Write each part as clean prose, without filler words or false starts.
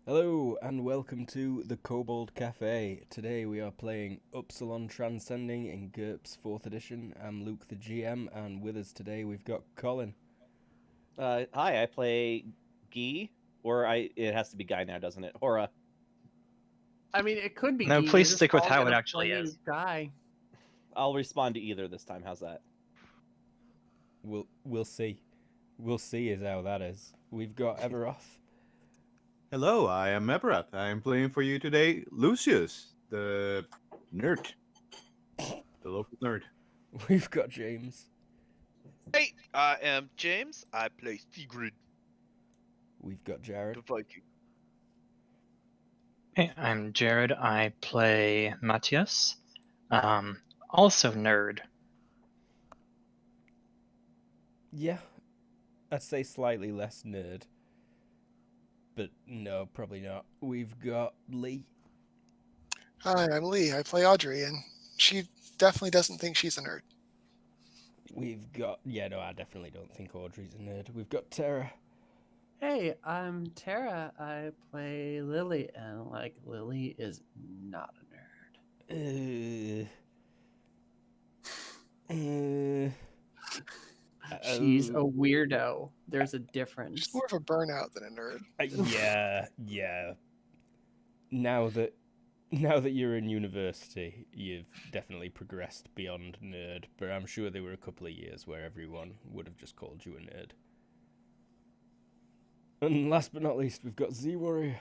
Hello and welcome to the Kobold Cafe. Today we are playing Upsilon Transcending in GURPS 4th edition. I'm Luke the GM, and with us today we've got Colin. Hi, I play Guy, it has to be Guy now, doesn't it? Hora. I mean, it could be No, Guy. please We're just stick with all how it gonna actually play is. Guy. I'll respond to either this time. How's that? We'll see. We'll see is how that is. We've got Everoth. Hello, I am Eberath. I am playing for you today Lucius, the nerd. The local nerd. We've got James. Hey, I am James. I play Sigrid, We've got Jared. the Viking. Hey, I'm Jared. I play Matthias. Also nerd. Yeah, I'd say slightly less nerd. But no, probably not. We've got Lee. Hi, I'm Lee. I play Audrey, and she definitely doesn't think she's a nerd. We've got... no, I definitely don't think Audrey's a nerd. We've got Tara. Hey, I'm Tara. I play Lily, and Lily is not a nerd. She's a weirdo. There's a difference. She's more of a burnout than a nerd. Yeah. Now that you're in university, you've definitely progressed beyond nerd, but I'm sure there were a couple of years where everyone would have just called you a nerd. And last but not least, we've got Z-Warrior.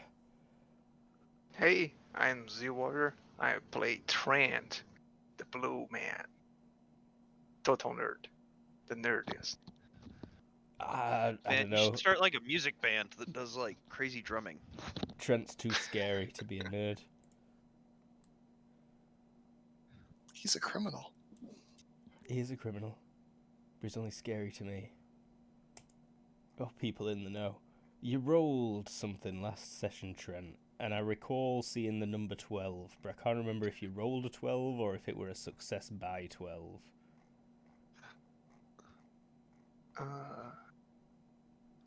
Hey, I'm Z-Warrior. I play Trant, the blue man. Total nerd. The nerdiest. I Man, don't you know. should start like a music band that does like crazy drumming. Trent's too scary to be a nerd. He's a criminal. He is a criminal, but he's only scary to me. Oh, people in the know. You rolled something last session, Trent, and I recall seeing the number 12, but I can't remember if you rolled a 12 or if it were a success by 12.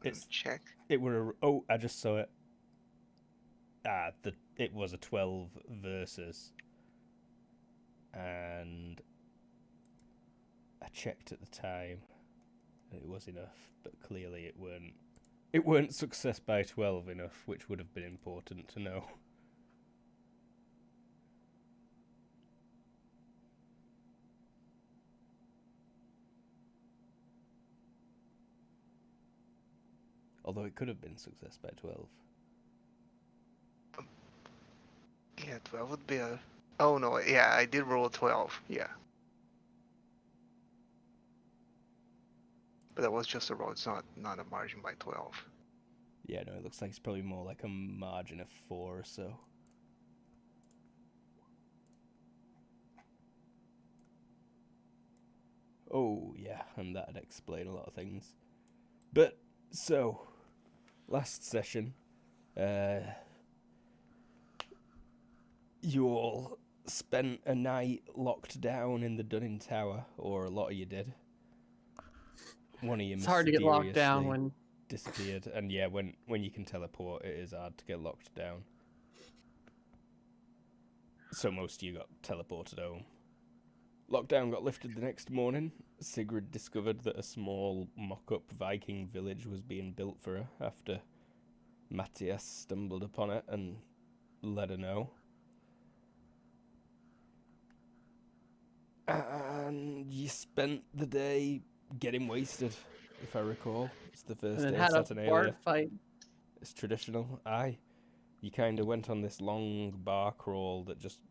Let me check. It were I just saw it. It was a 12 versus, and I checked at the time. It was enough, but clearly it weren't. It weren't success by 12 enough, which would have been important to know. Although it could have been success by 12. Yeah, 12 would be a... Oh no, yeah, I did roll a 12, yeah. But that was just a roll, it's not a margin by 12. Yeah, no, it looks like it's probably more like a margin of 4 or so. Oh, yeah, and that'd explain a lot of things. But, so, last session, you all spent a night locked down in the Dunning Tower, or a lot of you did. One of you It's hard to get locked down mysteriously when disappeared, and yeah, when you can teleport, it is hard to get locked down. So most of you got teleported home. Lockdown got lifted the next morning. Sigrid discovered that a small mock-up Viking village was being built for her after Matthias stumbled upon it and let her know. And you spent the day getting wasted, if I recall. It's the first and day it of had a Saturnalia. bard fight. It's traditional. Aye. You kind of went on this long bar crawl that just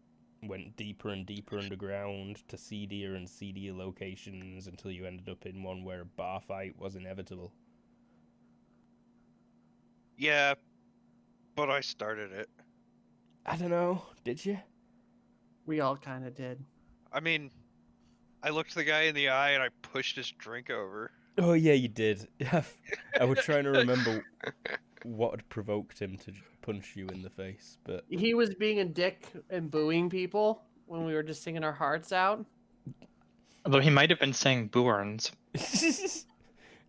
went deeper and deeper underground to seedier and seedier locations until you ended up in one where a bar fight was inevitable. Yeah, but I started it. I don't know. Did you? We all kind of did. I mean, I looked the guy in the eye and I pushed his drink over. Oh, yeah, you did. I was trying to remember what had provoked him to punch you in the face, but... He was being a dick and booing people when we were just singing our hearts out. Although he might have been saying Boorns.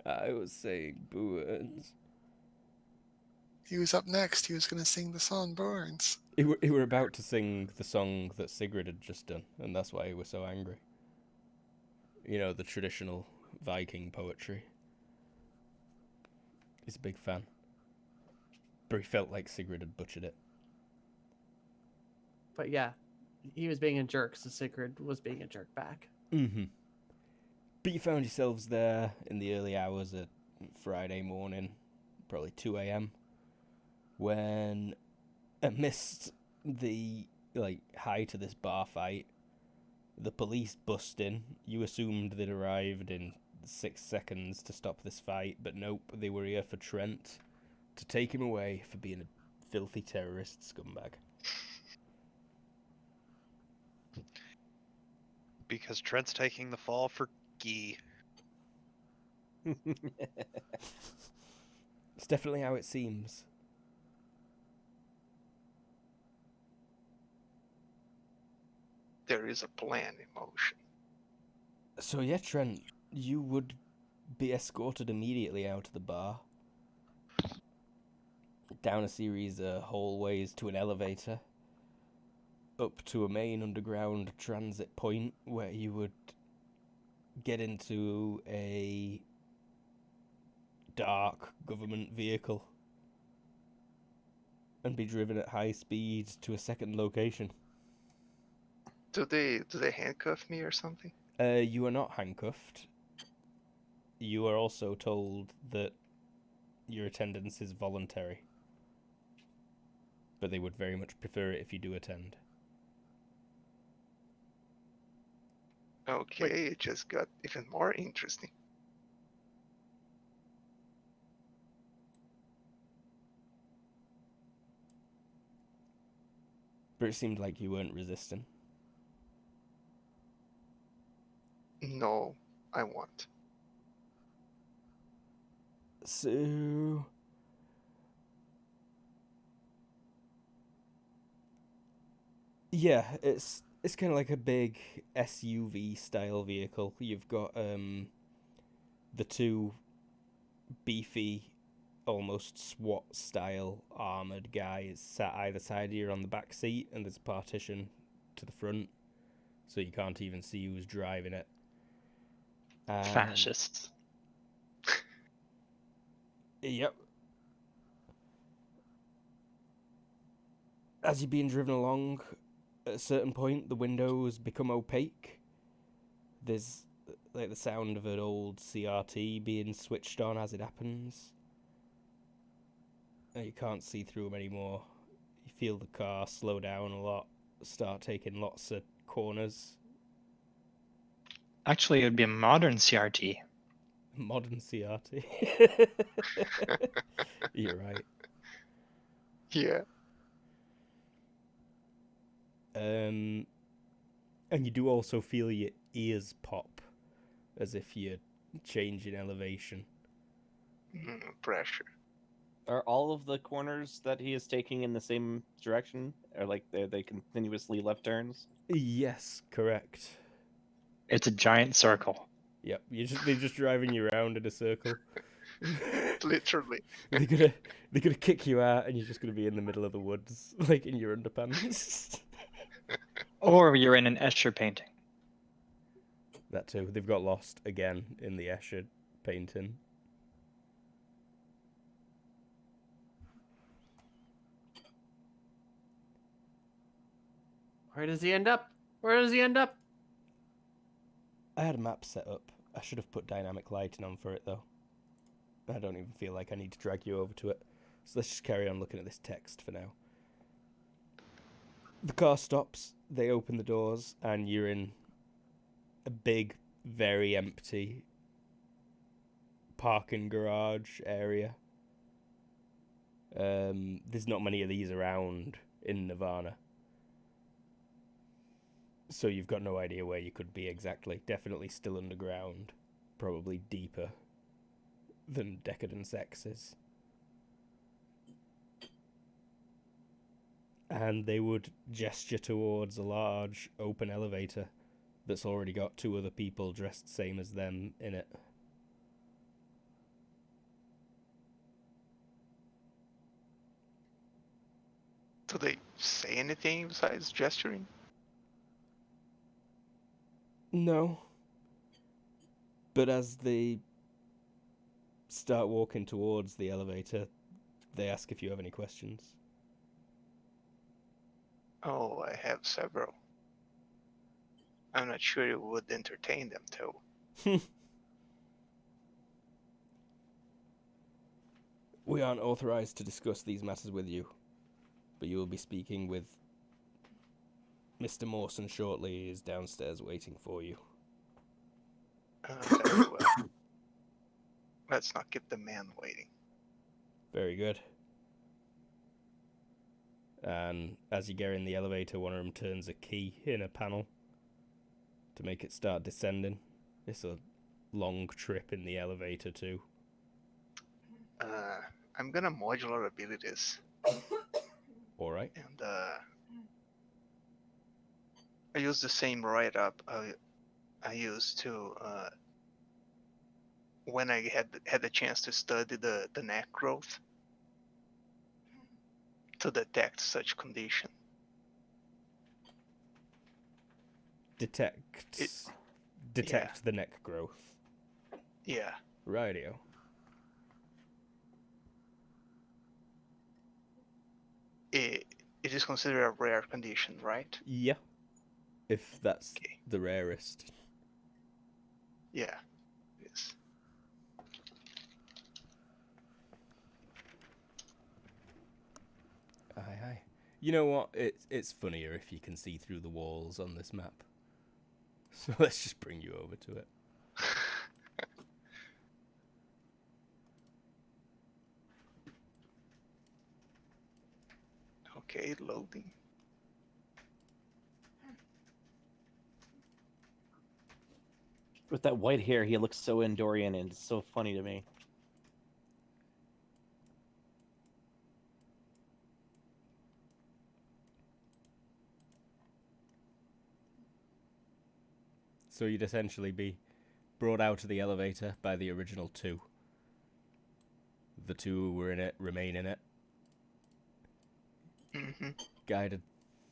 I was saying boo-earns. He was up next. He was going to sing the song Burns. He were about to sing the song that Sigrid had just done, and that's why he was so angry. You know, the traditional Viking poetry. He's a big fan. But he felt like Sigrid had butchered it. But yeah, he was being a jerk, so Sigrid was being a jerk back. Mm-hmm. But you found yourselves there in the early hours of Friday morning, probably 2 a.m., when amidst the height of this bar fight, the police bust in. You assumed they'd arrived in 6 seconds to stop this fight, but nope, they were here for Trent, to take him away for being a filthy terrorist scumbag. Because Trent's taking the fall for Guy. It's definitely how it seems. There is a plan in motion. So yeah, Trent, you would be escorted immediately out of the bar, down a series of hallways to an elevator, up to a main underground transit point where you would get into a dark government vehicle and be driven at high speed to a second location. Do they handcuff me or something? You are not handcuffed. You are also told that your attendance is voluntary. But they would very much prefer it if you do attend. Okay, it just got even more interesting. But it seemed like you weren't resisting. No, I won't. So... yeah, it's kind of like a big SUV style vehicle. You've got the two beefy, almost SWAT style armored guys sat either side of you on the back seat, and there's a partition to the front, so you can't even see who's driving it. Fascists. Yep. As you're being driven along, at a certain point, the windows become opaque. There's like the sound of an old CRT being switched on as it happens. And you can't see through them anymore. You feel the car slow down a lot, start taking lots of corners. Actually, it would be a modern CRT. Modern CRT. You're right. Yeah. And you do also feel your ears pop, as if you're changing elevation. Pressure. Are all of the corners that he is taking in the same direction? Or like they continuously left turns? Yes, correct. It's a giant circle. Yep, they're just driving you around in a circle. Literally. they're gonna kick you out, and you're just gonna be in the middle of the woods, like in your underpants. Or you're in an Escher painting. That too. They've got lost again in the Escher painting. Where does he end up? Where does he end up? I had a map set up. I should have put dynamic lighting on for it, though. I don't even feel like I need to drag you over to it. So let's just carry on looking at this text for now. The car stops, they open the doors, and you're in a big, very empty parking garage area. There's not many of these around in Nirvana. So you've got no idea where you could be exactly. Definitely still underground. Probably deeper than Decadence X is. And they would gesture towards a large open elevator that's already got two other people dressed same as them in it. Do they say anything besides gesturing? No. But as they start walking towards the elevator, they ask if you have any questions. Oh, I have several. I'm not sure it would entertain them too. We aren't authorized to discuss these matters with you, but you will be speaking with Mr. Mawson shortly. He is downstairs waiting for you. Very well. Let's not keep the man waiting. Very good. And as you get in the elevator, one of them turns a key in a panel to make it start descending. It's a long trip in the elevator too. I'm gonna modular abilities, Alright. and I use the same write-up I used to when I had the chance to study the neck growth to detect such condition. Detect Yeah. the neck growth. Yeah. Rightio. It is considered a rare condition, right? Yeah. If that's Okay. the rarest. Yeah. Yes. Aye. You know what? It's funnier if you can see through the walls on this map. So let's just bring you over to it. Okay, loading. With that white hair, he looks so Andorian, and it's so funny to me. So you'd essentially be brought out of the elevator by the original two. The two who were in it remain in it. Mm-hmm. Guided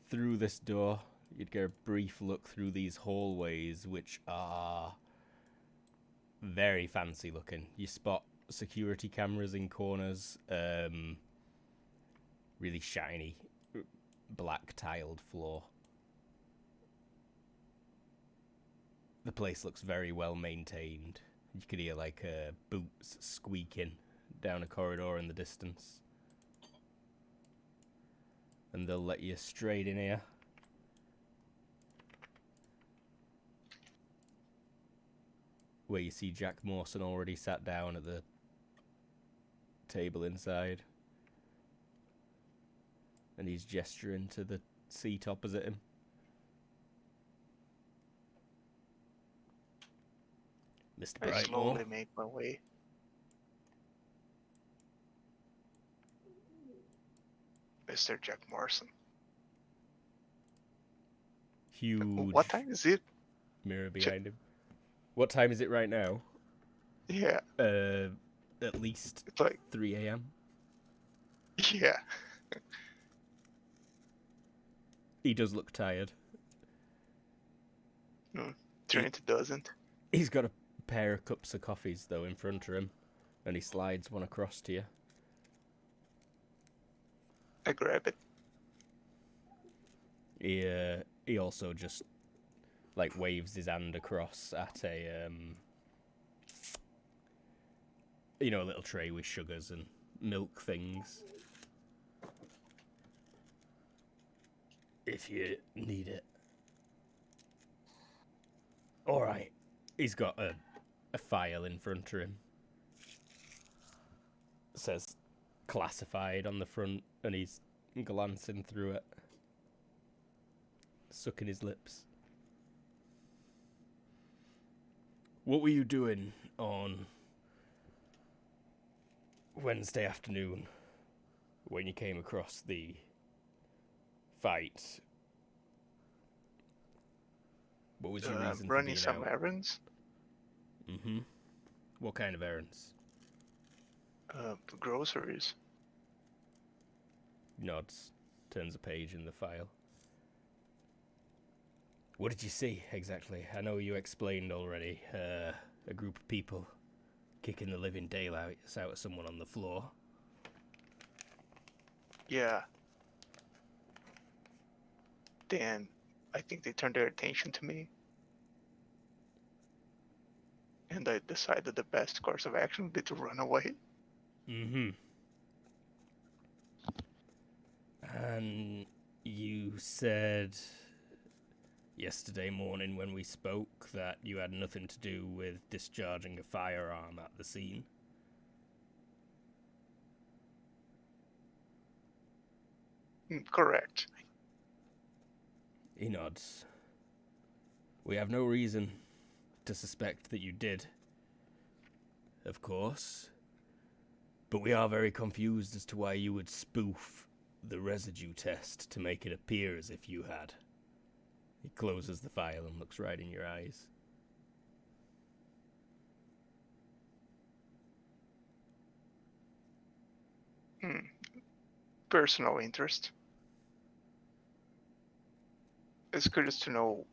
through this door, you'd get a brief look through these hallways, which are very fancy looking. You spot security cameras in corners, really shiny black tiled floor. The place looks very well maintained. You could hear like boots squeaking down a corridor in the distance. And they'll let you straight in here. Where you see Jack Mawson already sat down at the table inside. And he's gesturing to the seat opposite him. Mr. I Brightmore. slowly make my way. Mr. Jack Morrison. Huge What time is it? mirror behind him. What time is it right now? Yeah, At least it's like 3 a.m. yeah. He does look tired. Trinity doesn't. He's got a pair of cups of coffees, though, in front of him. And he slides one across to you. I grab it. He also just, like, waves his hand across at a, you know, a little tray with sugars and milk things. If you need it. Alright. He's got a file in front of him. It says classified on the front, and he's glancing through it. Sucking his lips. What were you doing on Wednesday afternoon when you came across the fight? What was your reason for Running being some out? errands. Mm-hmm. What kind of errands? Groceries. Nods. turns a page in the file. What did you see, exactly? I know you explained already. A group of people kicking the living daylights out of someone on the floor. Yeah. Then I think they turned their attention to me. And I decided the best course of action would be to run away. Mm-hmm. And you said yesterday morning when we spoke that you had nothing to do with discharging a firearm at the scene. Correct. He nods. We have no reason to suspect that you did, of course, but we are very confused as to why you would spoof the residue test to make it appear as if you had. He closes the file and looks right in your eyes. Personal interest. It's curious to know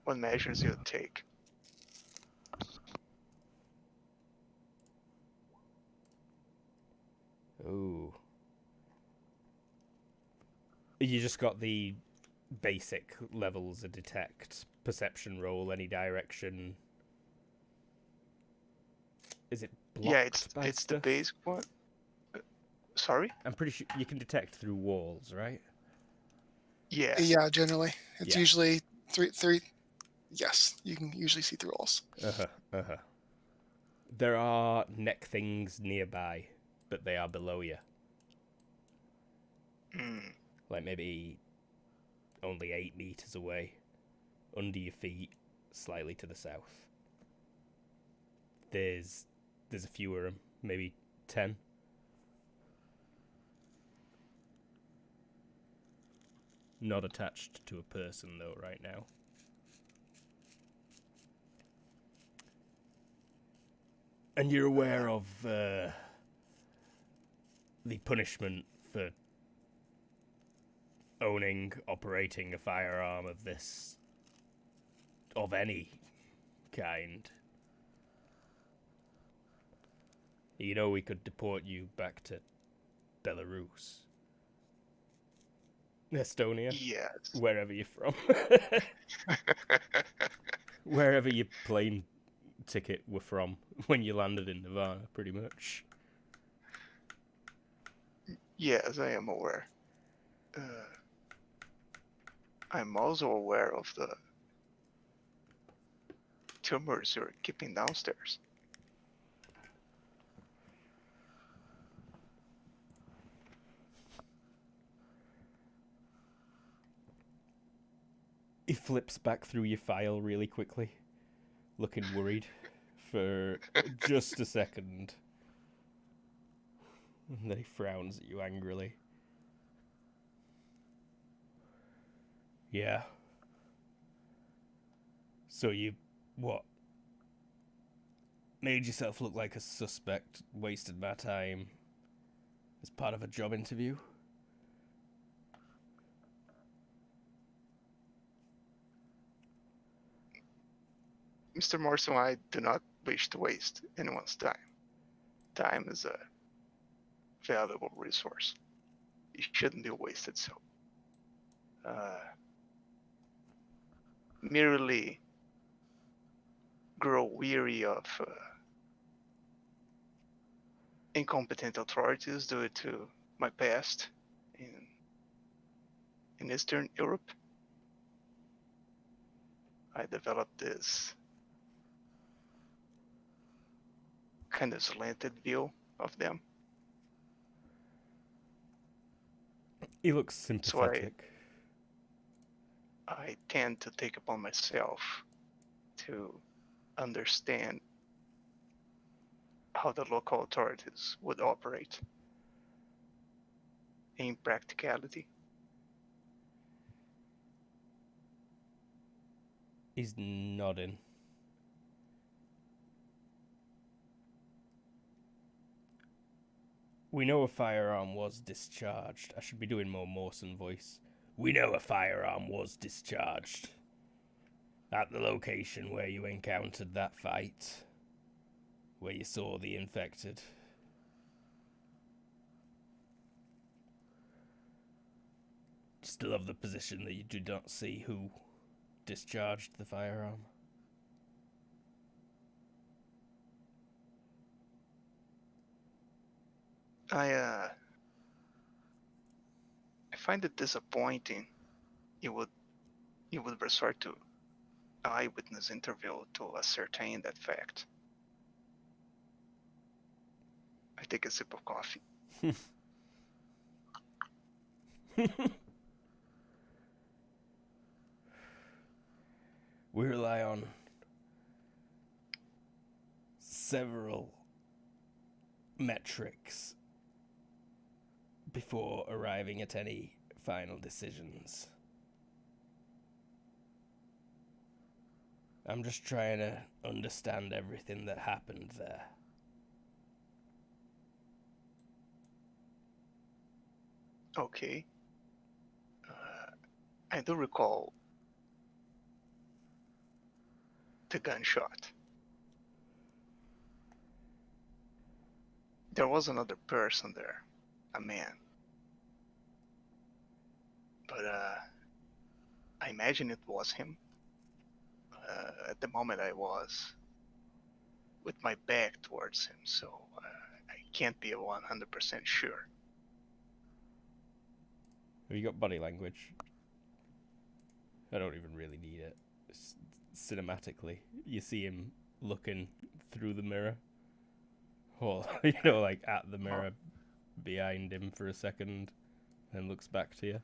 what measures you would take. Oh. You just got the basic levels of detect, perception roll, any direction. Is it blocked Yeah, by it's the stuff? basic one. Sorry? I'm pretty sure you can detect through walls, right? Yeah. Yeah, generally. It's Yeah. usually three. Yes, you can usually see through walls. Uh-huh. There are neck things nearby, but they are below you. Like maybe only 8 meters away. Under your feet, slightly to the south. There's a few of them, maybe 10. Not attached to a person, though, right now. And you're aware of the punishment for owning, operating a firearm of this, of any kind. You know we could deport you back to Belarus. Estonia? Yes. Wherever you're from. Wherever your plane ticket were from when you landed in Nirvana, pretty much. Yes, I am aware. I'm also aware of the tumors you're keeping downstairs. He flips back through your file really quickly, looking worried for just a second. And then he frowns at you angrily. Yeah. So you, what? Made yourself look like a suspect, wasted my time as part of a job interview? Mr. Morrison, I do not wish to waste anyone's time. Time is a valuable resource. It shouldn't be wasted so. Merely grow weary of incompetent authorities due to my past in Eastern Europe. I developed this kind of slanted view of them. He looks sympathetic. I tend to take upon myself to understand how the local authorities would operate in practicality. He's nodding. We know a firearm was discharged. I should be doing more Mawson voice. We know a firearm was discharged at the location where you encountered that fight, where you saw the infected. Still of the position that you do not see who discharged the firearm. I find it disappointing you would resort to eyewitness interview to ascertain that fact. I take a sip of coffee. We rely on several metrics before arriving at any final decisions. I'm just trying to understand everything that happened there. Okay. I do recall the gunshot. There was another person there, a man. But I imagine it was him. At the moment I was with my back towards him, so I can't be 100% sure. Have you got body language? I don't even really need it. Cinematically, you see him looking through the mirror. Or, like at the mirror behind him for a second, then looks back to you.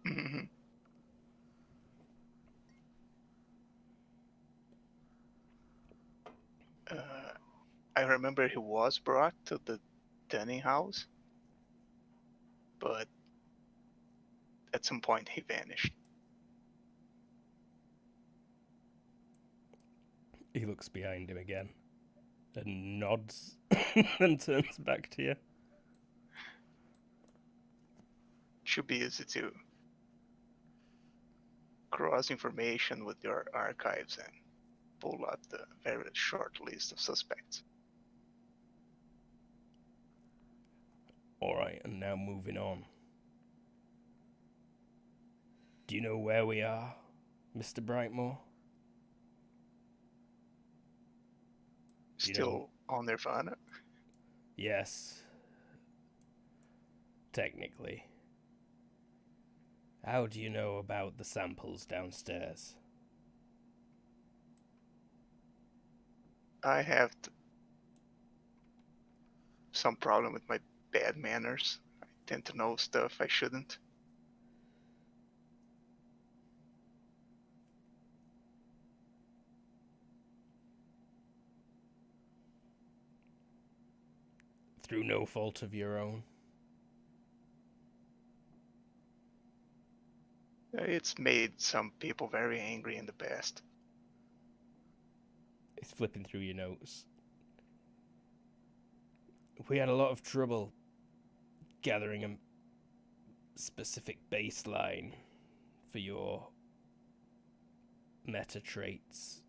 Mm-hmm. I remember he was brought to the Dunning house, but at some point he vanished. He looks behind him again and nods and turns back to you. Should be easy to cross information with your archives and pull up the very short list of suspects. Alright, and now moving on. Do you know where we are, Mr. Brightmore? Still on Nirvana? Yes. Technically. How do you know about the samples downstairs? I have some problem with my bad manners. I tend to know stuff I shouldn't. Through no fault of your own? It's made some people very angry in the past. It's flipping through your notes. We had a lot of trouble gathering a specific baseline for your meta traits,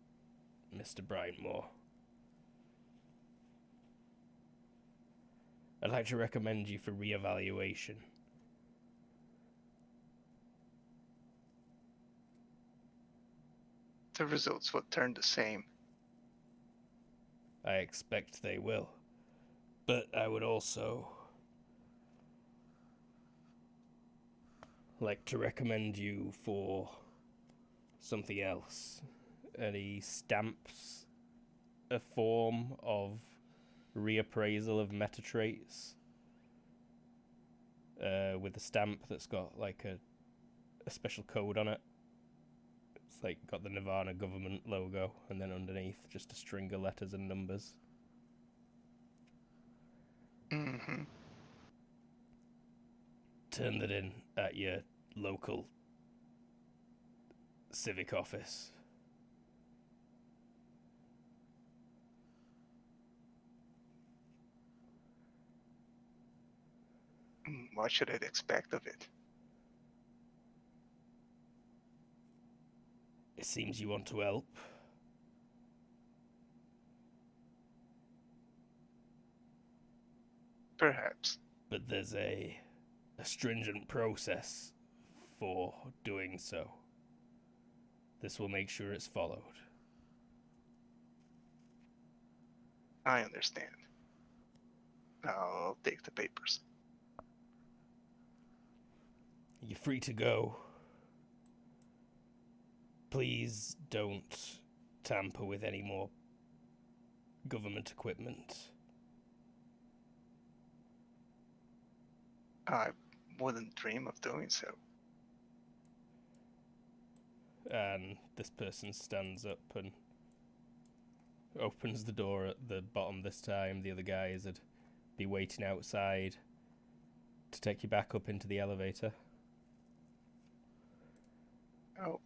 Mr. Brightmore. I'd like to recommend you for re-evaluation. The results will turn the same. I expect they will. But I would also like to recommend you for something else. And he stamps a form of reappraisal of meta traits with a stamp that's got like a special code on it. It's like got the Nirvana government logo, and then underneath just a string of letters and numbers. Mm-hmm. Turn that in at your local civic office. what should I expect of it? It seems you want to help. Perhaps. But there's a stringent process for doing so. This will make sure it's followed. I understand. I'll take the papers. You're free to go. Please don't tamper with any more government equipment. I wouldn't dream of doing so. And this person stands up and opens the door at the bottom this time. The other guys would be waiting outside to take you back up into the elevator. Oh,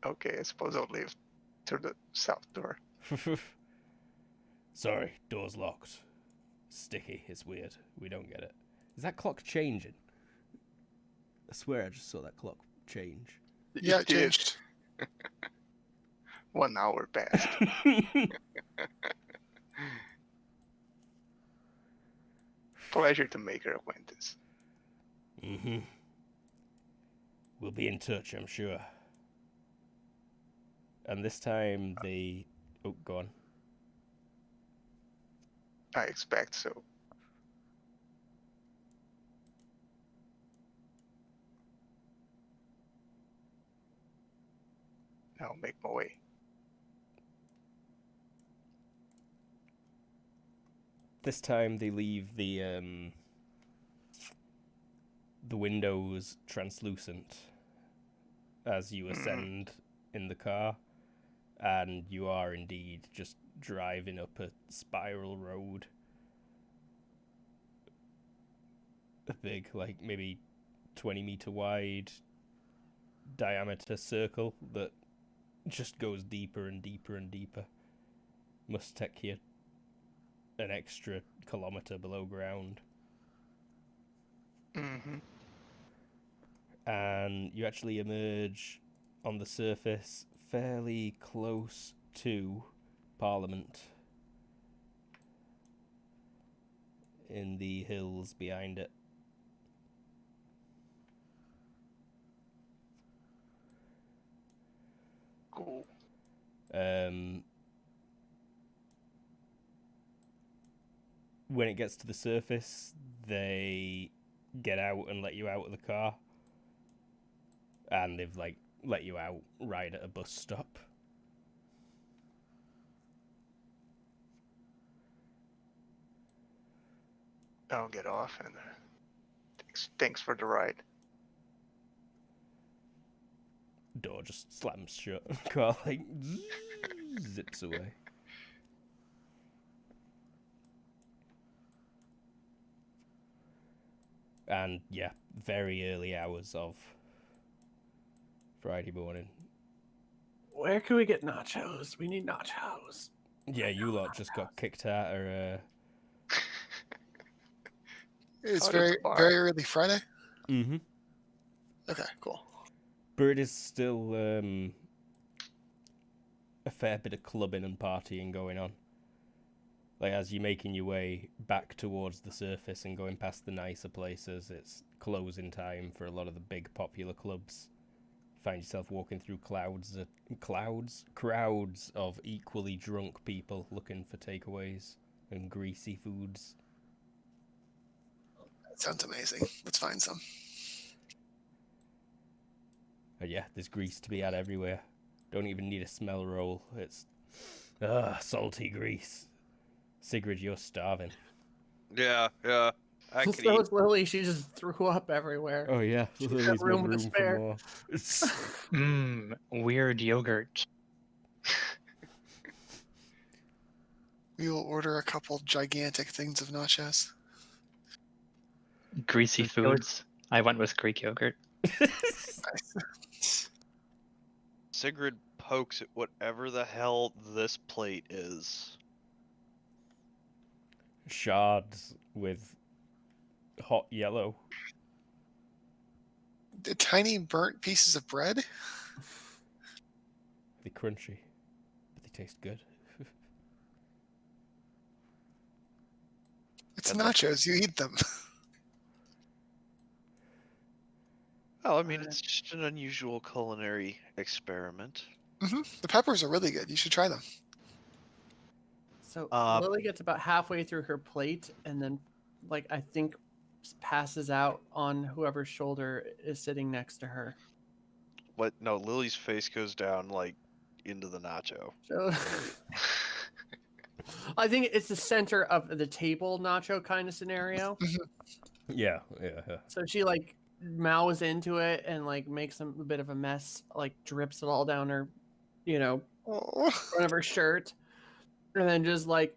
okay. I suppose I'll leave through the south door. Sorry, door's locked. Sticky, it's weird. We don't get it. Is that clock changing? I swear I just saw that clock change. Yeah, it did. changed. 1 hour passed. Pleasure to make your acquaintance. Mm-hmm. We'll be in touch, I'm sure. And this time they... Oh, go on. I expect so. I'll make my way. This time they leave the windows translucent as you ascend in the car, and you are indeed just driving up a spiral road. A big, like, maybe 20-meter wide diameter circle that just goes deeper and deeper and deeper. Must take you an extra kilometer below ground. Mm-hmm. And you actually emerge on the surface fairly close to Parliament in the hills behind it. Cool. When it gets to the surface, they get out and let you out of the car. And they've, like, let you out right at a bus stop. I'll get off and thanks for the ride. Door just slams shut. Car, like, zips away. And, yeah, very early hours of Friday morning. Where can we get nachos? We need nachos. Yeah, you lot just got kicked out of... It's Out of very, the bar. very early Friday. Mm-hmm. Okay, cool. But it is still a fair bit of clubbing and partying going on. Like, as you're making your way back towards the surface and going past the nicer places, it's closing time for a lot of the big popular clubs. Find yourself walking through crowds of equally drunk people looking for takeaways and greasy foods. That sounds amazing. Let's find some. And yeah, there's grease to be had everywhere. Don't even need a smell roll. It's salty grease. Sigrid, you're starving. Yeah, yeah. I could So eat. is Lily. She just threw up everywhere. Oh yeah, Lily's room made to room spare. for more. Weird yogurt. We will order a couple gigantic things of nachos. Greasy Just go with- foods. I went with Greek yogurt. Sigrid pokes at whatever the hell this plate is. Shards with hot yellow tiny burnt pieces of bread. They're crunchy, but they taste good. It's I'd like- nachos. You eat them. Oh, I mean, it's just an unusual culinary experiment. The peppers are really good. You should try them. So Uh, Lily gets about halfway through her plate and then, like, I think passes out on whoever's shoulder is sitting next to her. What? No, Lily's face goes down like into the nacho. So I think it's the center of the table nacho kind of scenario. Yeah. So she like mouths into it and like makes a bit of a mess, like drips it all down her, Oh. front of her shirt, and then just like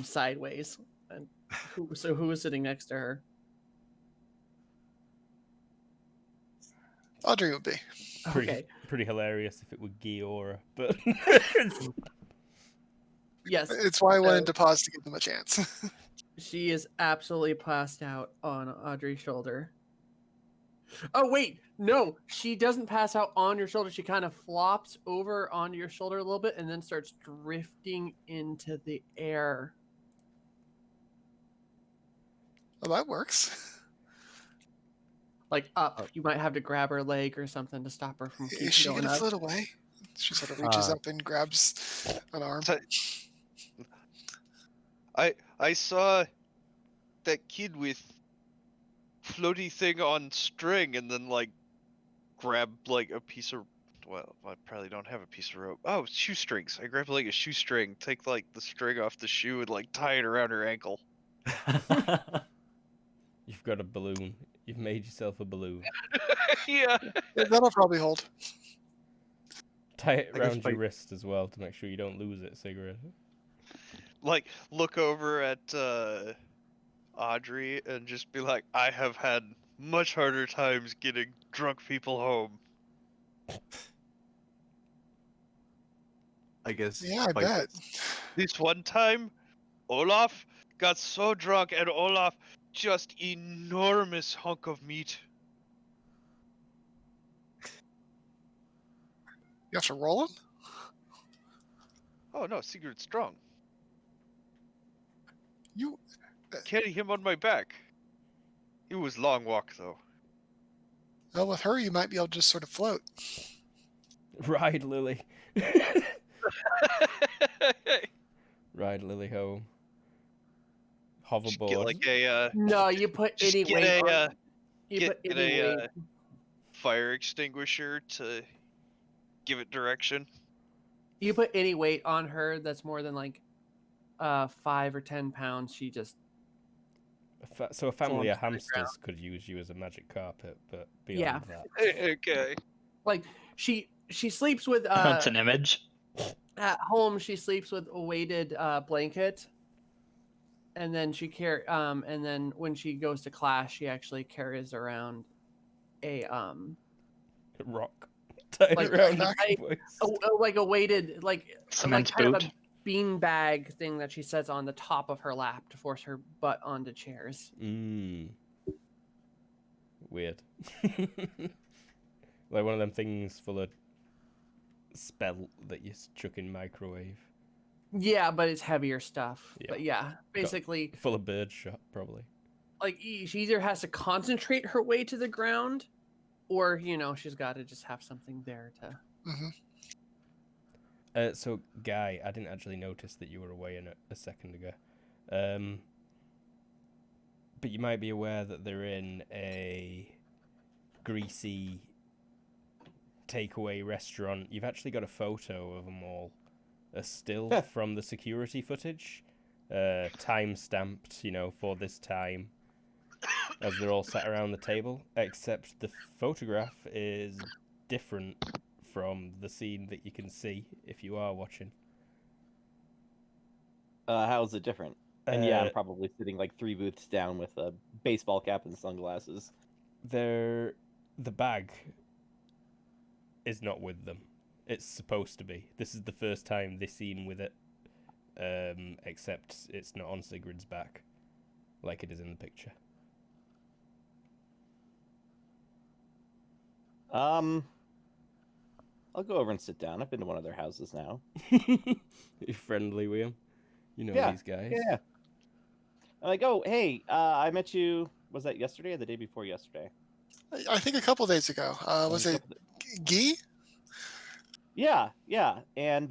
sideways. And who was sitting next to her? Audrey would be. Okay. Pretty hilarious if it were Giora, but Yes, It's why I wanted to pause to give them a chance. she is absolutely passed out on Audrey's shoulder. Oh wait, no, she doesn't pass out on your shoulder. She kind of flops over onto your shoulder a little bit and then starts drifting into the air. Well, that works. Like up. You might have to grab her leg or something to stop her from keeping Is she going gonna up. float away? She sort of reaches Uh, up and grabs an arm. So- I saw that kid with floaty thing on string and then like grab like a piece of, well, I probably don't have a piece of rope. Oh, shoestrings. I grabbed like a shoestring, take like the string off the shoe and like tie it around her ankle. you've got a balloon. You've made yourself a balloon. Yeah. That'll probably hold. Tie it I guess around your by- wrist as well to make sure you don't lose it, Sigrid. Like look over at Audrey and just be like, I have had much harder times getting drunk people home. I guess. Yeah, I by- bet. This one time, Olaf got so drunk and Olaf just enormous hunk of meat. You have to roll him? Oh no, Sigurd's strong. You Carry him on my back. It was long walk though. well, with her you might be able to just sort of float. Ride Lily. Ride Lily home. Just get Hoverboard. like a No, you put just any get weight a on. You get put a, any weight. fire extinguisher to give it direction. You put any weight on her that's more than like 5 or 10 pounds. She just So a family of Falls to the hamsters could use you as a magic carpet, but beyond Yeah. that. Okay. like she sleeps with That's an image. at home. She sleeps with a weighted blanket, and then and then when she goes to class, she actually carries around a Rock. Tied Like, around her I- waist. like a weighted Cement kind of boot. a bean bag thing that she sets on the top of her lap to force her butt onto chairs. Weird. Like one of them things full of spell that you chuck in microwave. Yeah, but it's heavier stuff. Yeah. But yeah, basically, Full of bird shot, probably. like she either has to concentrate her way to the ground, or she's got to just have something there to. Hmm. So, Guy, I didn't actually notice that you were away a second ago. But you might be aware that they're in a greasy takeaway restaurant. You've actually got a photo of them all. A still from the security footage. Time stamped, for this time. As they're all sat around the table. Except the photograph is different from the scene that you can see if you are watching. How is it different? And yeah, I'm Uh, probably sitting like 3 booths down with a baseball cap and sunglasses. the bag is not with them. It's supposed to be. This is the first time they're seen with it. Except it's not on Sigrid's back, like it is in the picture. I'll go over and sit down. I've been to one of their houses now. You're friendly with him. You know Yeah, these guys. Yeah. I'm like, oh, hey, I met you. Was that yesterday or the day before yesterday? I think a couple days ago. I Was think a it couple Guy? Yeah, and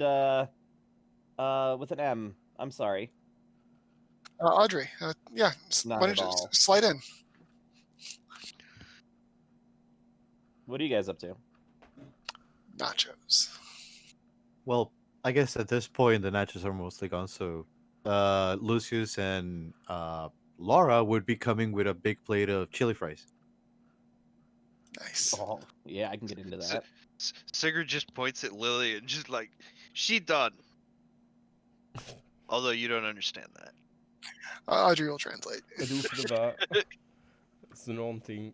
with an M. I'm sorry. Audrey. Yeah. Not Why at don't you all. slide in? What are you guys up to? Nachos. Well, I guess at this point the nachos are mostly gone, so Lucius and Laura would be coming with a big plate of chili fries. Nice. Oh, yeah, I can get into S- that. Sigurd just points at Lily and just like, she done. Although you don't understand that. Audrey will translate. I do for the bar. It's the norm thing.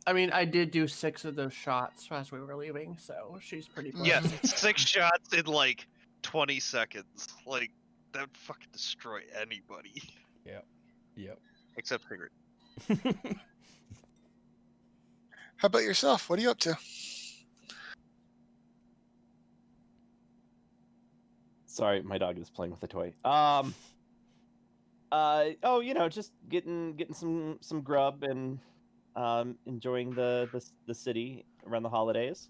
I mean, I did do 6 of those shots as we were leaving, so she's pretty pleased. Yes, 6 shots in like 20 seconds. Like, that would fucking destroy anybody. Yep. Except Sigurd. How about yourself? What are you up to? Sorry, my dog is playing with a toy. Just getting some grub and enjoying the city around the holidays.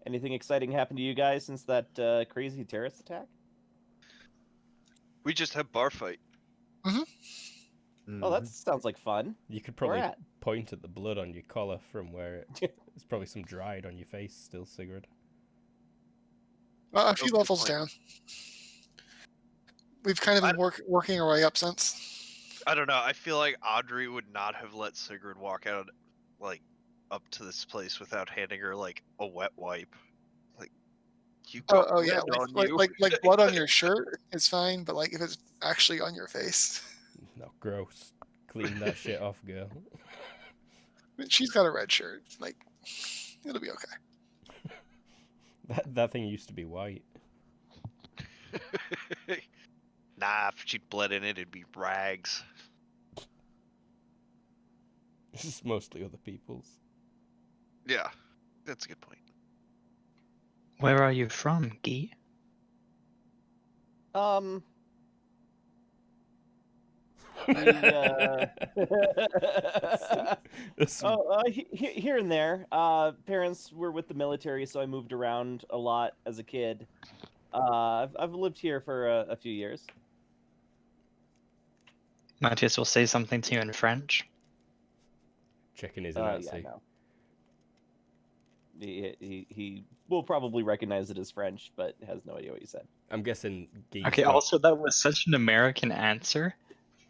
Anything exciting happened to you guys since that crazy terrorist attack? We just have bar fight. Oh, that sounds like fun. You could Where probably at? point at the blood on your collar from where it. There's probably some dried on your face still, Sigurd. A few good levels point. down. We've kind of been working our way up since. I don't know. I feel like Audrey would not have let Sigurd walk out, like, up to this place without handing her like a wet wipe. Like, you got Oh yeah, red on you. like blood on your shirt is fine, but like if it's actually on your face. No, gross. Clean that shit off, girl. She's got a red shirt. Like, it'll be okay. That thing used to be white. Nah, if she bled in it, it'd be rags. It's mostly other people's. Yeah, that's a good point. Where are you from, Guy? Here and there. Parents were with the military, so I moved around a lot as a kid. I've lived here for a few years. Matthias will say something to you in French. Checking his Nazi. Yeah, no. He will probably recognize it as French, but has no idea what he said. I'm guessing. Guy's Okay, got- also that was such an American answer.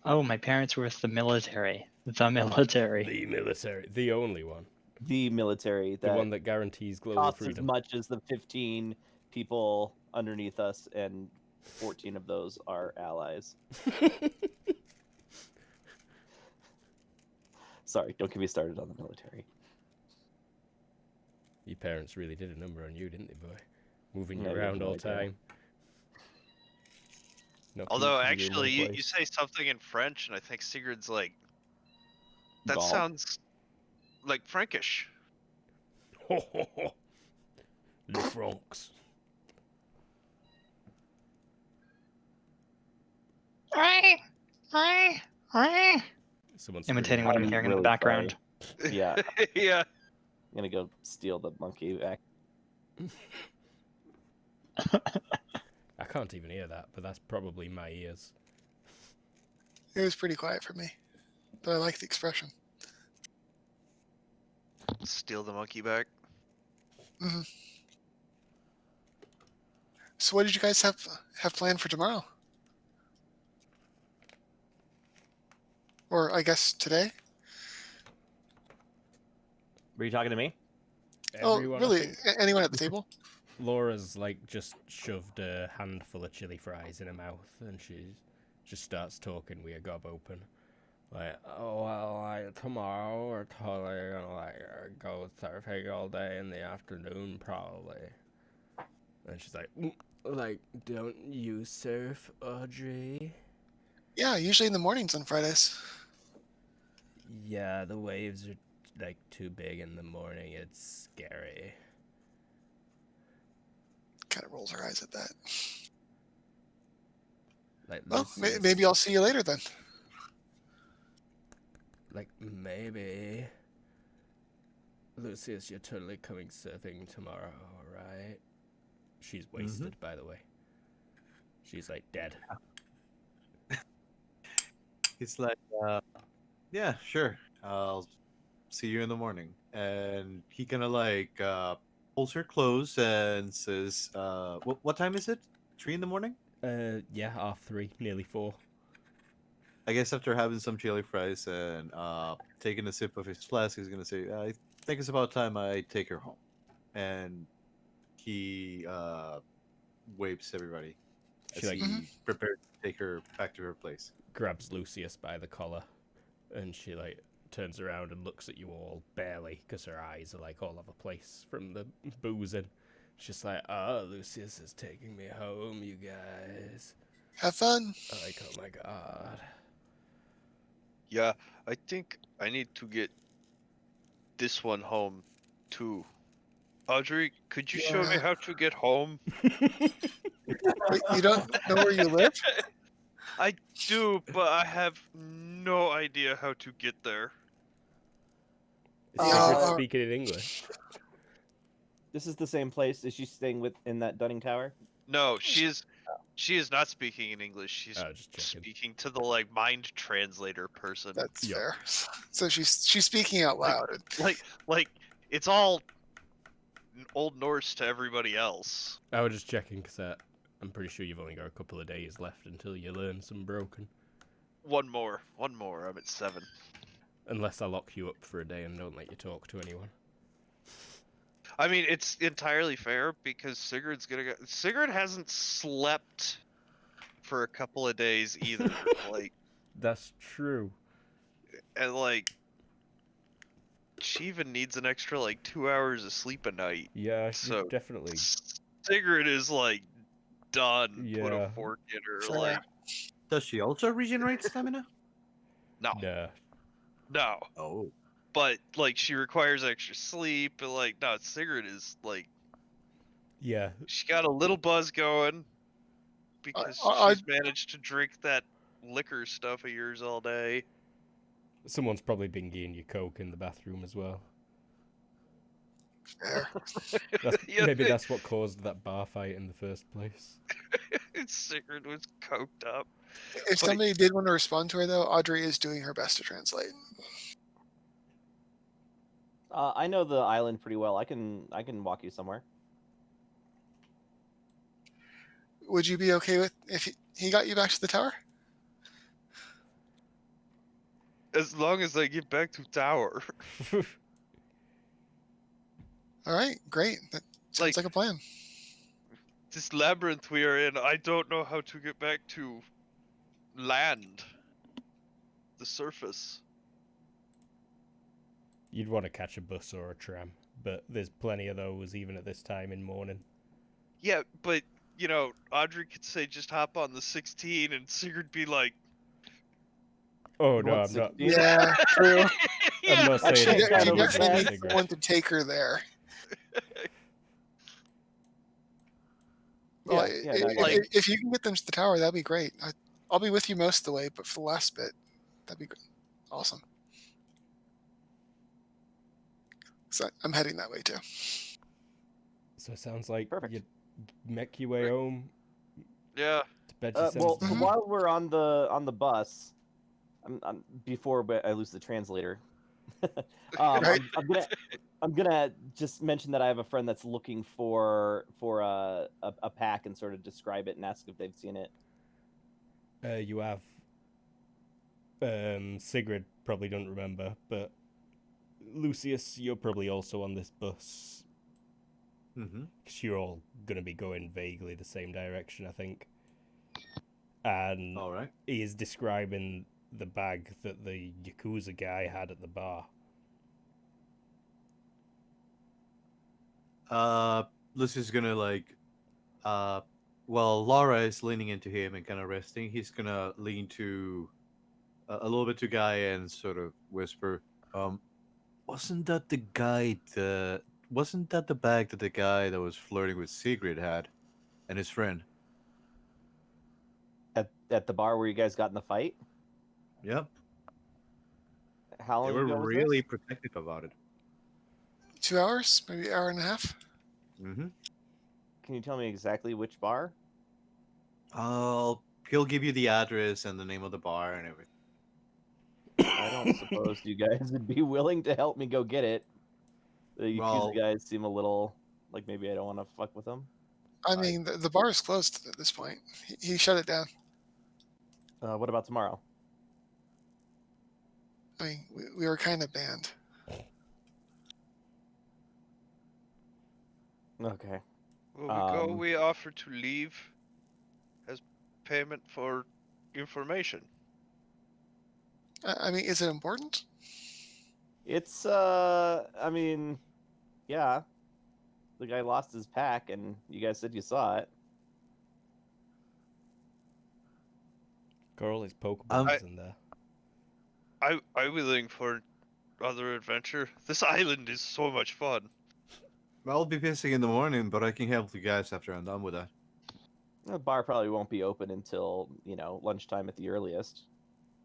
Oh, my parents were with the military. The military. The military. The only one. The military. The one that guarantees global costs freedom. as much as the 15 people underneath us, and 14 of those are allies. Sorry, don't get me started on the military. Your parents really did a number on you, didn't they, boy? Moving Yeah, you you have around no all idea. time. Not Although, keeping you in one actually, you place. say something in French, and I think Sigurd's like, that Gaul? sounds like Frankish. Le Francs. Someone's Imitating screaming. what I'm I'm hearing in the really background. Yeah. Yeah. I'm gonna go steal the monkey back. I can't even hear that, but that's probably my ears. It was pretty quiet for me, but I like the expression. Steal the monkey back. Hmm. So, what did you guys have planned for tomorrow? Or I guess today? Were you talking to me? Everyone, I oh, really? think. Anyone at the table? Laura's like just shoved a handful of chili fries in her mouth, and she just starts talking with her gob open. Like, oh well, like tomorrow we're totally gonna like go surfing all day in the afternoon probably. And she's like, don't you surf, Audrey? Yeah, usually in the mornings on Fridays. Yeah, the waves are like too big in the morning. It's scary. Kind of rolls her eyes at that. Like Well, Lucius, maybe I'll see you later then. like maybe Lucius, you're totally coming surfing tomorrow, right? She's wasted, by the way. She's like dead. He's like, yeah, sure. I'll see you in the morning. And he kind of like pulls her clothes and says, what time is it? 3 in the morning? Yeah, 3:30, nearly 4. I guess after having some chili fries and taking a sip of his flask, he's gonna say, "I think it's about time I take her home." And he waves everybody She as like he prepares to take her back to her place. grabs Lucius by the collar, and she like turns around and looks at you all barely because her eyes are like all over the place from the boozing. She's just like, "Oh, Lucius is taking me home, you guys." Have fun. Like, oh my god. Yeah, I think I need to get this one home too. Audrey, could you show me Yeah. how to get home? Wait, you don't know where you live? I do, but I have no idea how to get there. Is Yeah, Sigrid uh, speaking in English? This is the same place. Is she staying with in that Dunning Tower? No, she is not speaking in English. She's Oh, just checking. speaking to the like mind translator person. That's Yep. fair. So she's speaking out Like- loud. Like it's all Old Norse to everybody else. I was just checking because I'm pretty sure you've only got a couple of days left until you learn some broken. One more. I'm at 7. Unless I lock you up for a day and don't let you talk to anyone. I mean, it's entirely fair because Sigurd's gonna go. Sigurd hasn't slept for a couple of days either. Like, That's true. and like, she even needs an extra like 2 hours of sleep a night. Yeah, So you definitely. Sigurd is like done. Put a Yeah. fork in her. Fair. Like, Does she also regenerate stamina? no, Nah. no. Oh. But like, she requires extra sleep. And like, no, Sigurd is like, Yeah. she got a little buzz going because I- she's managed to drink that liquor stuff of yours all day. Someone's probably been getting you coke in the bathroom as well. Fair. Yeah, Maybe that's what caused that bar fight in the first place. Sigurd was coked up. If somebody did want to respond to her, though, Audrey is doing her best to translate. I know the island pretty well. I can walk you somewhere. Would you be okay with if he got you back to the tower? As long as I get back to tower. All right, great. That sounds like a plan. This labyrinth we are in, I don't know how to get back to land. The surface. You'd want to catch a bus or a tram, but there's plenty of those even at this time in morning. Yeah, but, you know, Audrey could say just hop on the 16 and Sigurd be like, Oh no, What, I'm not. 16? Yeah, true. I'm not That's saying She, it's kind she of gonna a be definitely bad needs Sigurd. someone to take her there. Well, Yeah, no, like- if you can get them to the tower, that'd be great. I'll be with you most of the way, but for the last bit, that'd be awesome. So I'm heading that way too. So it sounds like Perfect. you make your way home yeah. to bed. well, so Mhm. while we're on the bus, before I lose the translator, Right. I'm gonna just mention that I have a friend that's looking for a pack and sort of describe it and ask if they've seen it. You have Sigrid probably don't remember, but Lucius, you're probably also on this bus. Mm-hmm. Because you're all gonna be going vaguely the same direction, I think. And All right. he is describing the bag that the Yakuza guy had at the bar. Lucius is gonna like, while Laura is leaning into him and kind of resting, he's gonna lean to a little bit to Guy and sort of whisper, Wasn't that the guy? Wasn't that the bag that the guy that was flirting with Sigrid had, and his friend? At the bar where you guys got in the fight? Yep. How They long were ago was really this? protective about it. 2 hours, maybe hour and a half. Mm-hmm. Can you tell me exactly which bar? He'll give you the address and the name of the bar and everything. I don't suppose you guys would be willing to help me go get it. You Well- guys seem a little like maybe I don't want to fuck with them. I mean, the bar is closed at this point. He shut it down. What about tomorrow? I mean, we were kind of banned. Okay. When we go, Um, we offer to leave as payment for information. I mean, is it important? It's I mean, yeah. The guy lost his pack and you guys said you saw it. Got all his Pokeballs in there. I'm willing for other adventure. This island is so much fun. I'll be pissing in the morning, but I can help you guys after I'm done with that. The bar probably won't be open until, lunchtime at the earliest.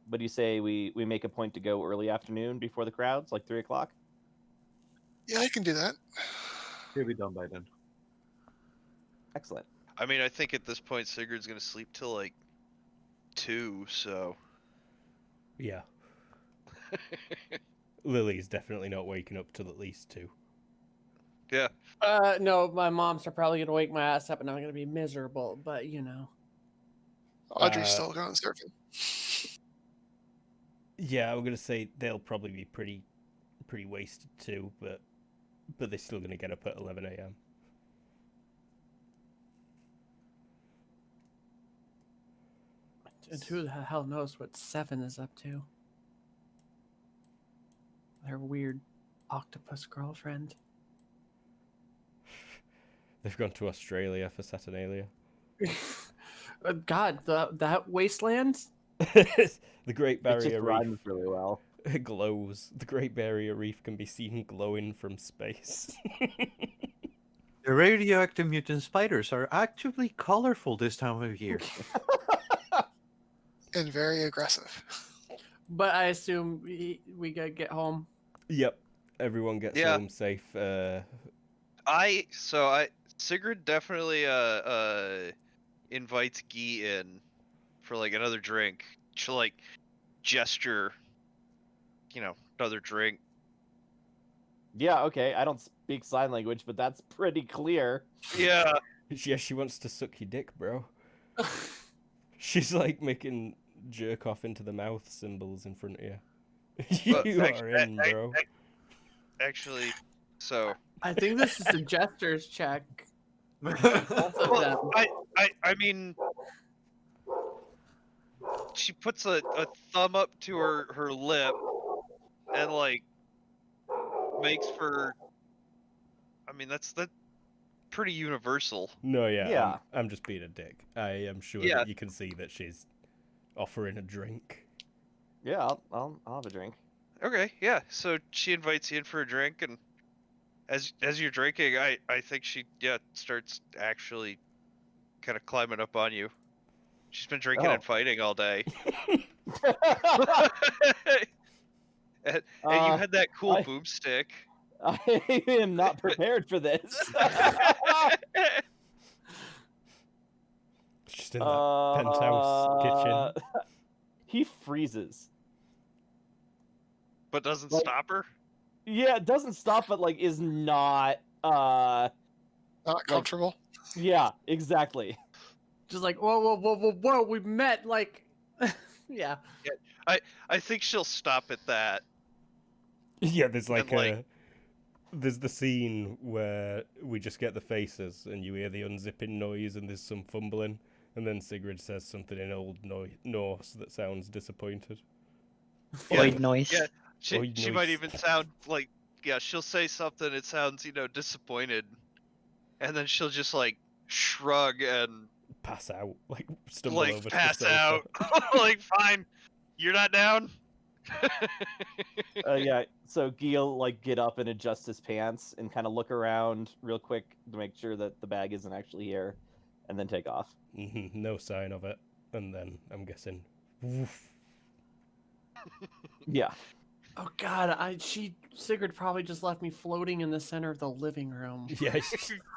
But you say we make a point to go early afternoon before the crowds, like 3 o'clock? Yeah, I can do that. He'll be done by then. Excellent. I mean, I think at this point Sigurd's gonna sleep till like 2, so. Yeah. Lily's definitely not waking up till at least 2. Yeah. No, my moms are probably gonna wake my ass up, and I'm gonna be miserable. But Audrey's still going surfing. Yeah, I'm gonna say they'll probably be pretty wasted too, but they're still gonna get up at 11 a.m. And who the hell knows what Seven is up to? Their weird octopus girlfriend. They've gone to Australia for Saturnalia. God, that wasteland. The Great It Barrier just Reef rhymes really well. glows. The Great Barrier Reef can be seen glowing from space. The radioactive mutant spiders are actually colorful this time of year. And very aggressive. But I assume we gotta get home. Yep, everyone gets Yeah. home safe. Sigrid definitely invites Guy in for like another drink. She'll like gesture, another drink. Yeah, okay. I don't speak sign language, but that's pretty clear. Yeah. Yeah, she wants to suck your dick, bro. She's like making jerk off into the mouth symbols in front of you. You are in, bro. Actually, so I think this is a gestures check. Both of well, them. I mean, she puts a thumb up to her lip and like makes for. I mean, that's pretty universal. No, yeah, Yeah. I'm just being a dick. I am sure Yeah. that you can see that she's offering a drink. Yeah, I'll have a drink. Okay, yeah. So she invites you in for a drink, and as you're drinking, I think she starts actually kind of climbing up on you. She's been drinking and fighting all day. and you had that cool boomstick. I am not prepared for this. Just in that penthouse kitchen. He freezes. But doesn't Like- stop her? Yeah, it doesn't stop, but like is not. Not comfortable. Yeah, exactly. Just like whoa, we met like, yeah. I think she'll stop at that. Yeah, there's like And, there's the scene where we just get the faces and you hear the unzipping noise and there's some fumbling, and then Sigrid says something in Old Norse that sounds disappointed. Yeah, Void noise. yeah. She Void might noise. even sound like, she'll say something, it sounds, disappointed. And then she'll just like shrug and Pass out, like stumble over pass to the sofa. out. Like, fine, you're not down? Yeah. So Gil like get up and adjust his pants and kind of look around real quick to make sure that the bag isn't actually here, and then take off. No sign of it. And then I'm guessing, woof. Yeah. Oh God, Sigrid probably just left me floating in the center of the living room. Yeah.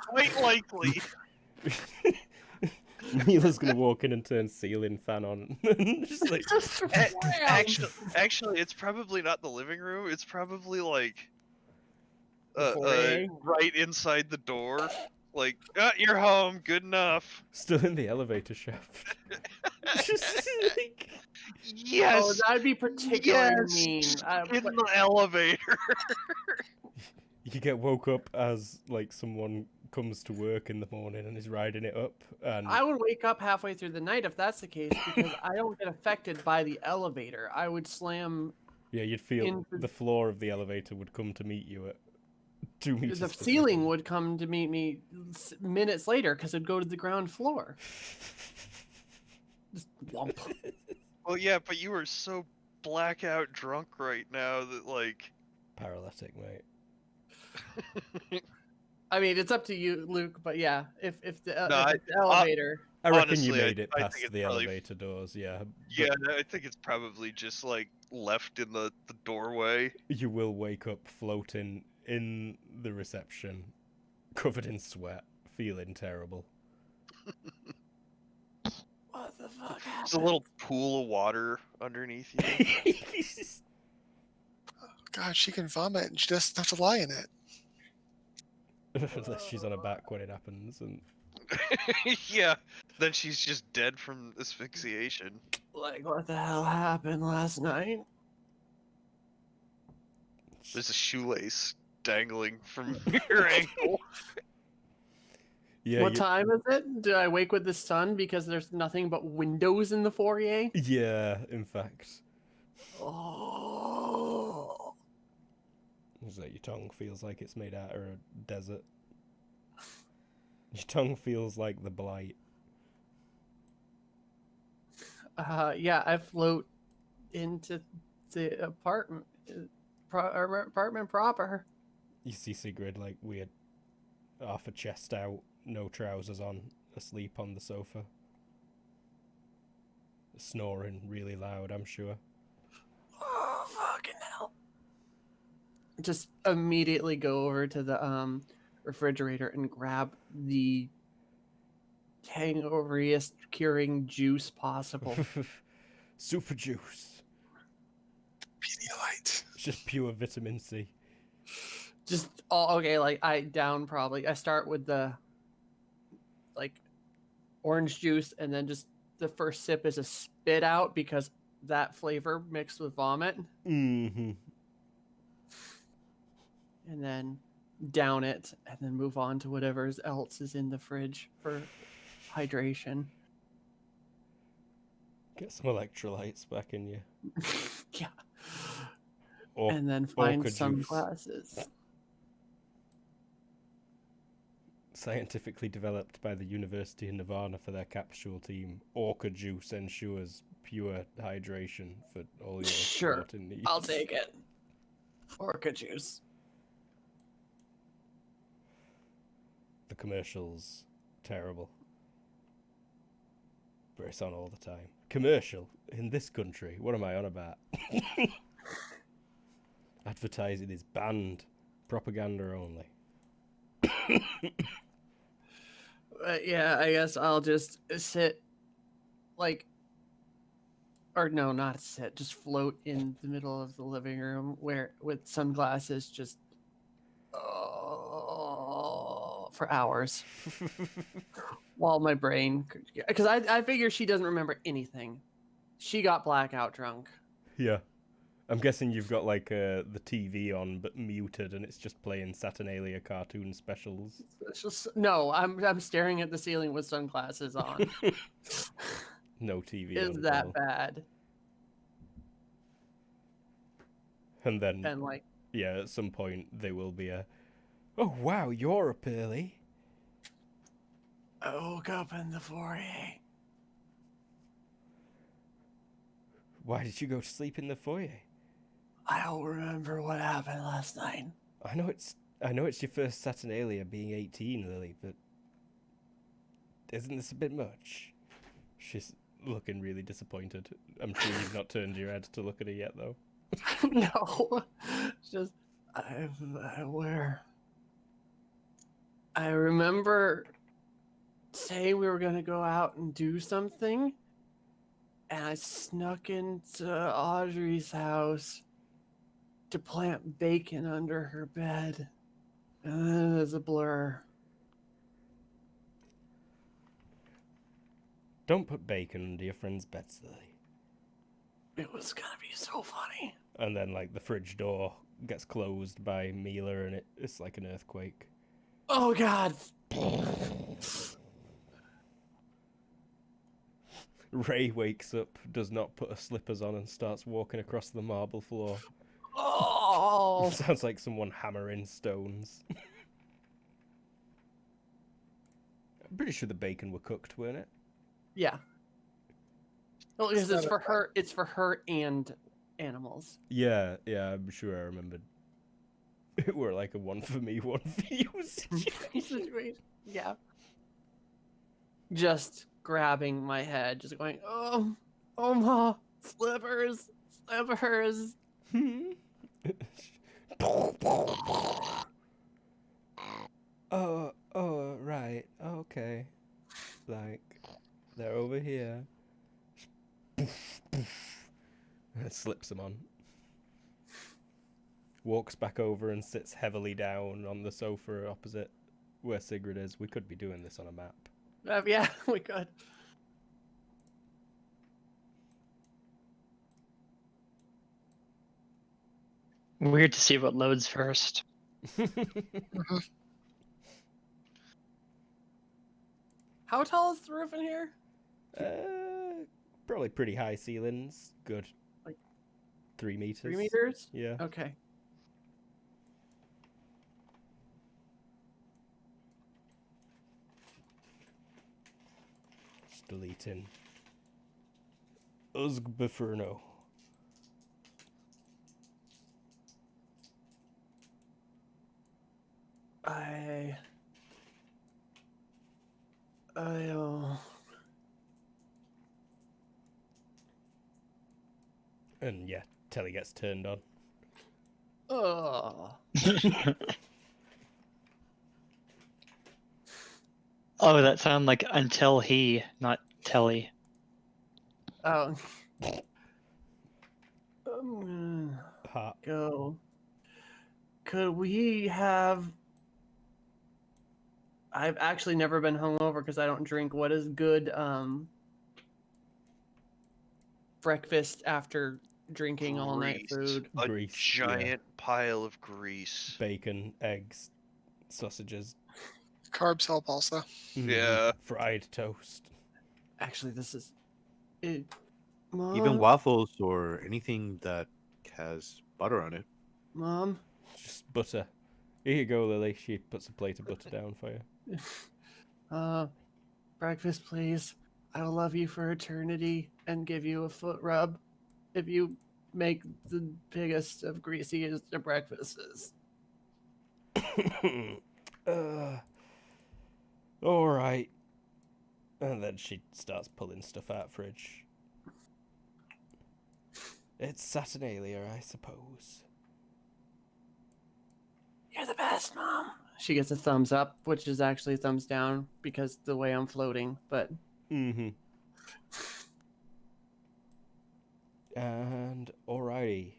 Quite likely. Mila's gonna walk in and turn ceiling fan on. Just like, Actually, it's probably not the living room. It's probably like The foyer? right inside the door. Like, you're home. Good enough. still in the elevator shaft. Just like, Yes. Oh, that'd be particularly yes. mean. In the elevator. you get woke up as like someone comes to work in the morning and is riding it up, and I would wake up halfway through the night if that's the case, because I don't get affected by the elevator. I would slam. yeah, you'd feel into- the floor of the elevator would come to meet you at 2 meters. The per ceiling second. would come to meet me minutes later because it'd go to the ground floor. Just whomp. Well, yeah, but you were so blackout drunk right now that like. Paralytic, mate. I mean, it's up to you, Luke. But yeah, if the No, if it's the elevator, I reckon Honestly, you made it I past think it's the probably- elevator doors, yeah. Yeah, I think it's probably just like left in the doorway. You will wake up floating in the reception, covered in sweat, feeling terrible. what the fuck There's a little pool of water underneath you. God, she can vomit and she doesn't have to lie in it. Unless she's on her back when it happens, and Yeah, then she's just dead from asphyxiation. Like, what the hell happened last night? There's a shoelace dangling from your ankle. yeah, What time is it? Did I wake with the sun because there's nothing but windows in the foyer? yeah, in fact, Oh. it's like your tongue feels like it's made out of a desert. Your tongue feels like the blight. Yeah, I float into the apartment proper. You see Sigrid like weird, half a chest out, no trousers on, asleep on the sofa. Snoring really loud, I'm sure. Oh, fucking hell. Just immediately go over to the refrigerator and grab the hangoveriest curing juice possible. Super juice. Pedialyte. It's just pure vitamin C. Just okay, like I start with the like orange juice, and then just the first sip is a spit out because that flavor mixed with vomit, Mm-hmm. and then down it, and then move on to whatever else is in the fridge for hydration. Get some electrolytes back in you. Yeah. Or And then find orca juice. sunglasses. Scientifically developed by the University of Nirvana for their capsule team, orca juice ensures pure hydration for all your Sure, protein needs. I'll take it. Orca juice. The commercial's terrible. But it's on all the time. Commercial in this country? What am I on about? Advertising is banned. Propaganda only. Yeah, I guess I'll just sit, like, or no, not sit, just float in the middle of the living room where with sunglasses, just for hours, while my brain, because I figure she doesn't remember anything. She got blackout drunk. Yeah. I'm guessing you've got like the TV on but muted and it's just playing Saturnalia cartoon specials. It's just, no, I'm staring at the ceiling with sunglasses on. No TV Is on. that Paul. bad? And then, And like, yeah, at some point there will be a, oh wow, you're up early. I woke up in the foyer. Why did you go to sleep in the foyer? I don't remember what happened last night. I know it's your first Saturnalia being 18, Lily, but isn't this a bit much? She's looking really disappointed. I'm sure you've not turned your head to look at her yet, though. No, it's just where I remember saying we were gonna go out and do something, and I snuck into Audrey's house to plant bacon under her bed, and then it was a blur. Don't put bacon under your friend's bed, Lily. It was gonna be so funny. And then, like, the fridge door gets closed by Mila, and it's like an earthquake. Oh God! Ray wakes up, does not put her slippers on, and starts walking across the marble floor. Oh! Sounds like someone hammering stones. I'm pretty sure the bacon were cooked, weren't it? Yeah. Well, because it's not for her. It's for her and animals. Yeah, I'm sure I remembered. It were like a one for me, one for you situation. Yeah. Just grabbing my head, just going, oh, ma, slivers. Oh, right, okay. Like, they're over here. And slips them on. Walks back over and sits heavily down on the sofa opposite where Sigrid is. We could be doing this on a map. Yeah, we could. Weird to see what loads first. How tall is the roof in here? Probably pretty high ceilings. Good. Like 3 meters. 3 meters? Yeah. Okay. Just deleting. Usgbeferno. And yeah, Telly gets turned on. Oh. Oh, that sounded like until he, not Telly. Oh. I'm gonna Hot. go. Could we have? I've actually never been hungover because I don't drink. What is good breakfast after drinking all night Grease. food? A Grease, yeah. giant pile of grease. Bacon, eggs, sausages. Carbs help also. Yeah. Fried toast. Actually, this is it. Mom, Even waffles or anything that has butter on it. Mom, Just butter. Here you go, Lily. She puts a plate of butter down for you. breakfast, please. I'll love you for eternity and give you a foot rub if you make the biggest of greasiest of breakfasts. All right. And then she starts pulling stuff out fridge. It's Saturnalia, I suppose. You're the best, Mom. She gets a thumbs up, which is actually a thumbs down because the way I'm floating, but... Mm-hmm. And, alrighty.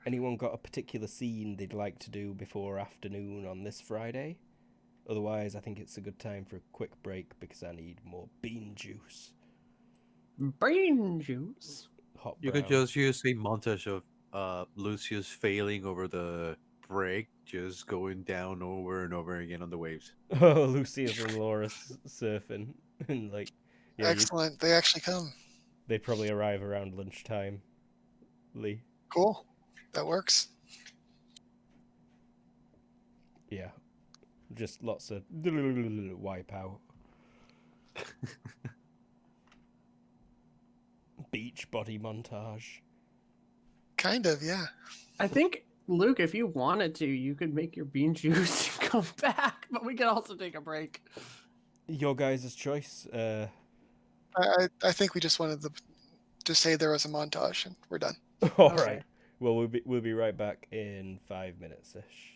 Anyone got a particular scene they'd like to do before afternoon on this Friday? Otherwise, I think it's a good time for a quick break because I need more bean juice. Brain juice? Hot You brown. could just use a montage of Lucius failing over the break, just going down over and over again on the waves. Oh, Lucius and Laura surfing. And, like, yeah, Excellent. They actually come. they probably arrive around lunchtime. Lee. Cool. That works. Yeah. Just lots of wipe out. Beach body montage. Kind of, yeah. I think, Luke, if you wanted to, you could make your bean juice and come back, but we could also take a break. Your guys' choice. I think we just wanted to say there was a montage, and we're done. All Okay. right. Well, we'll be right back in 5 minutes ish.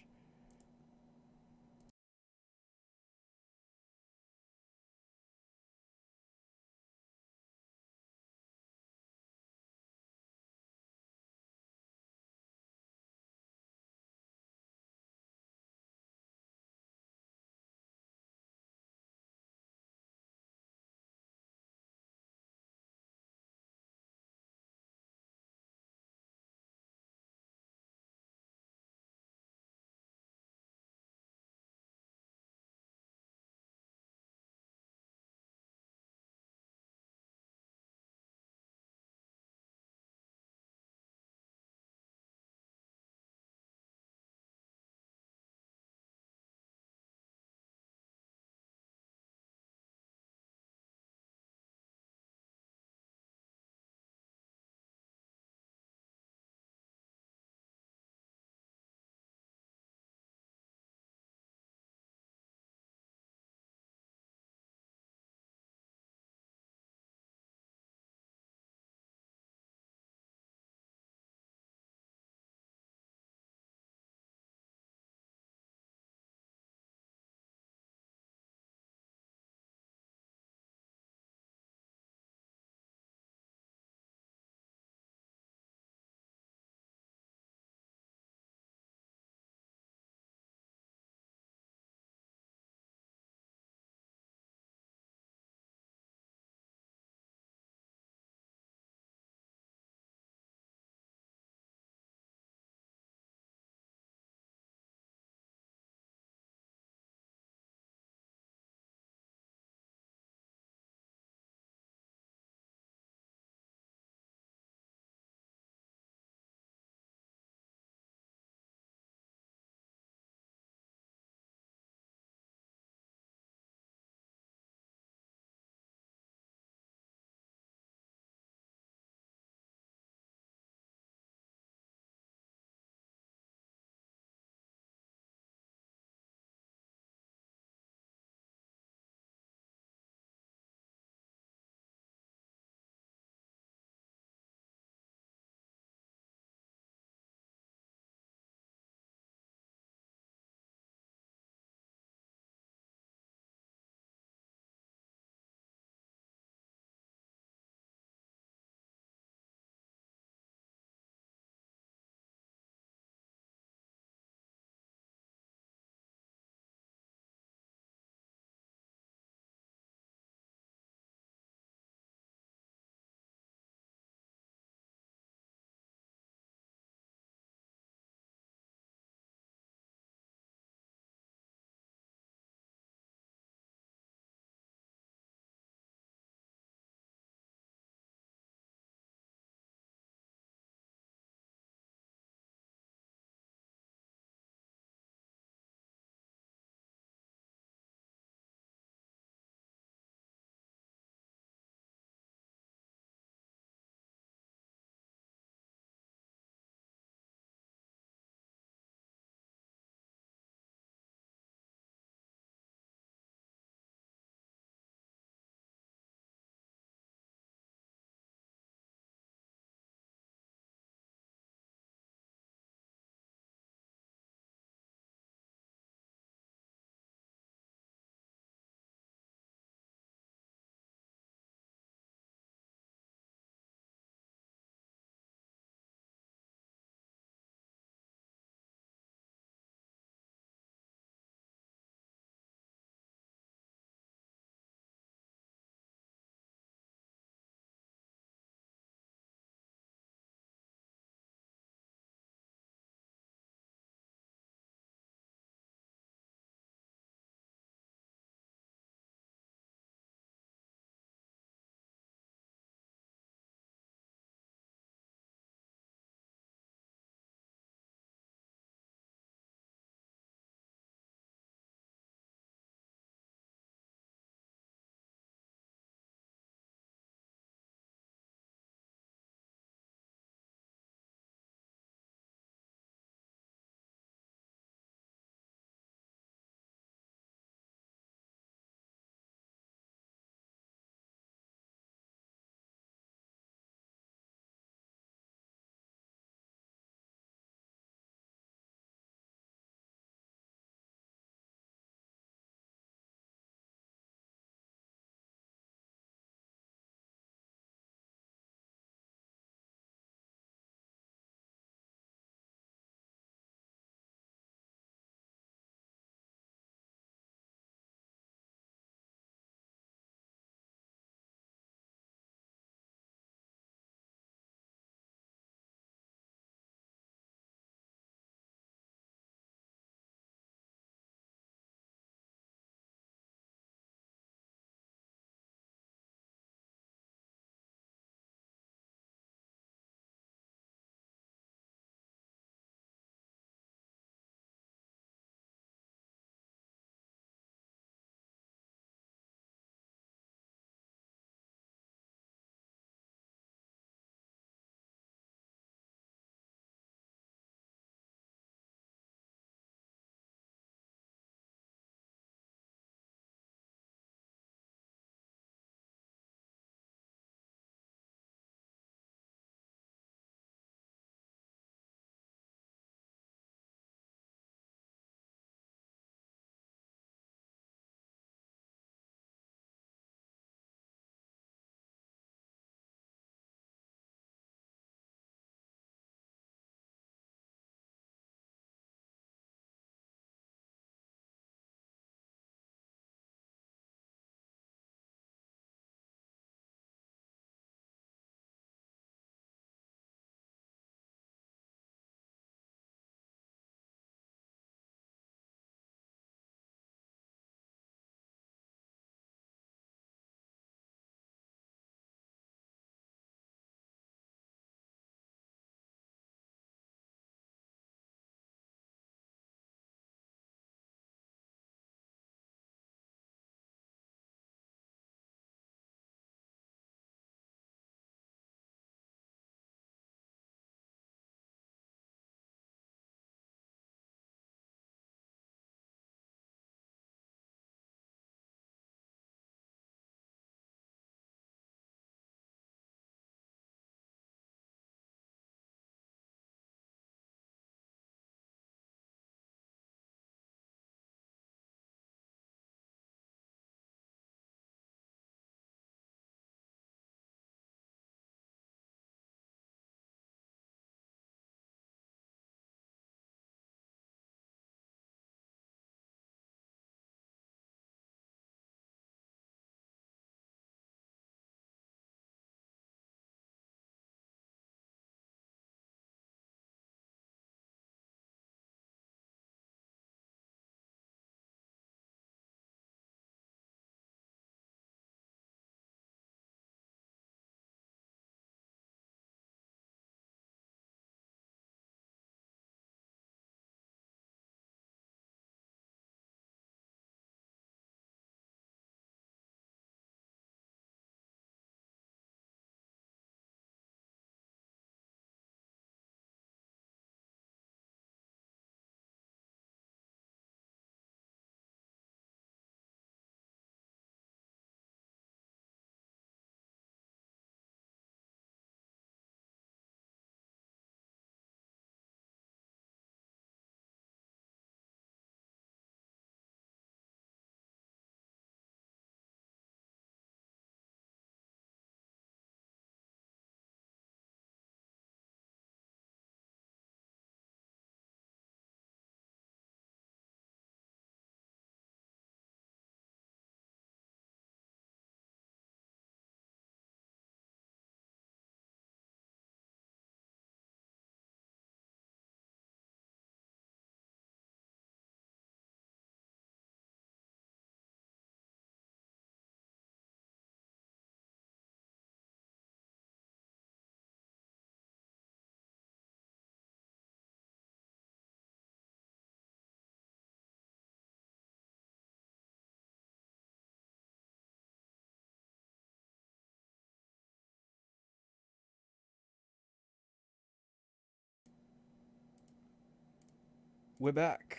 we're back.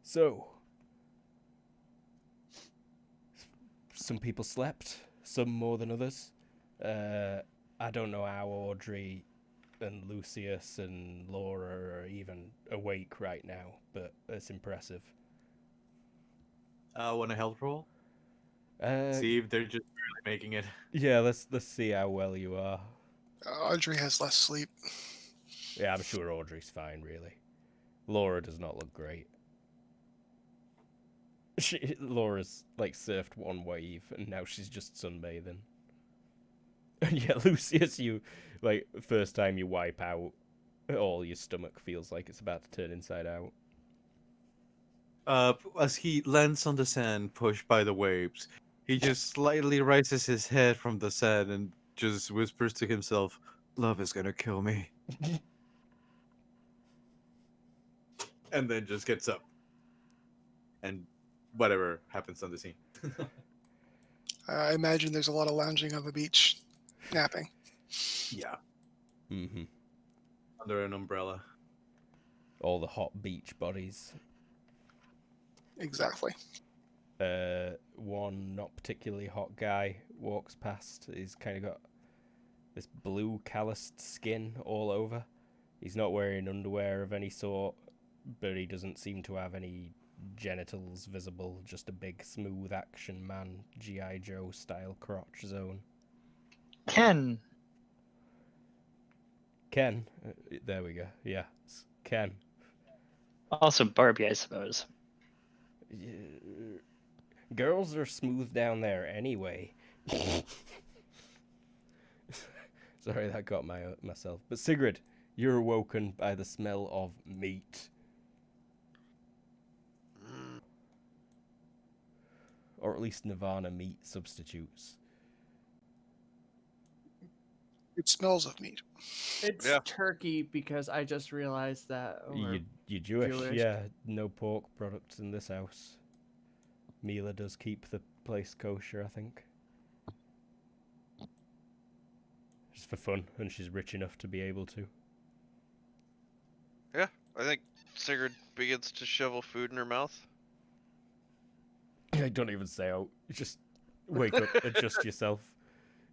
So, some people slept, some more than others. I don't know how Audrey and Lucius and Laura are even awake right now, but it's impressive. Want a health roll? Uh, See if they're just barely making it. yeah, let's see how well you are. Audrey has less sleep. Yeah, I'm sure Audrey's fine, really. Laura does not look great. Laura's like surfed one wave and now she's just sunbathing. And yeah, Lucius, you like first time you wipe out, all your stomach feels like it's about to turn inside out. As he lands on the sand, pushed by the waves, he just slightly raises his head from the sand and just whispers to himself, "Love is gonna kill me," and then just gets up. And whatever happens on the scene. I imagine there's a lot of lounging on the beach, napping. Yeah, Mm-hmm. under an umbrella. All the hot beach bodies. Exactly. One not particularly hot guy walks past. He's kind of got this blue calloused skin all over. He's not wearing underwear of any sort, but he doesn't seem to have any genitals visible. Just a big smooth action man, G.I. Joe style crotch zone. Ken. Ken, there we go. Yeah, it's Ken. Also Barbie, I suppose. Girls are smooth down there anyway. Sorry, that got myself. But Sigrid, you're awoken by the smell of meat. Or at least Nirvana meat substitutes. It smells of meat. It's Yeah. turkey because I just realized that. You're Jewish, Jewish. yeah. No pork products in this house. Mila does keep the place kosher, I think. Just for fun, and she's rich enough to be able to. Yeah, I think Sigurd begins to shovel food in her mouth. Don't even say out. Just wake up, adjust yourself.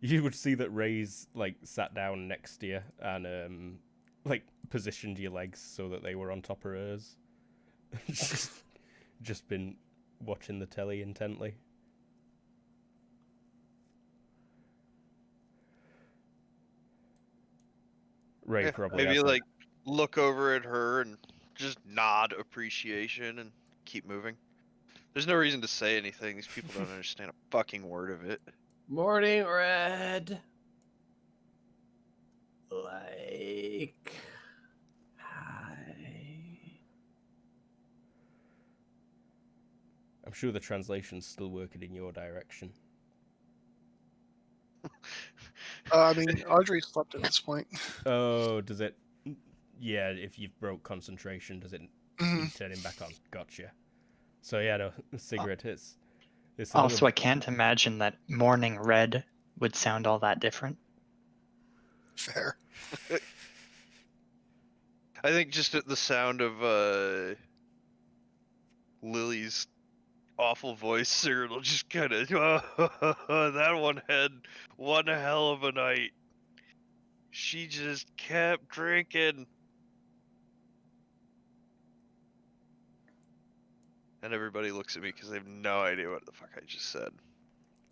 You would see that Ray's like sat down next to you and like positioned your legs so that they were on top of hers. just been watching the telly intently. Ray Yeah, probably maybe has like look over at her and just nod appreciation and keep moving. There's no reason to say anything. These people don't understand a fucking word of it. Morning red. Like. Hi. I'm sure the translation's still working in your direction. I mean, Audrey slept at this point. Oh, does it? Yeah, if you've broke concentration, does it Mhm. need turning back on? Gotcha. So yeah, no, Sigrid, it's a Also, little... I can't imagine that morning red would sound all that different. Fair. I think just at the sound of Lily's awful voice, Sigurd will just kind of, that one had one hell of a night. She just kept drinking. And everybody looks at me because they have no idea what the fuck I just said.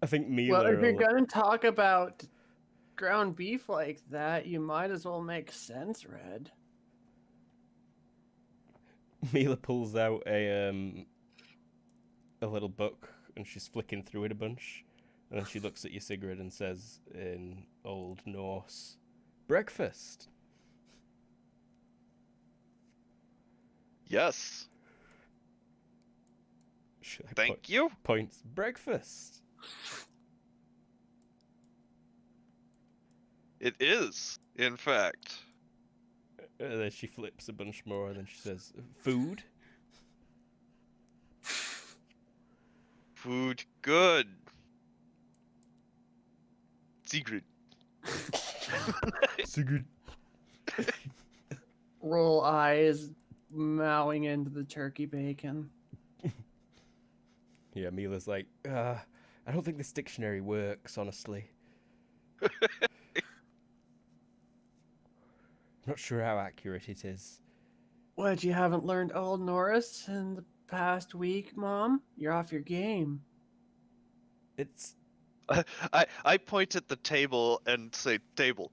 I think Mila Well, if you're will... gonna talk about ground beef like that, you might as well make sense, Red. Mila pulls out a little book and she's flicking through it a bunch, and then she looks at you, Sigrid, and says in Old Norse, "Breakfast." Yes. She Thank you. points. Breakfast. It is, in fact. And then she flips a bunch more, and then she says, "Food." Food good. Secret. Sigrid. Roll eyes. mowing into the turkey bacon. Yeah, Mila's like, I don't think this dictionary works, honestly. I'm not sure how accurate it is. What, you haven't learned Old Norris in the past week, Mom? You're off your game. It's I point at the table and say table.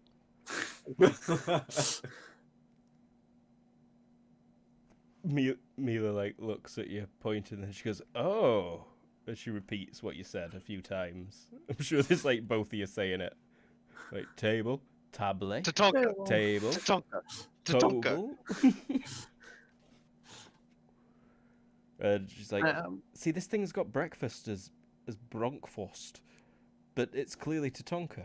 Mila like looks at you, pointing, and she goes, "Oh," and she repeats what you said a few times. I'm sure there's like both of you saying it, like table, table, Tatonka. table, Tatonka. Tatonka. table. And she's like, "See, this thing's got breakfast as Bronkforst, but it's clearly Tatonka."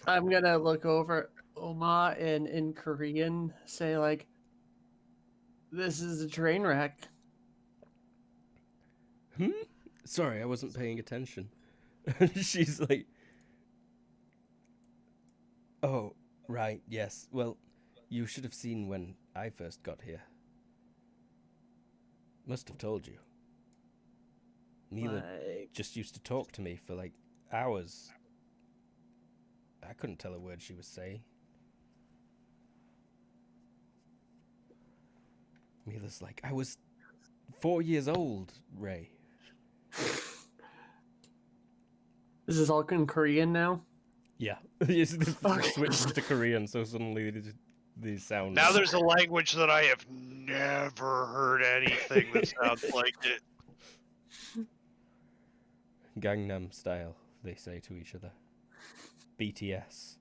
I'm gonna look over at Oma and in Korean say like, "This is a train wreck." Sorry, I wasn't paying attention. And she's like, "Oh, right, yes. Well, you should have seen when I first got here. Must have told you. Mila Like, just used to talk to me for like hours. I couldn't tell a word she was saying." Mila's like, "I was 4 years old, Ray." is this all in Korean now? Yeah. It's Okay. switched to Korean, so suddenly these sounds. Now there's a language that I have never heard anything that sounds like it. Gangnam Style, they say to each other. BTS.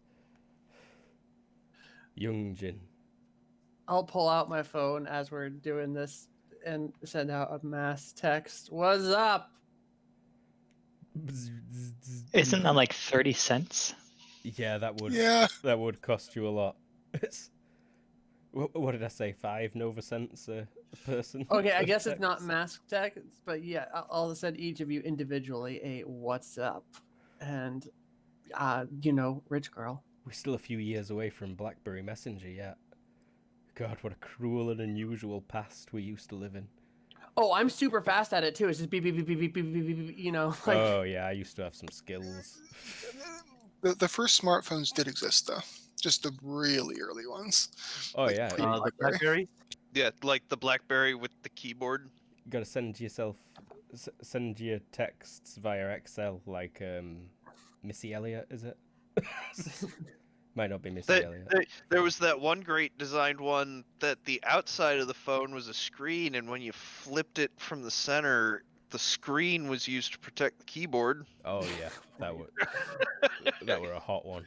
Youngjin. I'll pull out my phone as we're doing this and send out a mass text. What's up? Isn't that like 30 cents? Yeah, that would cost you a lot. It's, what did I say? 5 Nova cents a person? Okay, I guess it's Text? not mass text, but yeah, I'll send each of you individually a what's up. And, rich girl. We're still a few years away from BlackBerry Messenger yet. God, what a cruel and unusual past we used to live in. Oh, I'm super fast at it too. It's just beep, beep, beep, beep, beep, beep, beep, beep, beep, like... Oh, yeah, I used to have some skills. The first smartphones did exist, though. Just the really early ones. Oh, Like yeah. The BlackBerry. Yeah, like the BlackBerry with the keyboard. You gotta send your texts via Excel, like Missy Elliott, is it? Might not be Missy Elliott. There was that one great designed one that the outside of the phone was a screen, and when you flipped it from the center, the screen was used to protect the keyboard. Oh yeah, that were a hot one.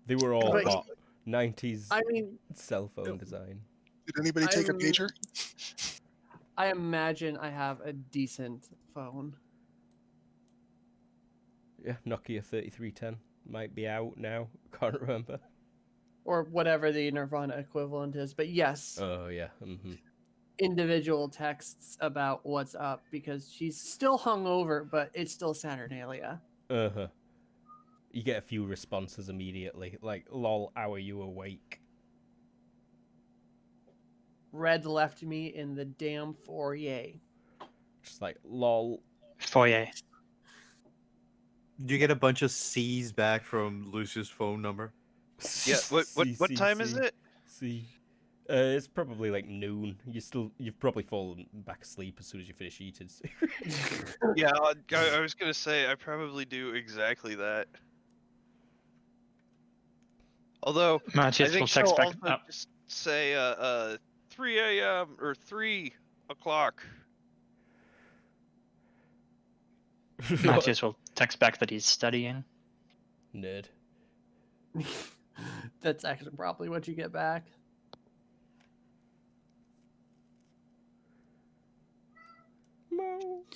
They were all But- hot. 90s I mean, cell phone design. Did anybody take a I'm- pager? I imagine I have a decent phone. Yeah, Nokia 3310 might be out now. Can't remember. Or whatever the Nirvana equivalent is. But yes, Oh yeah. individual texts about what's up because she's still hungover, but it's still Saturnalia. Uh-huh. You get a few responses immediately, like, lol, how are you awake? Red left me in the damn foyer. Just like, lol. Foyer. Did you get a bunch of C's back from Lucius' phone number? Yeah, what time is it? See. It's probably like noon. You've probably fallen back asleep as soon as you finish eating. Yeah, I was gonna say I probably do exactly that. Although I Matches will think she'll text back. also just say 3 a.m. or 3 o'clock. Matches will text back that he's studying. Nerd. That's actually probably what you get back.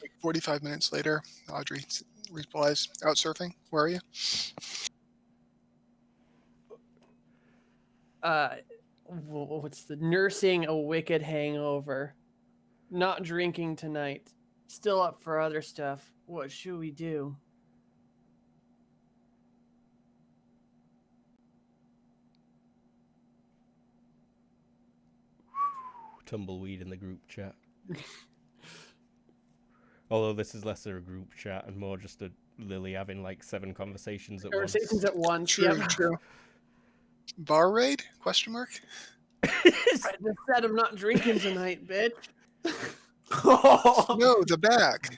Like 45 minutes later, Audrey replies, "Out surfing? Where are you?" What's the nursing a wicked hangover? Not drinking tonight. Still up for other stuff. What should we do? tumbleweed in the group chat. Although this is less a group chat and more just a Lily having like 7 conversations at once. Conversations at once. True, Yep. true. Bar raid? Question mark. I just said I'm not drinking tonight, bitch. No, the bag.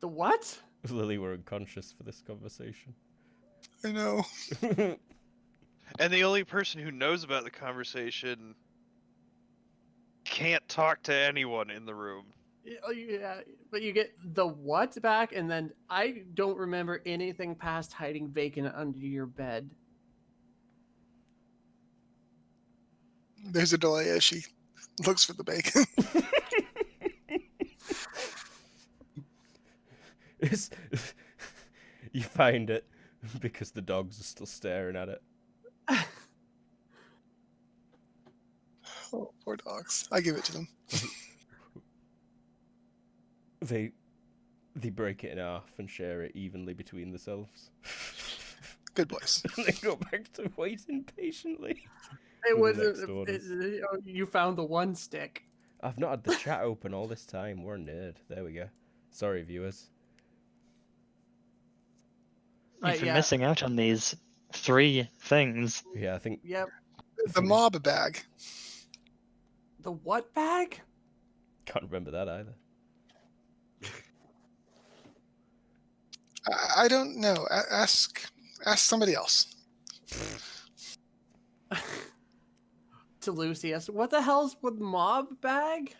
The what? Lily were unconscious for this conversation. I know. And the only person who knows about the conversation can't talk to anyone in the room. Yeah, but you get the what back, and then I don't remember anything past hiding bacon under your bed. There's a delay as she looks for the bacon. You find it because the dogs are still staring at it. Oh, poor dogs. I give it to them. They break it in half and share it evenly between themselves. Good boys. And they go back to waiting patiently. It for was the next orders. you found the one stick. I've not had the chat open all this time. We're a nerd. There we go. Sorry, viewers. You've been yeah. missing out on these 3 things. Yeah, I think Yep. The mob bag. The what bag? can't remember that either. I don't know. Ask somebody else. To Lucius. What the hell's with mob bag?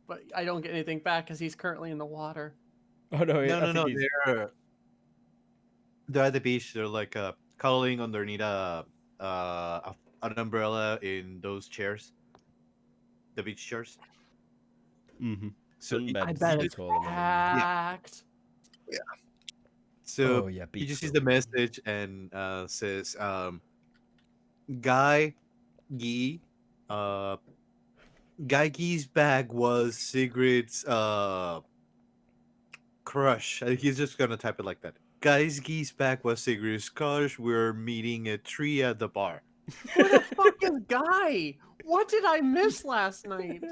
But I don't get anything back because he's currently in the water. Oh no! No. They're at the beach. They're like cuddling underneath an umbrella in those chairs, the beach chairs. Mm-hmm. So Sunbeds, I bet they it's call them. packed. So Oh, yeah, he beach just sees club. the message and says, Guy Gee, Guy Gee's bag was Sigrid's crush. I think he's just gonna type it like that. Guy Gee's bag was Sigrid's crush. We're meeting at 3 at the bar. Who the fuck is Guy? What did I miss last night?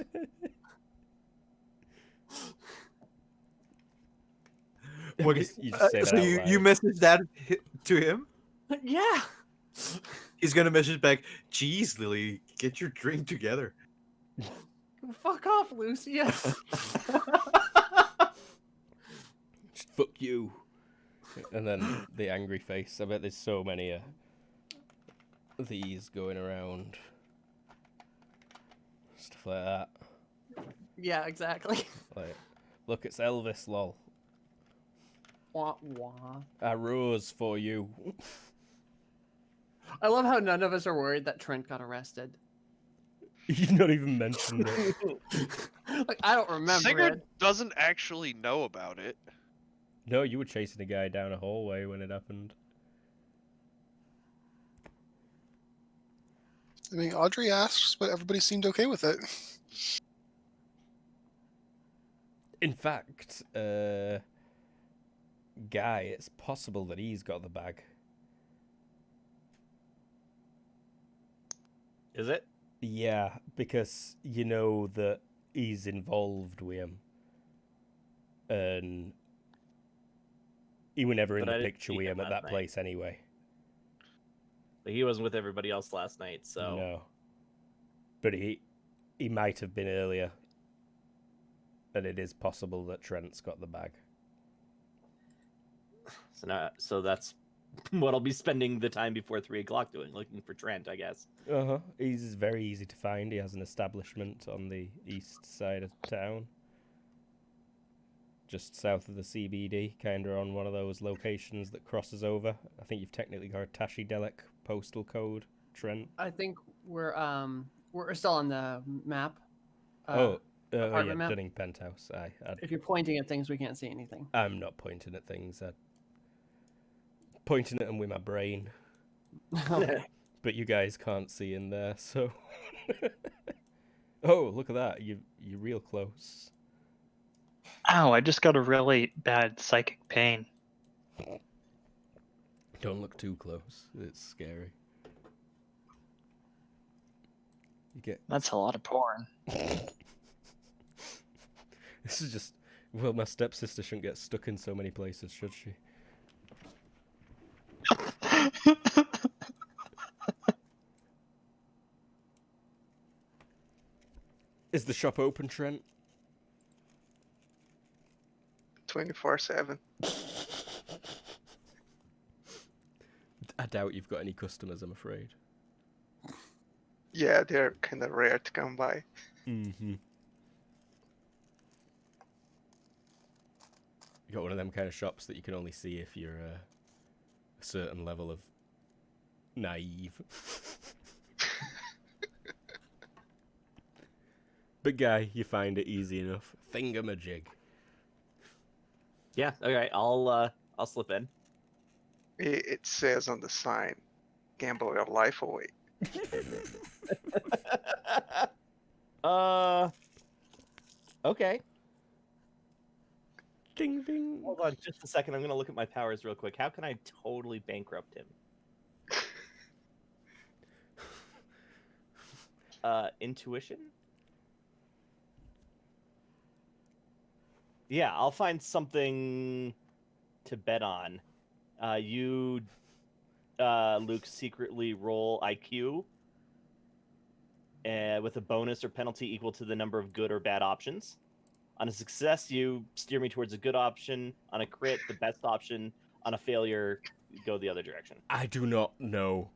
What, You just say that so out you loud. message that to him? Yeah. He's gonna message back, "Geez, Lily, get your drink together." Fuck off, Lucius. Just fuck you. And then the angry face. I bet there's so many of these going around. Stuff like that. Yeah, exactly. Like, look, it's Elvis, lol. Wah, wah. I rose for you. I love how none of us are worried that Trent got arrested. You've not even mentioned it. Like, I don't remember Sigurd it. doesn't actually know about it. No, you were chasing a guy down a hallway when it happened. I mean, Audrey asks, but everybody seemed okay with it. In fact, Guy, it's possible that he's got the bag. Is it? Yeah, because you know that he's involved with him. And he was never in But I the didn't picture see with him him at last that night. place anyway. But he wasn't with everybody else last night, so No. But he might have been earlier. And it is possible that Trent's got the bag. so that's what I'll be spending the time before 3 o'clock doing, looking for Trent, I guess. Uh-huh. He's very easy to find. He has an establishment on the east side of town. Just south of the CBD, kind of on one of those locations that crosses over. I think you've technically got a Tashidelic postal code, Trent. I think we're still on the map. Oh yeah, apartment map? Dunning Penthouse. If you're pointing at things, we can't see anything. I'm not pointing at things. I'm pointing at them with my brain. Okay. But you guys can't see in there, so... Oh, look at that. You're real close. Ow, I just got a really bad psychic pain. Don't look too close. It's scary. get. That's a lot of porn. This is just. Well, my stepsister shouldn't get stuck in so many places, should she? Is the shop open, Trent? 24/7. I doubt you've got any customers, I'm afraid. Yeah, they're kind of rare to come by. Mm-hmm. You got one of them kind of shops that you can only see if you're a certain level of naive. But guy, you find it easy enough. Thingamajig. Yeah. Okay. I'll slip in. It says on the sign, "Gamble your life away." Okay. Ding ding. Hold on just a second. I'm gonna look at my powers real quick. How can I totally bankrupt him? Intuition? Yeah, I'll find something to bet on. You, Luke, secretly roll IQ with a bonus or penalty equal to the number of good or bad options. On a success, you steer me towards a good option. On a crit, the best option. On a failure, go the other direction. I do not know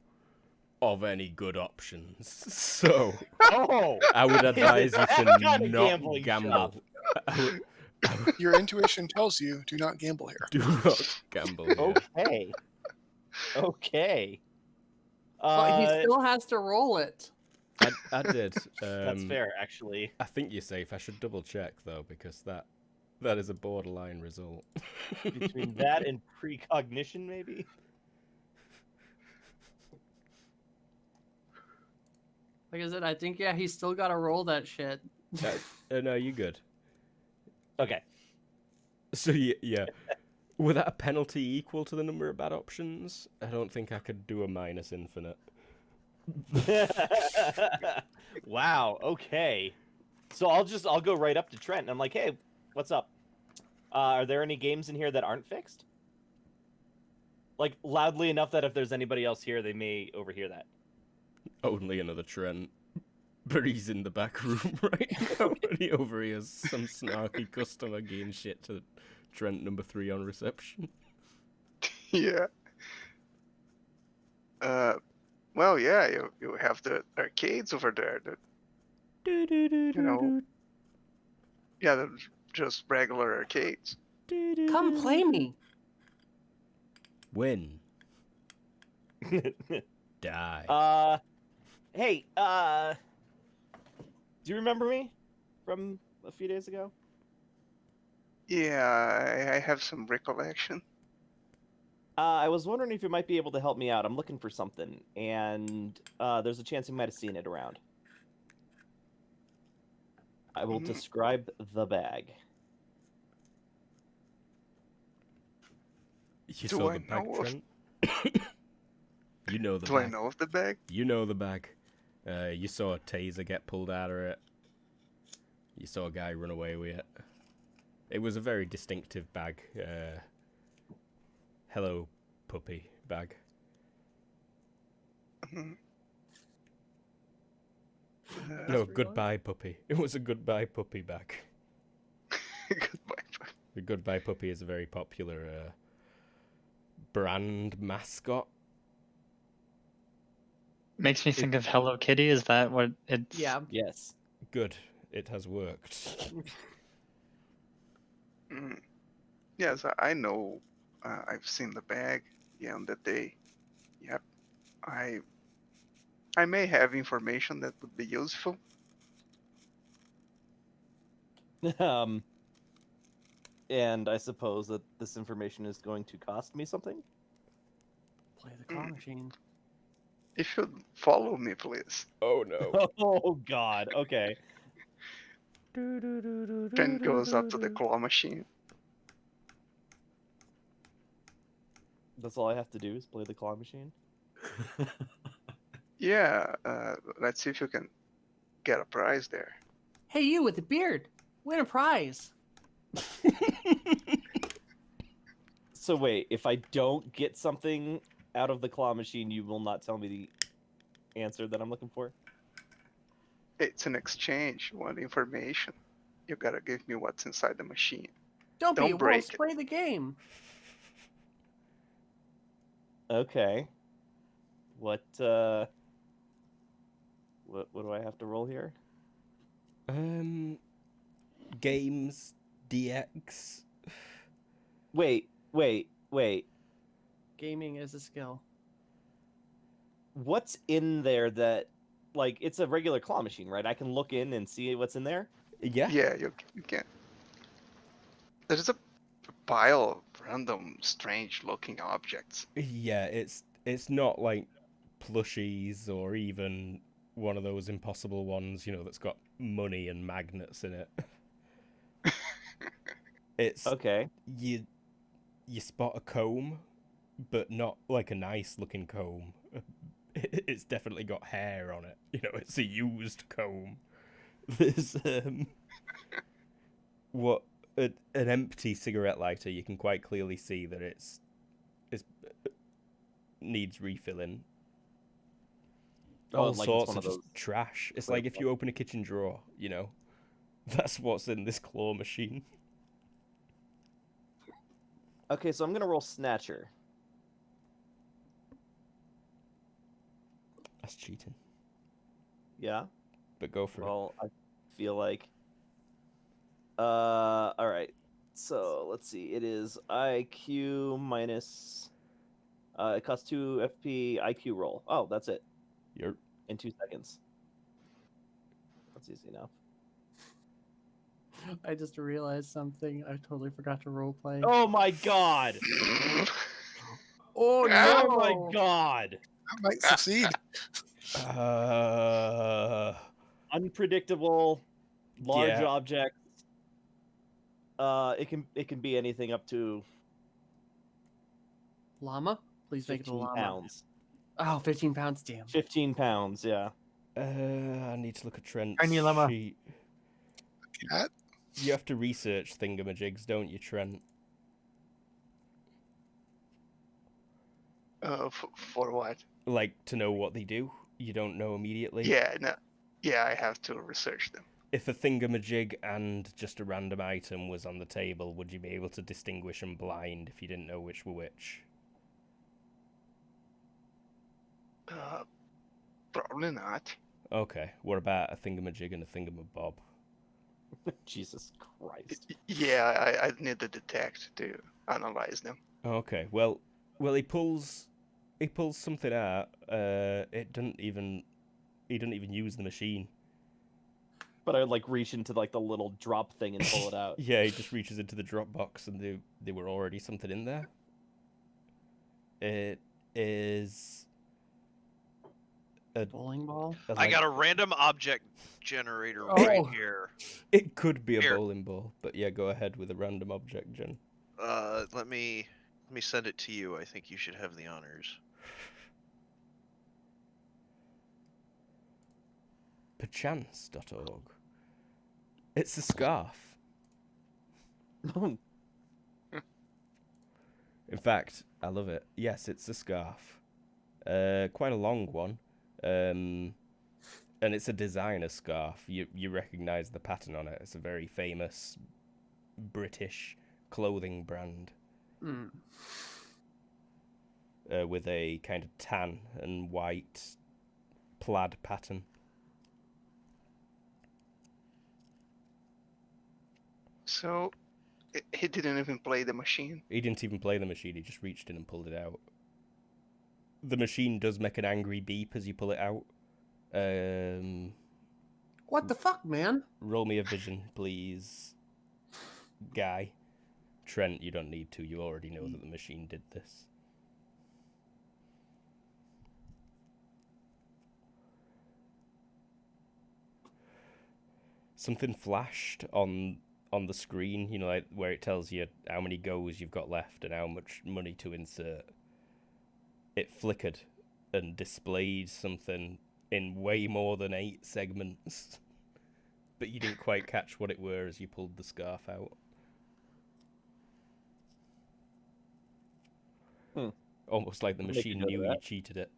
of any good options, so Oh! I would advise you to That kind of not gambling gamble. shop. Your intuition tells you do not gamble here. Do not gamble here. Okay. Okay. But he still has to roll it. I did. That's fair, actually. I think you're safe. I should double check though, because that is a borderline result. Between that and precognition, maybe? Like I said, I think, yeah, he's still got to roll that shit. No, you're good. Okay. So yeah, without a penalty equal to the number of bad options, I don't think I could do a minus infinite. Wow, okay. So I'll go right up to Trent and I'm like, hey, what's up? Are there any games in here that aren't fixed? Like loudly enough that if there's anybody else here, they may overhear that. Only another Trent. But he's in the back room right now, and he overhears some snarky customer giving shit to Trent number 3 on reception. Yeah. Well, yeah, you have the arcades over there. Yeah, they're just regular arcades. Come play me. Win. Die. Hey, do you remember me from a few days ago? Yeah, I have some recollection. I was wondering if you might be able to help me out. I'm looking for something, and there's a chance you might have seen it around. I will describe the bag. You Do saw I the bag, know of- Trent? You know the Do bag. I know of the bag? You know the bag. You saw a taser get pulled out of it. You saw a guy run away with it. It was a very distinctive bag. Hello, puppy bag. Mhm. No, goodbye, puppy. It was a goodbye puppy bag. Goodbye. The goodbye puppy is a very popular brand mascot. Makes me think of Hello Kitty. Is that what it's? Yeah. Yes. Good. It has worked. Yes, I know. I've seen the bag. Yeah, on that day. Yep. I may have information that would be useful. And I suppose that this information is going to cost me something? Play the claw machine. If you'd follow me, please. Oh no. Oh, God. Okay. Trent goes up to the claw machine. That's all I have to do is play the claw machine? Yeah, let's see if you can get a prize there. Hey, you with the beard, win a prize. So wait, if I don't get something out of the claw machine, you will not tell me the answer that I'm looking for? It's an exchange. You want information. You gotta give me what's inside the machine. Don't be a Don't break wolf. it. Play the game. Okay. What do I have to roll here? Games DX. Wait. Gaming is a skill. What's in there that, like, it's a regular claw machine, right? I can look in and see what's in there? Yeah. Yeah, you can. There's a pile of random, strange-looking objects. Yeah, it's not like plushies or even one of those impossible ones, that's got money and magnets in it. It's Okay. you spot a comb, but not like a nice looking comb. It's definitely got hair on it. It's a used comb. There's an empty cigarette lighter. You can quite clearly see that it's needs refilling. Oh, All like it's sorts one of of just those trash. It's clear like if you open a kitchen drawer, that's what's in this claw machine. Okay, so I'm gonna roll Snatcher. That's cheating. Yeah? But go for it. Well, I feel like... alright. So, let's see. It is IQ minus... it costs 2 FP IQ roll. Oh, that's it. You're In 2 seconds. That's easy enough. I just realized something. I totally forgot to roleplay. Oh my god! Oh no! Oh my god! I might succeed. Unpredictable, large Yeah. objects. It can be anything up to Llama? Please make it a 15 llama. pounds. Oh, 15 pounds, damn. 15 pounds, yeah. I need to look at Trent's Tiny llama. sheet. Cat? You have to research thingamajigs, don't you, Trent? For what? Like, to know what they do? You don't know immediately? Yeah, no. Yeah, I have to research them. If a thingamajig and just a random item was on the table, would you be able to distinguish them blind if you didn't know which were which? Probably not. Okay, what about a thingamajig and a thingamabob? Jesus Christ. Yeah, I need the detect to analyze them. Okay, well, he pulls something out. He doesn't even use the machine. But I would like reach into like the little drop thing and pull it out. Yeah, he just reaches into the drop box and there were already something in there. It is a Bowling ball? I got a random object generator Oh. right here. It could be a Here. bowling ball, but yeah, go ahead with a random object, Jen. Let me send it to you. I think you should have the honors. Perchance.org. It's a scarf. In fact, I love it. Yes, it's a scarf. Quite a long one. And it's a designer scarf. You recognize the pattern on it. It's a very famous British clothing brand. Mm. With a kind of tan and white plaid pattern. So, he didn't even play the machine. He didn't even play the machine, he just reached in and pulled it out. The machine does make an angry beep as you pull it out. What the fuck, man? Roll me a vision, please. Guy. Trent, you don't need to, you already know that the machine did this. Something flashed on the screen, like where it tells you how many goes you've got left and how much money to insert. It flickered and displayed something in way more than 8 segments. But you didn't quite catch what it were as you pulled the scarf out. Almost like the I'll make a machine note of knew you that. cheated it.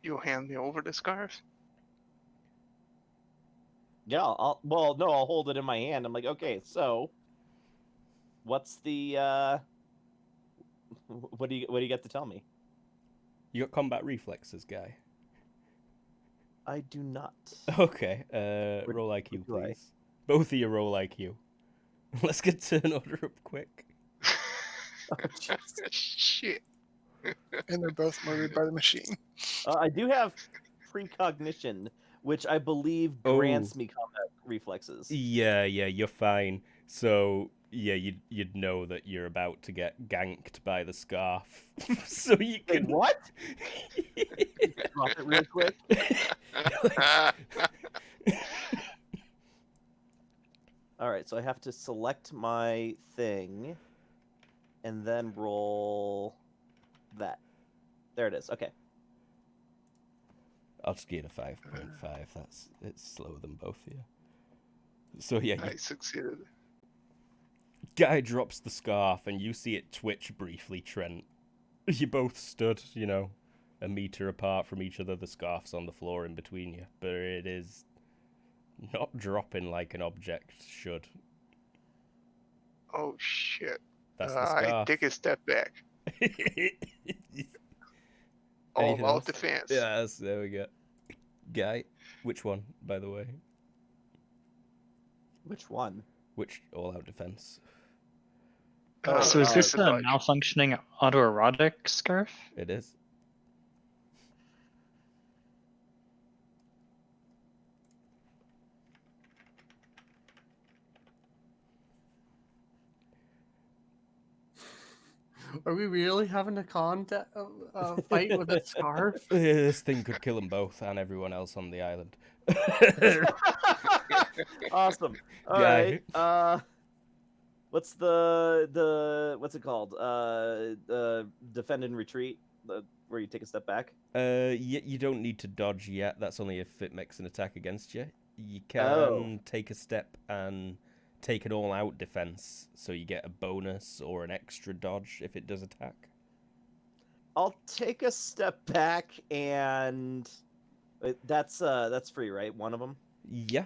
You hand me over the scarf? Yeah, I'll hold it in my hand. I'm like, okay, so what's the what do you got to tell me? You got combat reflexes, guy. I do not. Okay, What- roll IQ, what do I? please. Both of you roll IQ. Let's get turn order up quick. Oh, jeez. Shit. And they're both murdered by the machine. I do have precognition, which I believe grants me combat reflexes. Yeah, you're fine. So, yeah, you'd know that you're about to get ganked by the scarf. So you Wait, can... what? Drop it real quick. All right, so I have to select my thing and then roll that. There it is. Okay. I'll just get a 5.5. It's slower than both of you. So yeah, I succeeded. guy drops the scarf and you see it twitch briefly, Trent. You both stood, a meter apart from each other. The scarf's on the floor in between you, but it is not dropping like an object should. Oh shit. That's the I scarf. take a step back. All Anything out else? defense. Yes, there we go. Guy, which one, by the way? Which one? Which all-out defense? So is this a disadvantage. malfunctioning autoerotic scarf? It is. Are we really having a fight with a scarf? This thing could kill them both and everyone else on the island. Awesome. All Guy. right. What's what's it called? Defend and retreat, where you take a step back. You don't need to dodge yet. That's only if it makes an attack against you. You can Oh. take a step and take an all-out defense, so you get a bonus or an extra dodge if it does attack. I'll take a step back and that's free, right? One of them. Yeah.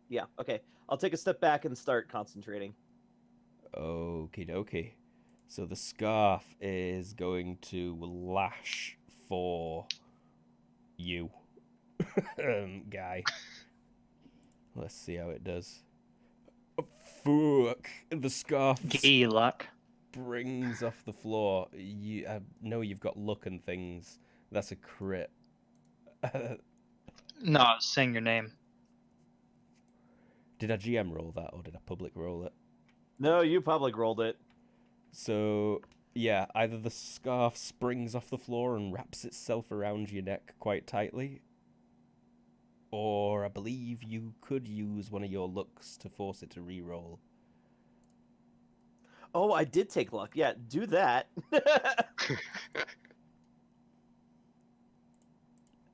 Yeah. Okay. I'll take a step back and start concentrating. Okie dokie. So the scarf is going to lash for you, guy. Let's see how it does. Oh, fuck! The scarf Gee, luck. springs off the floor. I know you've got luck and things. That's a crit. No, I was saying your name. Did I GM roll that or did I public roll it? No, you public rolled it. So, yeah, either the scarf springs off the floor and wraps itself around your neck quite tightly, or I believe you could use one of your looks to force it to re-roll. Oh, I did take luck. Yeah, do that.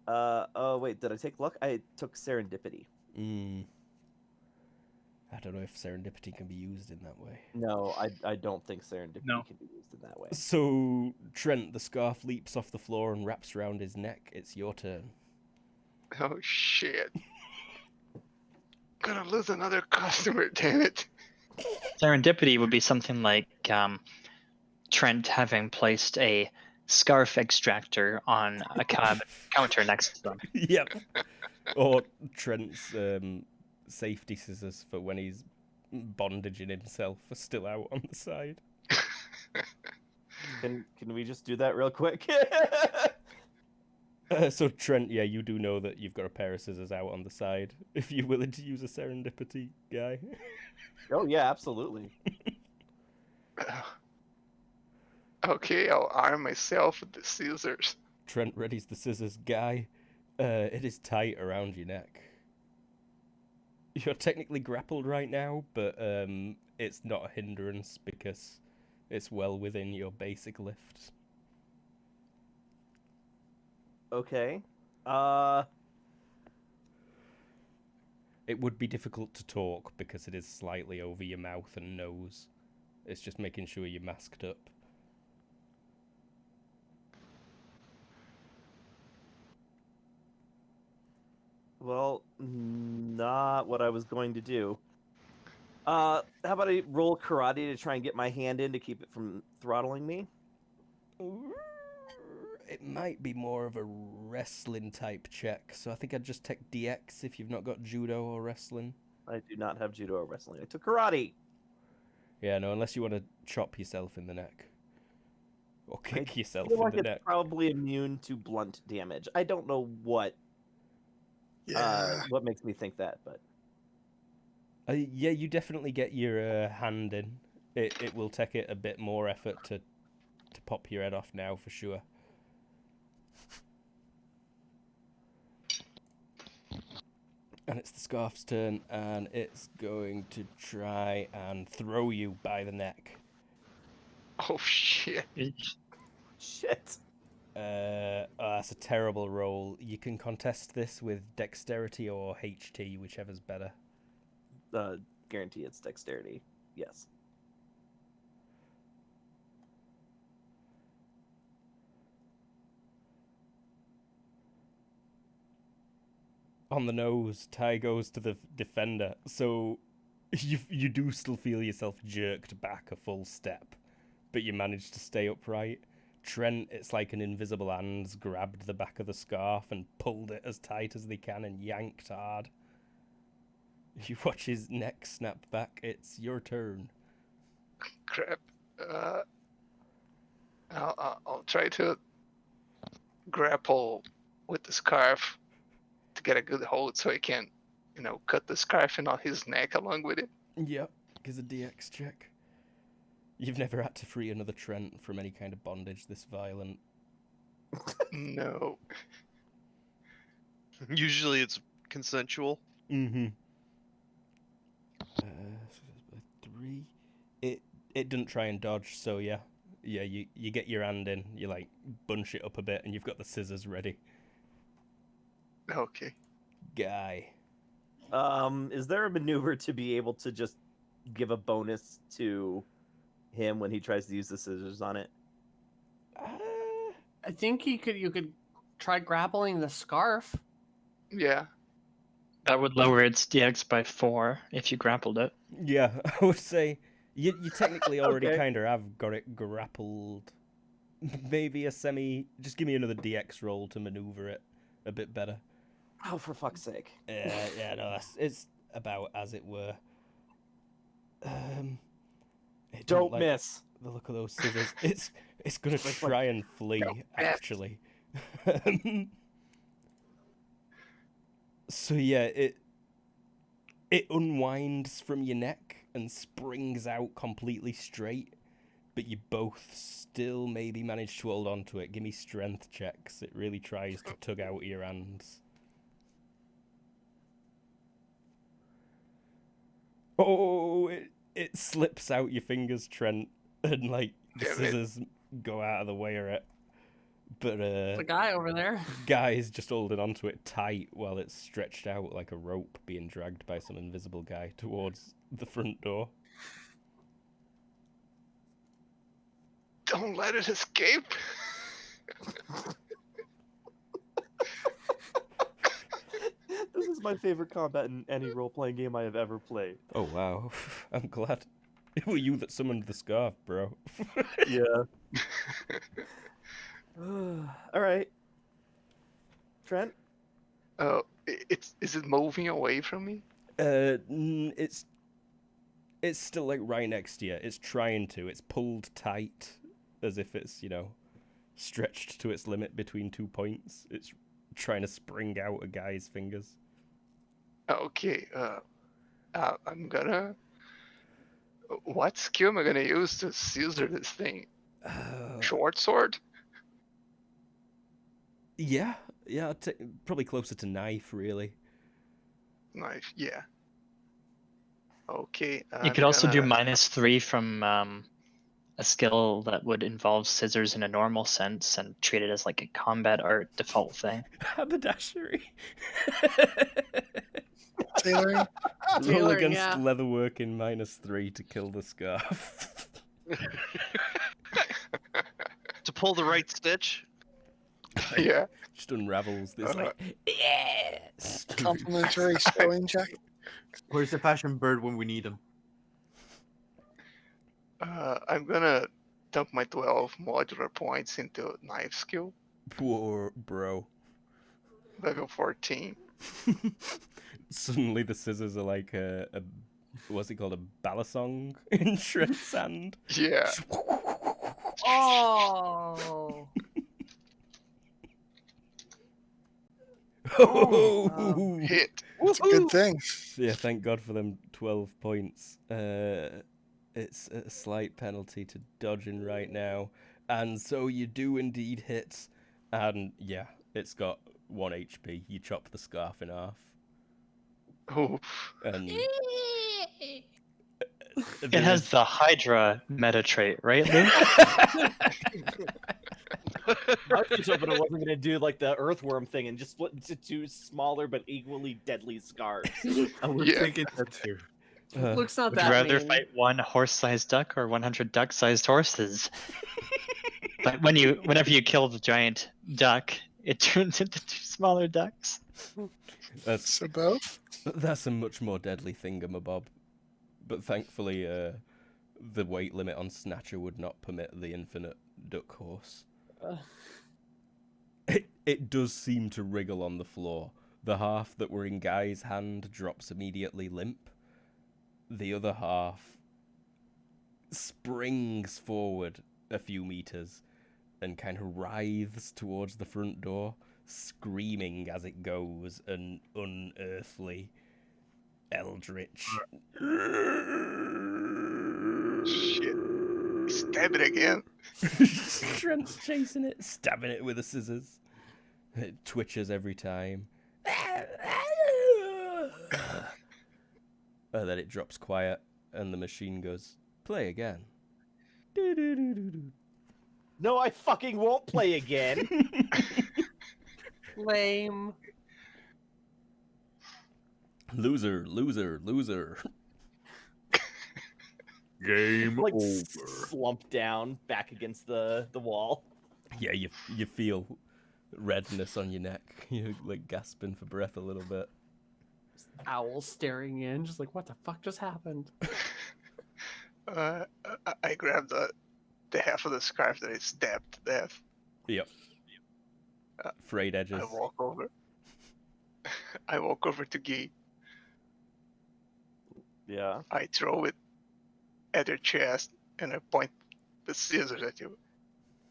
Oh wait, did I take luck? I took serendipity. I don't know if serendipity can be used in that way. No, I don't think serendipity No. can be used in that way. So, Trent, the scarf leaps off the floor and wraps around his neck. It's your turn. Oh shit. Gonna lose another customer, damn it. Serendipity would be something like Trent having placed a scarf extractor on a counter next to them. Yep. Or Trent's safety scissors for when he's bondaging himself are still out on the side. Can we just do that real quick? So Trent, yeah, you do know that you've got a pair of scissors out on the side. If you're willing to use a serendipity, guy. Oh yeah, absolutely. Okay, I'll arm myself with the scissors. Trent readies the scissors, guy. It is tight around your neck. You're technically grappled right now, but it's not a hindrance because It's well within your basic lift. Okay. It would be difficult to talk because it is slightly over your mouth and nose. It's just making sure you're masked up. Well, not what I was going to do. How about I roll karate to try and get my hand in to keep it from throttling me? It might be more of a wrestling type check, so I think I'd just take DX if you've not got judo or wrestling. I do not have judo or wrestling. I took karate. Yeah, no, unless you want to chop yourself in the neck. Or kick I yourself feel in like the it's neck. probably immune to blunt damage. I don't know what what makes me think that, but Yeah, you definitely get your hand in. It will take it a bit more effort to pop your head off now, for sure. And it's the scarf's turn, and it's going to try and throw you by the neck. Oh shit. shit. That's a terrible roll. You can contest this with dexterity or HT, whichever's better. Guarantee it's dexterity. Yes. On the nose, Ty goes to the defender. So you do still feel yourself jerked back a full step, but you manage to stay upright. Trent, it's like an invisible hand's grabbed the back of the scarf and pulled it as tight as they can and yanked hard. You watch his neck snap back. It's your turn. Crap. I'll try to grapple with the scarf to get a good hold so I can, cut the scarf and on his neck along with it. Yep, gives a DX check. You've never had to free another Trent from any kind of bondage this violent. No. Usually it's consensual. Mm-hmm. So that's by 3. It didn't try and dodge, so yeah. Yeah, you get your hand in, you like bunch it up a bit, and you've got the scissors ready. Okay. Guy. Is there a maneuver to be able to just give a bonus to him when he tries to use the scissors on it? I think you could try grappling the scarf. Yeah. That would lower its DX by 4 if you grappled it. Yeah, I would say you technically already Okay. kind of have got it grappled. Maybe a semi. Just give me another DX roll to maneuver it a bit better. Oh, for fuck's sake! Yeah, no, it's about as it were. It Don't like miss. the look of those scissors. It's gonna Like- try and flee. Don't miss. Actually. So yeah, it unwinds from your neck and springs out completely straight, but you both still maybe manage to hold on to it. Give me strength checks. It really tries to tug out your hands. Oh, it slips out your fingers, Trent, and like the Damn it. scissors go out of the way of it. But The guy over there. guy's just holding onto it tight while it's stretched out like a rope being dragged by some invisible guy towards the front door. Don't let it escape. This is my favorite combat in any role-playing game I have ever played. Oh wow, I'm glad. It were you that summoned the scarf, bro. Yeah. All right. Trent? Oh, is it moving away from me? It's still like right next to you. It's trying to. It's pulled tight, as if it's stretched to its limit between 2 points. It's trying to spring out a guy's fingers. Okay. I'm gonna. What skill am I gonna use to scissor this thing? Short sword? Yeah, probably closer to knife, really. Knife, yeah. Okay. You could also do -3 from a skill that would involve scissors in a normal sense and treat it as like a combat art default thing. Haberdashery. Tailoring. Roll Tailoring, against yeah. leatherworking -3 to kill the scarf. To pull the right stitch. Yeah. Just unravels this like yes. Complimentary sewing check. Where's the fashion bird when we need him? I'm gonna dump my 12 modular points into knife skill, Poor bro. level 14. Suddenly the scissors are like a what's it called, a balisong in Transcending. Yeah. Oh. Oh, Hit. It's a good thing. yeah, thank God for them 12 points. It's a slight penalty to dodging right now. And so you do indeed hit. And yeah, it's got 1 HP. You chop the scarf in half. Oof. And It has the Hydra meta trait, right, Lou? I was just hoping it wasn't going to do like the earthworm thing and just split into two smaller but equally deadly scars. I was Yeah. thinking that too. Luke's not Would you that rather mean. fight one horse-sized duck or 100 duck-sized horses? But whenever you kill the giant duck, it turns into 2 smaller ducks. That's So both. a much more deadly thingamabob. But thankfully, the weight limit on Snatcher would not permit the infinite duck horse. It does seem to wriggle on the floor. The half that were in Guy's hand drops immediately limp. The other half springs forward a few meters and kind of writhes towards the front door, screaming as it goes, an unearthly, eldritch. Shit. Stab it again. Trent's chasing it, stabbing it with the scissors. It twitches every time. And then it drops quiet, and the machine goes, play again. No, I fucking won't play again. Lame. Loser, loser, loser. Game like over. slump down back against the wall. Yeah, you feel redness on your neck. You're like gasping for breath a little bit. Owl staring in, just like, what the fuck just happened? I grabbed the half of the scarf that I stabbed to death. Yep. Frayed edges. I walk over. I walk over to Guy. Yeah. I throw it at her chest and I point the scissors at you.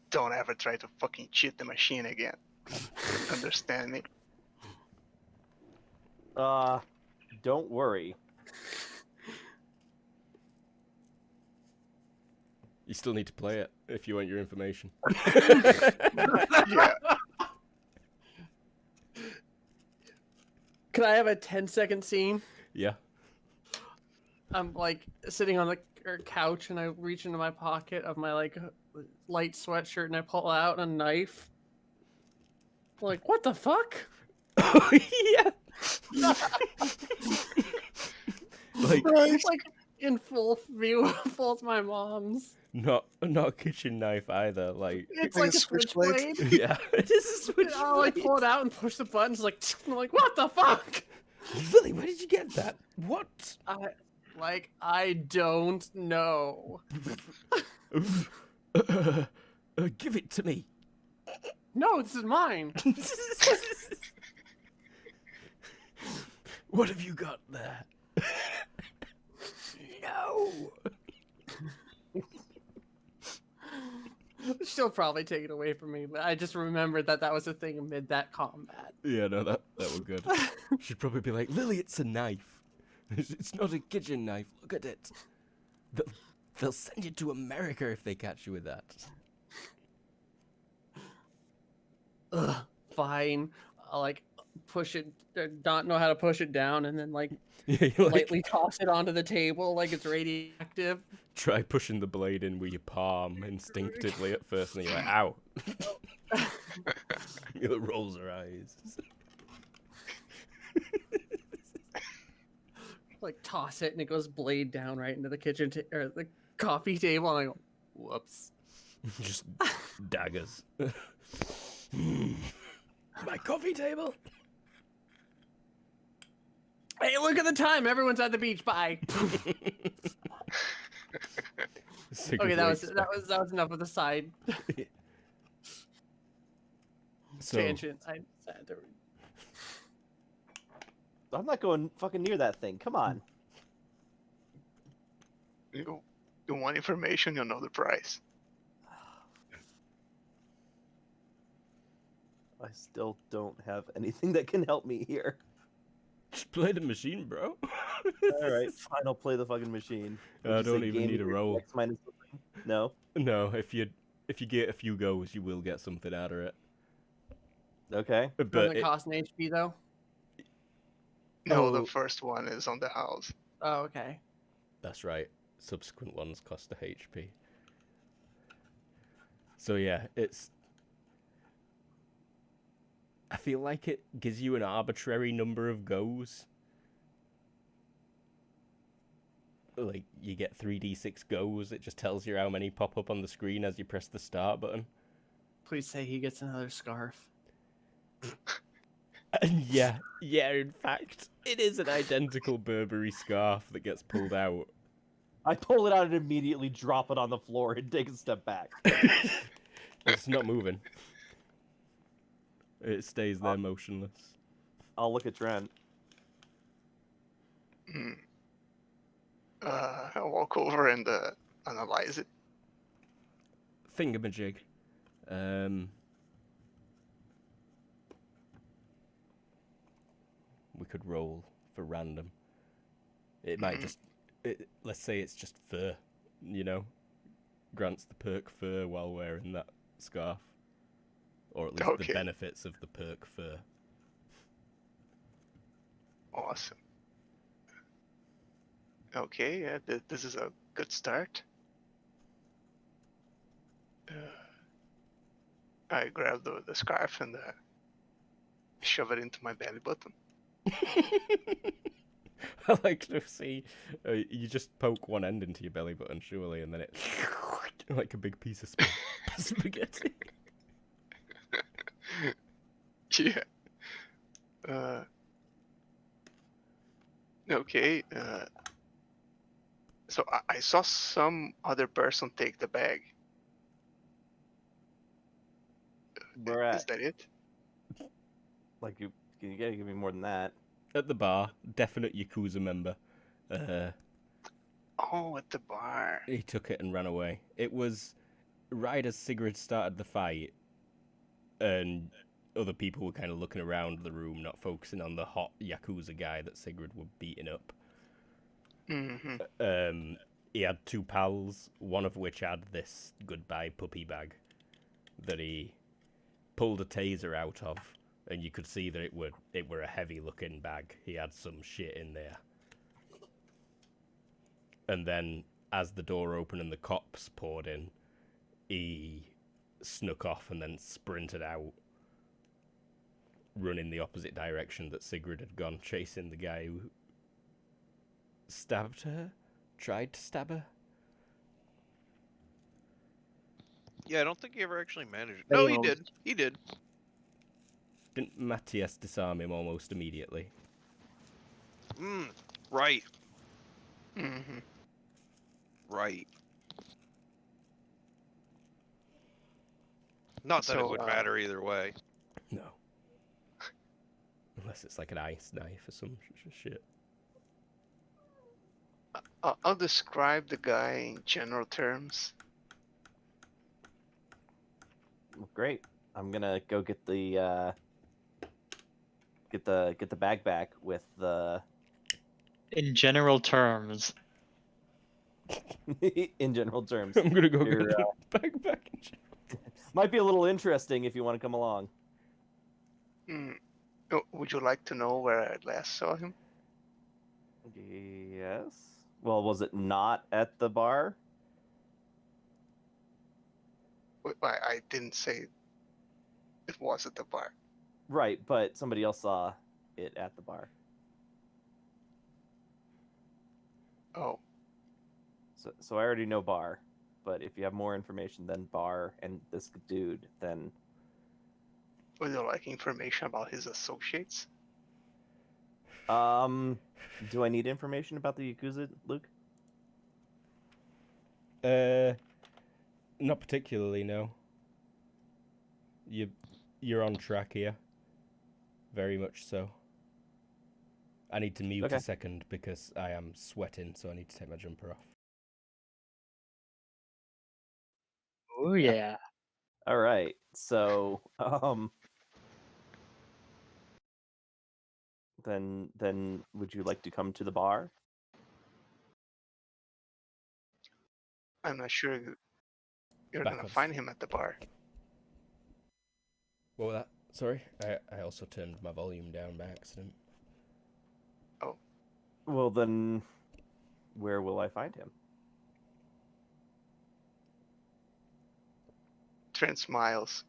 Don't ever try to fucking cheat the machine again. Understand me? Don't worry. You still need to play it if you want your information. Yeah. Can I have a 10-second scene? Yeah. I'm like sitting on the couch and I reach into my pocket of my like light sweatshirt and I pull out a knife. Like, what the fuck? Oh, yeah. Like, Right. It's like in full view, full of my mom's. not a kitchen knife either. Like, It's Like like a a switchblade? switchblade. yeah, it is a switchblade. I'll like pull it out and push the buttons. Like, I'm like, what the fuck? Lily, where did you get that? What? I don't know. Give it to me. No, this is mine. What have you got there? No. She'll probably take it away from me, but I just remembered that was a thing amid that combat. Yeah, no, that was good. She'd probably be like, Lily, it's a knife. It's not a kitchen knife. Look at it. They'll send you to America if they catch you with that. Ugh, fine. I'll like push it, not know how to push it down, and then like Yeah, you like lightly toss it onto the table like it's radioactive. try pushing the blade in with your palm instinctively at first, and you're like, "Ow!" It rolls her eyes. Like toss it, and it goes blade down right into the kitchen or the coffee table, and I go, "Whoops." Just daggers. My coffee table. Hey, look at the time! Everyone's at the beach. Bye. Okay, that was enough of the side So tangent. I'm not going fucking near that thing. Come on. You want information, you know the price. I still don't have anything that can help me here. just play the machine, bro. All right, fine. I'll play the fucking machine. I Would you don't say even game need a your roll. X minus something? No. No, if you get a few goes, you will get something out of it. Okay. But Doesn't it cost an HP though? No, Oh. the first one is on the house. Oh, okay. that's right. Subsequent ones cost a HP. So yeah, I feel like it gives you an arbitrary number of goes. Like, you get 3d6 goes, it just tells you how many pop up on the screen as you press the start button. Please say he gets another scarf. And yeah, in fact, it is an identical Burberry scarf that gets pulled out. I pull it out and immediately drop it on the floor and take a step back. It's not moving. It stays there motionless. I'll look at Trent. I'll walk over and analyze it. Thingamajig. We could roll for random. It might just... let's say it's just fur, you know? Grants the perk fur while wearing that scarf. Or at least the benefits of the perk fur. Awesome. Okay, yeah, this is a good start. I grab the scarf and shove it into my belly button. I like to see you just poke one end into your belly button, surely, and then it like a big piece of spaghetti. Yeah. Okay. So I saw some other person take the bag. Where at? Is that it? Like, you gotta give me more than that. At the bar, definite Yakuza member. Oh, at the bar. He took it and ran away. It was right as Sigrid started the fight, and other people were kind of looking around the room, not focusing on the hot Yakuza guy that Sigrid were beating up. Mm-hmm. He had two pals, one of which had this goodbye puppy bag that he pulled a taser out of, and you could see that it were a heavy looking bag. He had some shit in there. And then as the door opened and the cops poured in, he snuck off and then sprinted out, running the opposite direction that Sigrid had gone, chasing the guy who stabbed her, tried to stab her. Yeah, I don't think he ever actually managed it. No, he Anyone- did. He did. Didn't Matthias disarm him almost immediately? Right. Mm-hmm. Right. Not that it So, would matter either way. No. Unless it's like an ice knife or some shit. I'll describe the guy in general terms. Great. I'm gonna go get the bag back with the In general terms, in general terms. I'm gonna go Your, get the bag back. Might be a little interesting if you want to come along. Would you like to know where I last saw him? Yes. Well, was it not at the bar? I didn't say it was at the bar. Right, but somebody else saw it at the bar. Oh, So I already know bar, but if you have more information than bar and this dude, then would you like information about his associates? do I need information about the Yakuza, Luke? Not particularly, no. You're on track here. Very much so. I need to mute Okay. a second because I am sweating, so I need to take my jumper off. Oh yeah. All right. So, then would you like to come to the bar? I'm not sure you're gonna Backwards. find him at the bar. What was that? Sorry, I also turned my volume down by accident. Well, then where will I find him? Trent smiles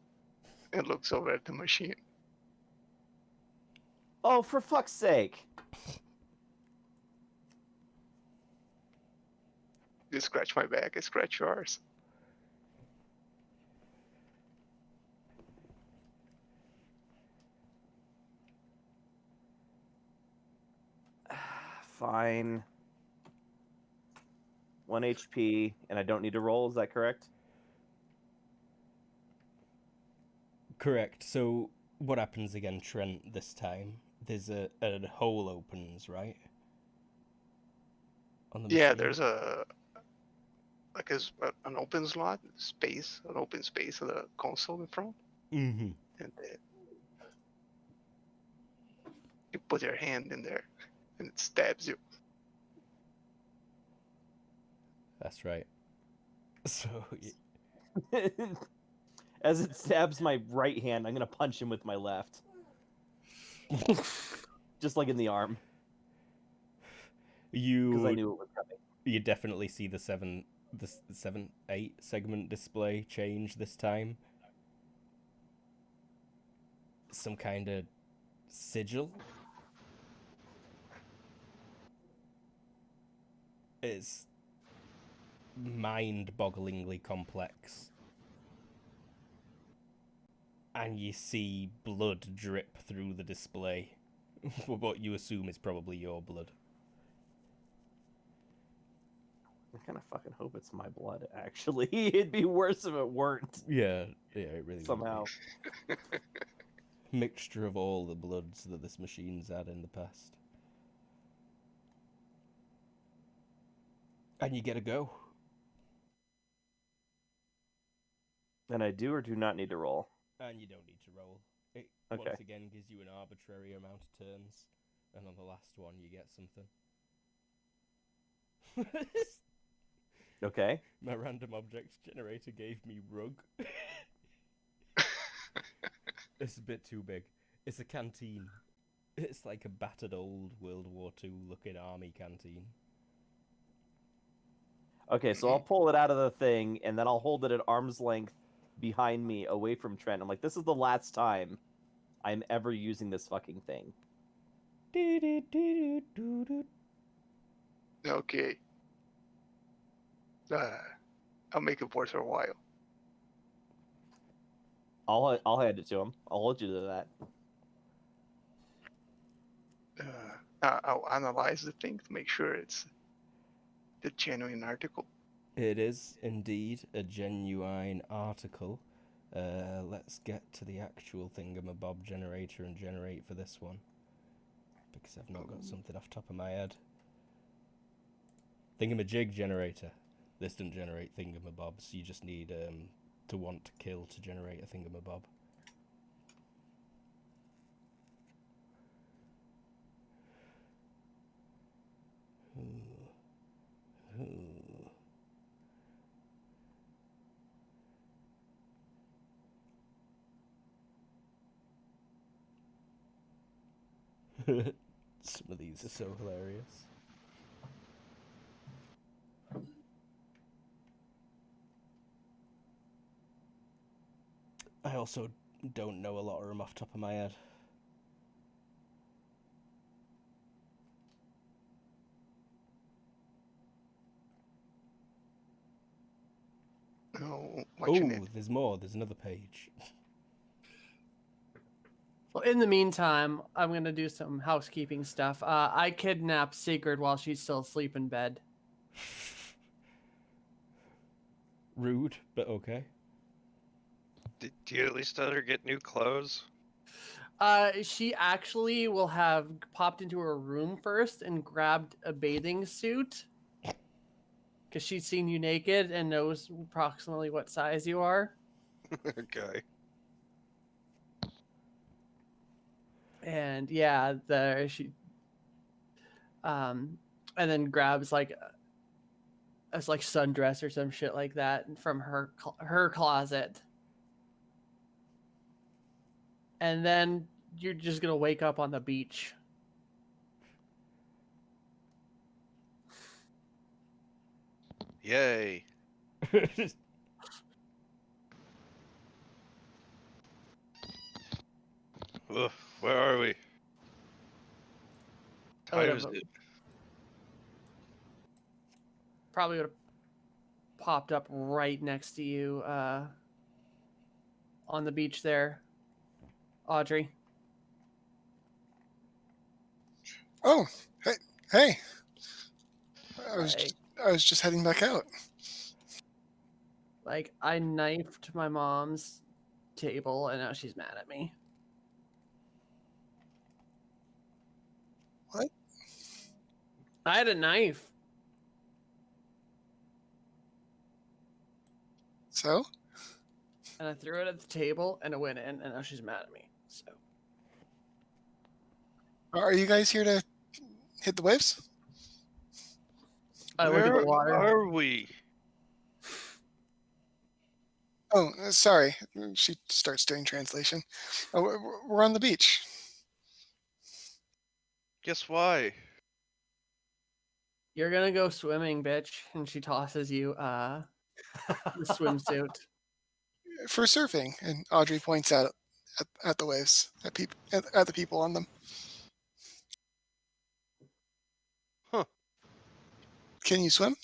and looks over at the machine. Oh, for fuck's sake. You scratch my back, I scratch yours. Fine. 1 HP, and I don't need to roll, is that correct? Correct. So what happens again, Trent, this time? There's a hole opens, right? On the Yeah, machine? there's an open slot, an open space of the console in front, Mm-hmm. and you put your hand in there, and it stabs you. That's right. So As it stabs my right hand, I'm gonna punch him with my left. Just like in the arm, because I you knew it was coming. you definitely see the 7-8 segment display change this time. Some kind of sigil. It's mind-bogglingly complex. And you see blood drip through the display. What you assume is probably your blood. I kind of fucking hope it's my blood, actually. It'd be worse if it weren't, Yeah, it really would somehow. be. Mixture of all the bloods that this machine's had in the past. And you get a go. And I do or do not need to roll. And you don't need to roll. It Okay. once again gives you an arbitrary amount of turns. And on the last one you get something. Okay. My random objects generator gave me rug. It's a bit too big. It's a canteen. It's like a battered old World War II looking army canteen. Okay, so I'll pull it out of the thing, and then I'll hold it at arm's length behind me, away from Trent. I'm like, this is the last time I'm ever using this fucking thing. Okay. I'll make it worth your while. I'll hand it to him. I'll hold you to that. I'll analyze the thing to make sure it's the genuine article. It is indeed a genuine article. Let's get to the actual thingamabob generator and generate for this one. Because I've not got something off the top of my head. Thingamajig generator. This doesn't generate thingamabobs. You just need to want to kill to generate a thingamabob. Some of these are so hilarious. I also don't know a lot of them off the top of my head. No, watching Oh, it. there's more. There's another page. Well, in the meantime, I'm gonna do some housekeeping stuff. I kidnapped Sigrid while she's still asleep in bed. Rude, but okay. Do you at least let her get new clothes? She actually will have popped into her room first and grabbed a bathing suit because she's seen you naked and knows approximately what size you are. Okay. And yeah, she and then grabs like a like sundress or some shit like that from her closet. And then you're just gonna wake up on the beach. Yay. Ugh, where are we? I would Time is have it? probably would have popped up right next to you on the beach there, Audrey. Oh, hey! Like, I was just heading back out. like I knifed my mom's table and now she's mad at me. What? I had a knife. So? And I threw it at the table and it went in and now she's mad at me. So Are you guys here to hit the waves? I look at the Where water. are we? Oh, sorry. She starts doing translation. Oh, we're on the beach. Guess why? You're gonna go swimming, bitch. And she tosses you the swimsuit. For surfing. And Audrey points out at the waves, at the people on them. Huh. Can you swim?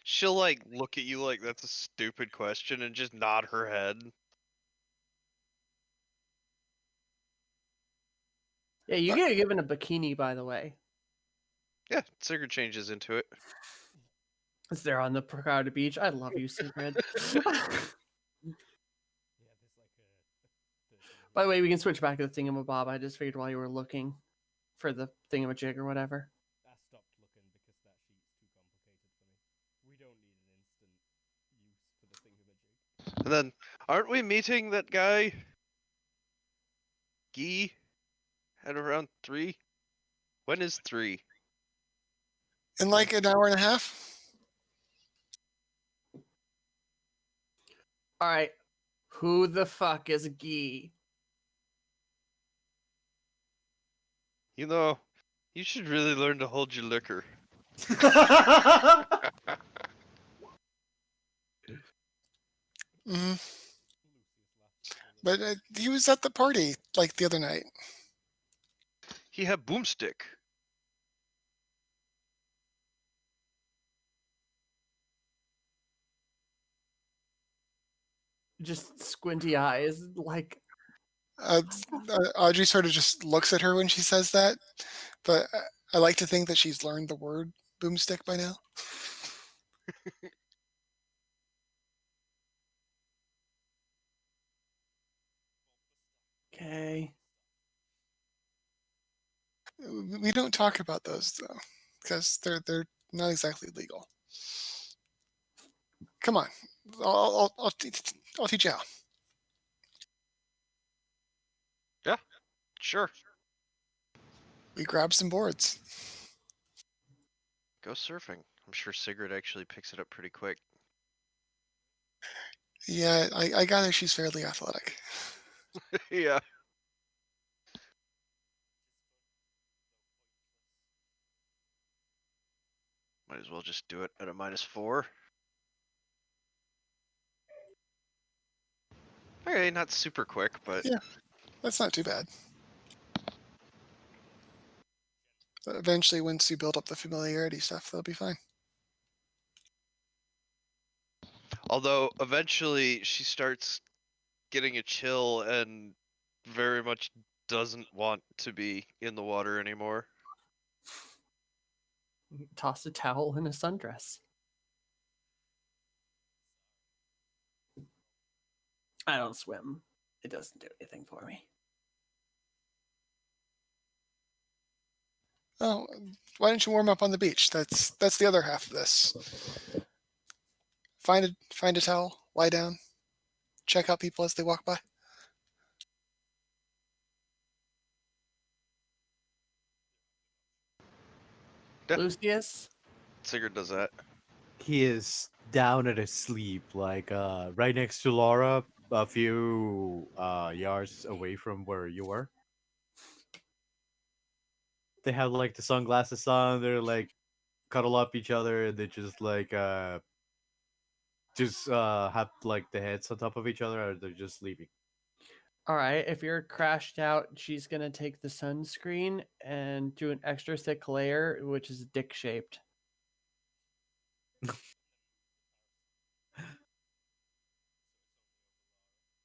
She'll like look at you like that's a stupid question and just nod her head. Yeah, you get given a bikini, by the way. Yeah, Sigurd changes into it. It's there on the crowded beach. I love you, Sigrid. By the way, we can switch back to the thingamabob. I just figured while you were looking for the thingamajig or whatever. I stopped looking because that sheet's too complicated for me. We don't need an instant use for the thingamajig. And then, aren't we meeting that guy? Guy? At around 3? When is 3? In like an hour and a half? All right, who the fuck is Guy? You know, you should really learn to hold your liquor. Mm. But he was at the party like the other night. He had boomstick. Just squinty eyes, like Audrey sort of just looks at her when she says that, but I like to think that she's learned the word boomstick by now. okay. We don't talk about those though, because they're not exactly legal. Come on, I'll teach you how. Sure. We grab some boards. Go surfing. I'm sure Sigurd actually picks it up pretty quick. Yeah, I gather she's fairly athletic. Yeah. Might as well just do it at a -4. Okay, not super quick, but Yeah. That's not too bad. But eventually, once you build up the familiarity stuff, they'll be fine. although eventually she starts getting a chill and very much doesn't want to be in the water anymore. Toss a towel in a sundress. I don't swim. It doesn't do anything for me. Oh, why don't you warm up on the beach? That's the other half of this. Find a towel, lie down, check out people as they walk by. Yeah. Lucius? Sigurd does that. He is down at asleep, like right next to Laura, a few yards away from where you were. They have like the sunglasses on. They're like cuddle up each other, and they just like have like the heads on top of each other, or they're just sleeping. All right, if you're crashed out, she's going to take the sunscreen and do an extra thick layer, which is dick shaped.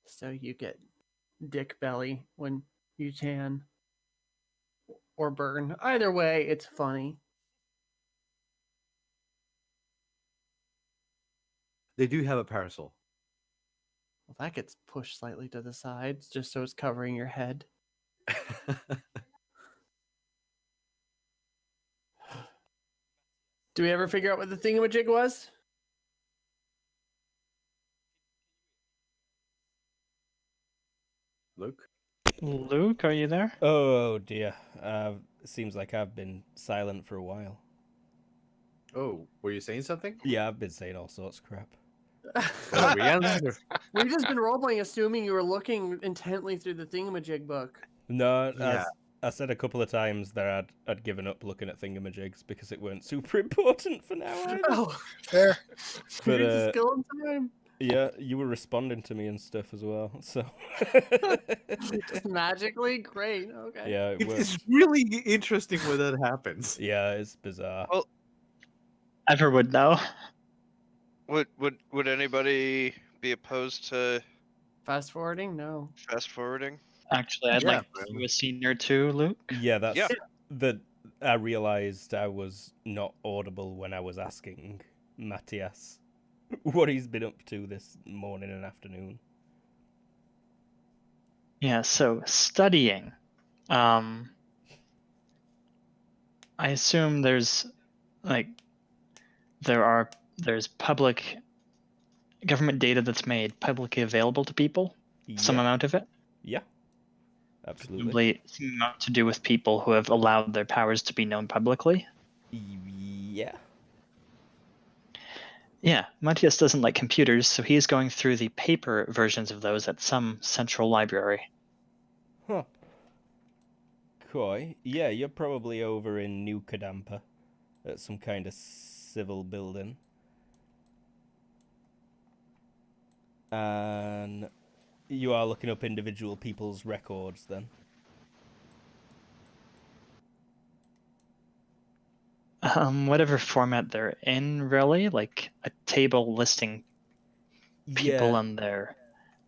So you get dick belly when you tan or burn. Either way, it's funny. They do have a parasol. Well, that gets pushed slightly to the sides just so it's covering your head. Do we ever figure out what the thingamajig was? Luke? Luke, are you there? Oh dear. Seems like I've been silent for a while. Oh, were you saying something? Yeah, I've been saying all sorts of crap. Well, we answer. We've just been roleplaying, assuming you were looking intently through the thingamajig book. No, Yeah. I said a couple of times that I'd given up looking at thingamajigs because it weren't super important for now either. Oh, Fair. But you're just killing time. yeah, you were responding to me and stuff as well. So Just magically great. Okay. yeah, it worked. It's really interesting when that happens. Yeah, it's bizarre. Well, Ever would know. would anybody be opposed to Fast forwarding? No. fast forwarding? Actually, I'd Yeah, like to do a scene or two, Luke. Yeah, that's Yeah. the. I realized I was not audible when I was asking Matthias what he's been up to this morning and afternoon. Yeah, so studying. I assume there's there's public government data that's made publicly available to people. Some Yeah, amount of it. yeah, absolutely. Probably some amount to do with people who have allowed their powers to be known publicly. Yeah. Yeah, Matthias doesn't like computers, so he's going through the paper versions of those at some central library. Huh. Koi, yeah, you're probably over in New Kadampa at some kind of civil building. And you are looking up individual people's records then? Whatever format they're in, really, like a table listing people Yeah, and their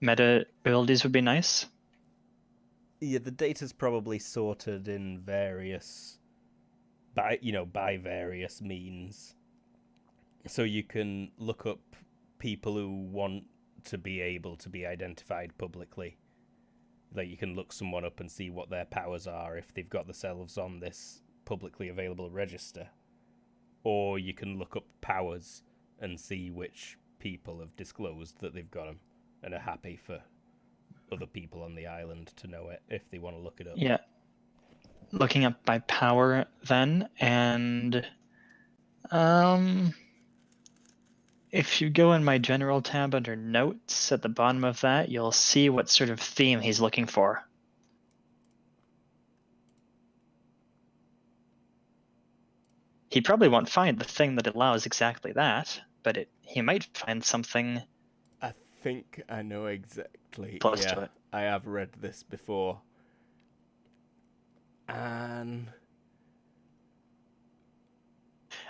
meta abilities would be nice. yeah, the data's probably sorted in various by various means. So you can look up people who want to be able to be identified publicly. Like you can look someone up and see what their powers are if they've got themselves on this publicly available register. Or you can look up powers and see which people have disclosed that they've got them and are happy for other people on the island to know it if they want to look it up. Yeah. Looking up by power then, and if you go in my general tab under notes at the bottom of that, you'll see what sort of theme he's looking for. he probably won't find the thing that allows exactly that, but he might find something I think I know exactly. close Yeah, to it. I have read this before. And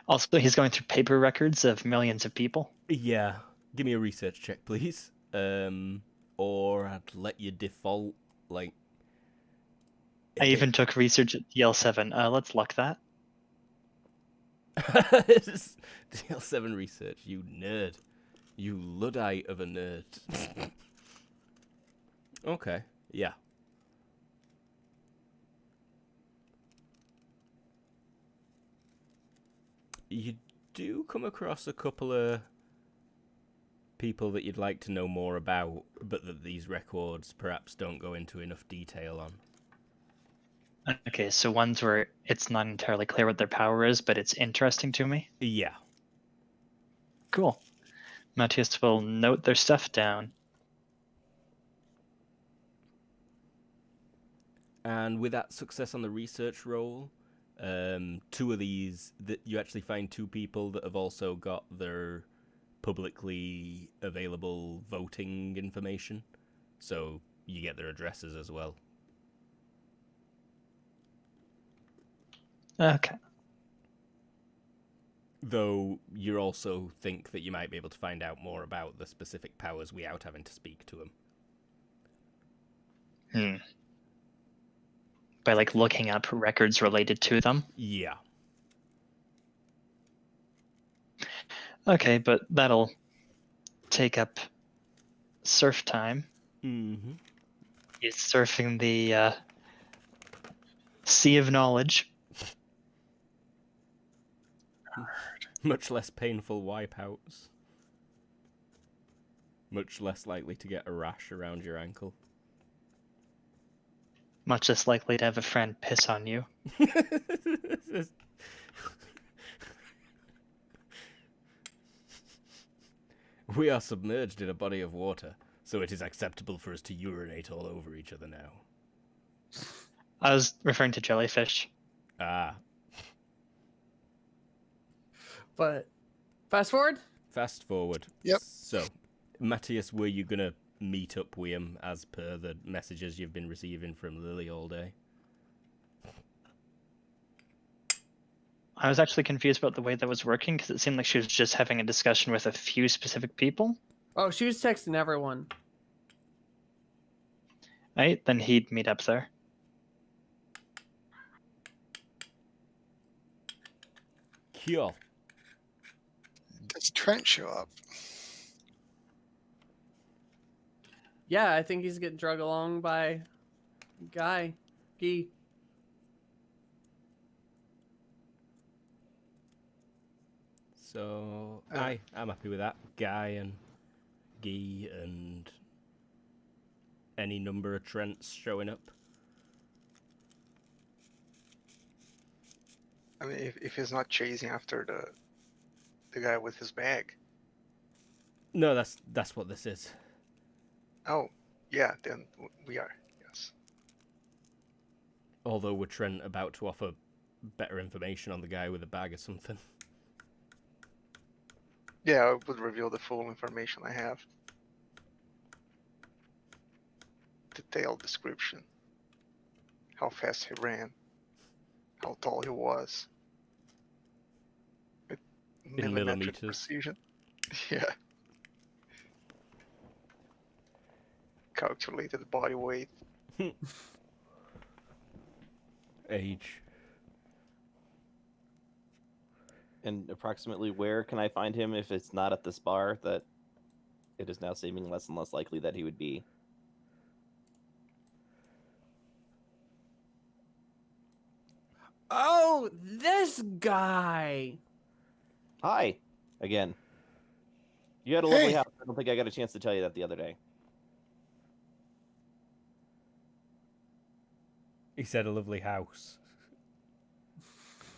Also, he's going through paper records of millions of people. yeah, give me a research check, please. Or I'd let you default, like... I even took research at DL7. Let's luck that. DL7 research, you nerd. You Luddite of a nerd. Okay, yeah. You do come across a couple of people that you'd like to know more about, but that these records perhaps don't go into enough detail on. Okay, so ones where it's not entirely clear what their power is, but it's interesting to me. Yeah. Cool. Matthias will note their stuff down. And with that success on the research roll, two of these, that you actually find two people that have also got their publicly available voting information. So you get their addresses as well. Okay. Though you also think that you might be able to find out more about the specific powers without having to speak to them. By like looking up records related to them? Yeah. Okay, but that'll take up surf time. Mm-hmm. He's surfing the sea of knowledge. Much less painful wipeouts. Much less likely to get a rash around your ankle. Much less likely to have a friend piss on you. We are submerged in a body of water, so it is acceptable for us to urinate all over each other now. I was referring to jellyfish. Ah. But fast forward. Fast forward. Yep. So, Matthias, were you gonna meet up with him as per the messages you've been receiving from Lily all day? I was actually confused about the way that was working because it seemed like she was just having a discussion with a few specific people. Oh, she was texting everyone. Right? Then he'd meet up there. Cool. Does Trent show up? Yeah, I think he's getting drug along by Guy. So, I'm happy with that. Guy and Guy and any number of Trents showing up. I mean, if he's not chasing after the guy with his bag. No, that's what this is. Oh, yeah, then we are. Yes. Although were Trent about to offer better information on the guy with the bag or something? Yeah, I would reveal the full information I have. Detailed description. How fast he ran. How tall he was. With In millimetric millimeters. precision. Yeah. Calculated body weight. Age. And approximately where can I find him if it's not at this bar that it is now seeming less and less likely that he would be? Oh, this guy. Hi, again. You had a lovely Hey. house. I don't think I got a chance to tell you that the other day. He said a lovely house.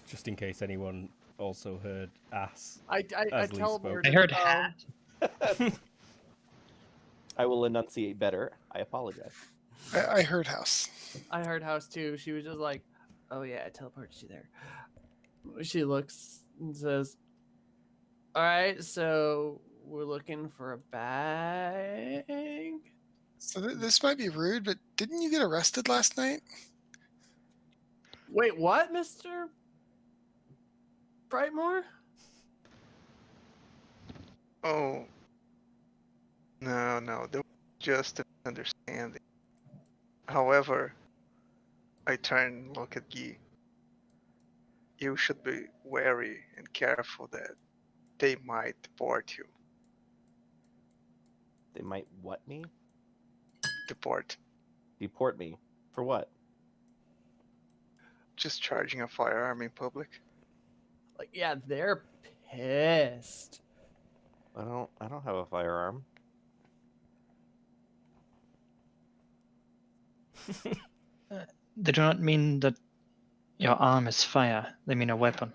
Just in case anyone also heard ass. I As Lee teleported. spoke. I heard um, I will enunciate better. I apologize. I heard house. I heard house too. She was just like, "Oh yeah, I teleported you there." She looks and says, "All right, so we're looking for a bag." So this might be rude, but didn't you get arrested last night? Wait, what, Mister Brightmore? Oh, no, there was just an understanding. However, I turn and look at Guy. You should be wary and careful that they might deport you. They might what me? Deport. Deport me. For what? Just charging a firearm in public. Like, yeah, they're pissed. I don't have a firearm. They do not mean that your arm is fire. They mean a weapon.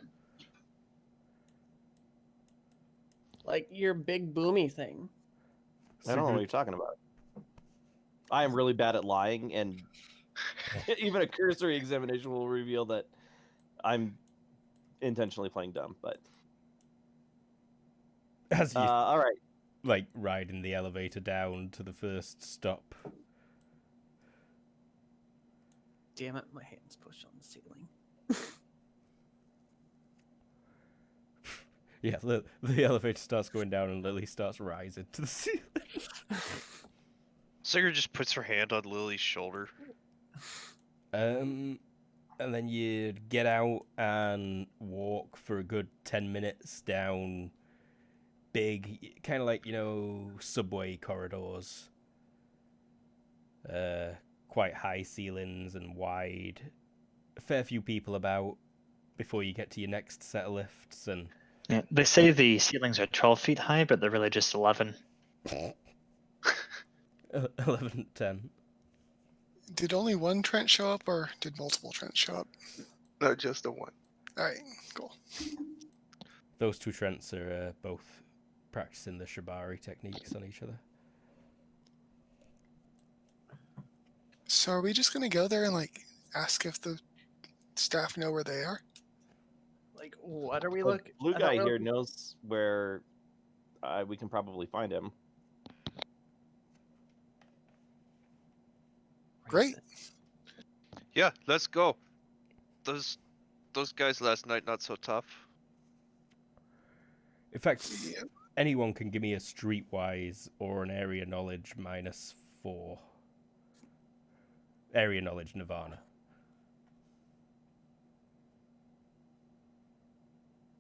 Like your big boomy thing. I don't know what you're talking about. I am really bad at lying, and even a cursory examination will reveal that I'm intentionally playing dumb. But As you all right, like riding the elevator down to the first stop. Damn it, my hand's pushed on the ceiling. Yeah, the elevator starts going down and Lily starts rising to the ceiling. Sigurd just puts her hand on Lily's shoulder. And then you get out and walk for a good 10 minutes down big, kind of like, subway corridors. Quite high ceilings and wide. A fair few people about before you get to your next set of lifts. And Yeah, they say the ceilings are 12 feet high, but they're really just 11. 11, 10. Did only one Trent show up, or did multiple Trents show up? No, just the one. All right, cool. Those two Trents are both practicing the Shibari techniques on each other. So are we just gonna go there and ask if the staff know where they are? Like, what are we the looking? blue guy here knows where we can probably find him. Great. Yeah, let's go. Those guys last night not so tough. In fact, Yeah. anyone can give me a streetwise or an area knowledge -4. Area knowledge Nirvana.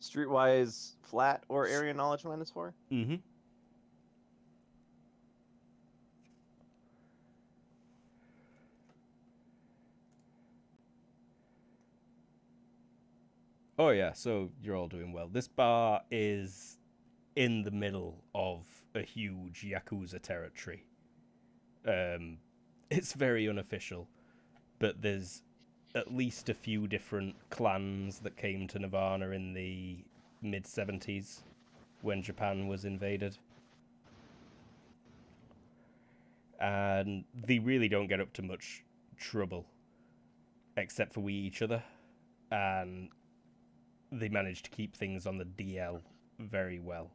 Streetwise flat or area knowledge -4? Mm-hmm. Oh yeah, so you're all doing well. This bar is in the middle of a huge Yakuza territory. It's very unofficial, but there's at least a few different clans that came to Nirvana in the mid-70s when Japan was invaded. And they really don't get up to much trouble, except for we each other. And they manage to keep things on the DL very well.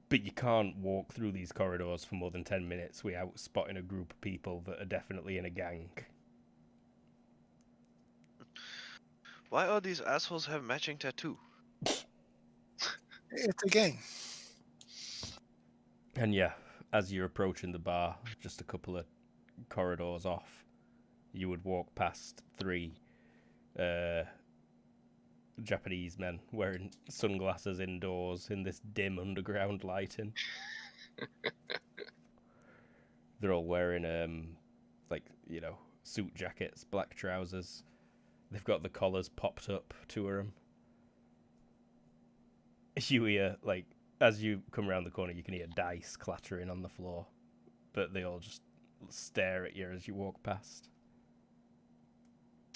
But you can't walk through these corridors for more than 10 minutes without spotting a group of people that are definitely in a gang. Why all these assholes have matching tattoo? It's a gang. And yeah, as you're approaching the bar, just a couple of corridors off, you would walk past 3 Japanese men wearing sunglasses indoors in this dim underground lighting. They're all wearing suit jackets, black trousers. They've got the collars popped up to them. You hear, as you come around the corner, you can hear dice clattering on the floor, but they all just stare at you as you walk past.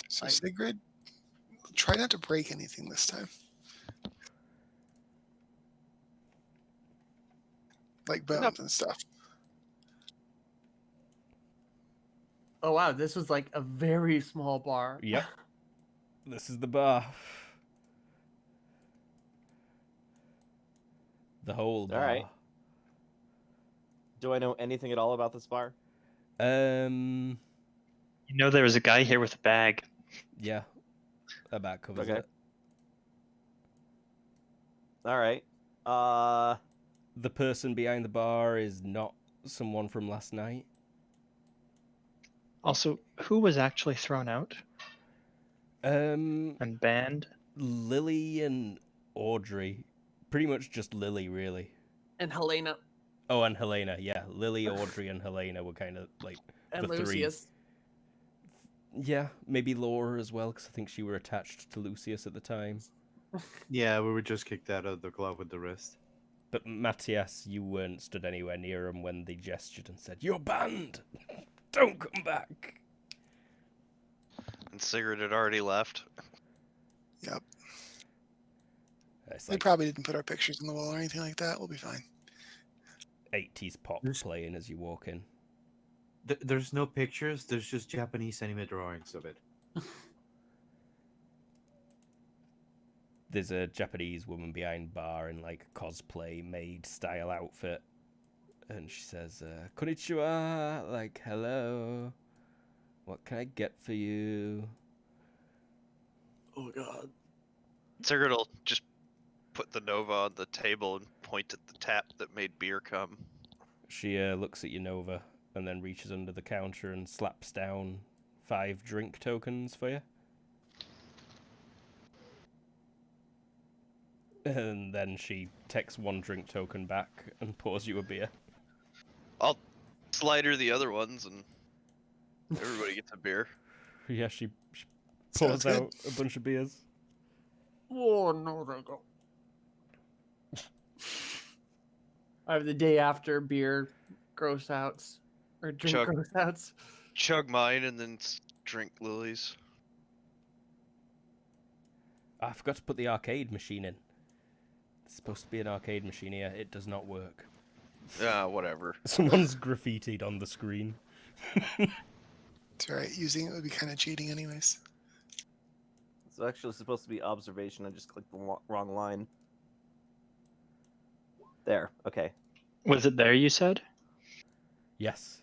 So Sigrid, try not to break anything this time. Like bones and stuff. Oh wow, this was like a very small bar. Yep. This is the bar. The whole bar. right. Do I know anything at all about this bar? You know, there was a guy here with a bag. Yeah. That back covers Okay. it. All right. The person behind the bar is not someone from last night. Also, who was actually thrown out Um, and banned? Lily and Audrey. Pretty much just Lily, really. And Helena Oh, and Helena. Yeah, Lily, Audrey, and Helena were kind of like and the three. Lucius. Yeah, maybe Laura as well, because I think she were attached to Lucius at the time. Yeah, we were just kicked out of the club with the rest. But Matthias, you weren't stood anywhere near him when they gestured and said, "You're banned! Don't come back!" And Sigurd had already left. Yep. It's We like probably didn't put our pictures on the wall or anything like that. We'll be fine. 80s pop There's- playing as you walk in. There's no pictures. There's just Japanese anime drawings of it. There's a Japanese woman behind bar in like cosplay maid style outfit. And she says, "Konnichiwa," like, "Hello. What can I get for you?" Oh god. Sigurd will just put the Nova on the table and point at the tap that made beer come. She looks at you, Nova, and then reaches under the counter and slaps down 5 drink tokens for you. And then she takes 1 drink token back and pours you a beer. I'll slide her the other ones, and everybody gets a beer. Yeah, she Sounds pours good. out a bunch of beers. Oh no, there you go. I have the day after beer gross outs or drink Chug. gross outs. Chug mine and then drink Lily's. I forgot to put the arcade machine in. It's supposed to be an arcade machine here. It does not work. Whatever. Someone's graffitied on the screen. It's all right. Using it would be kind of cheating, anyways. It's actually supposed to be observation. I just clicked the wrong line. There. Okay. Was it there, you said? Yes.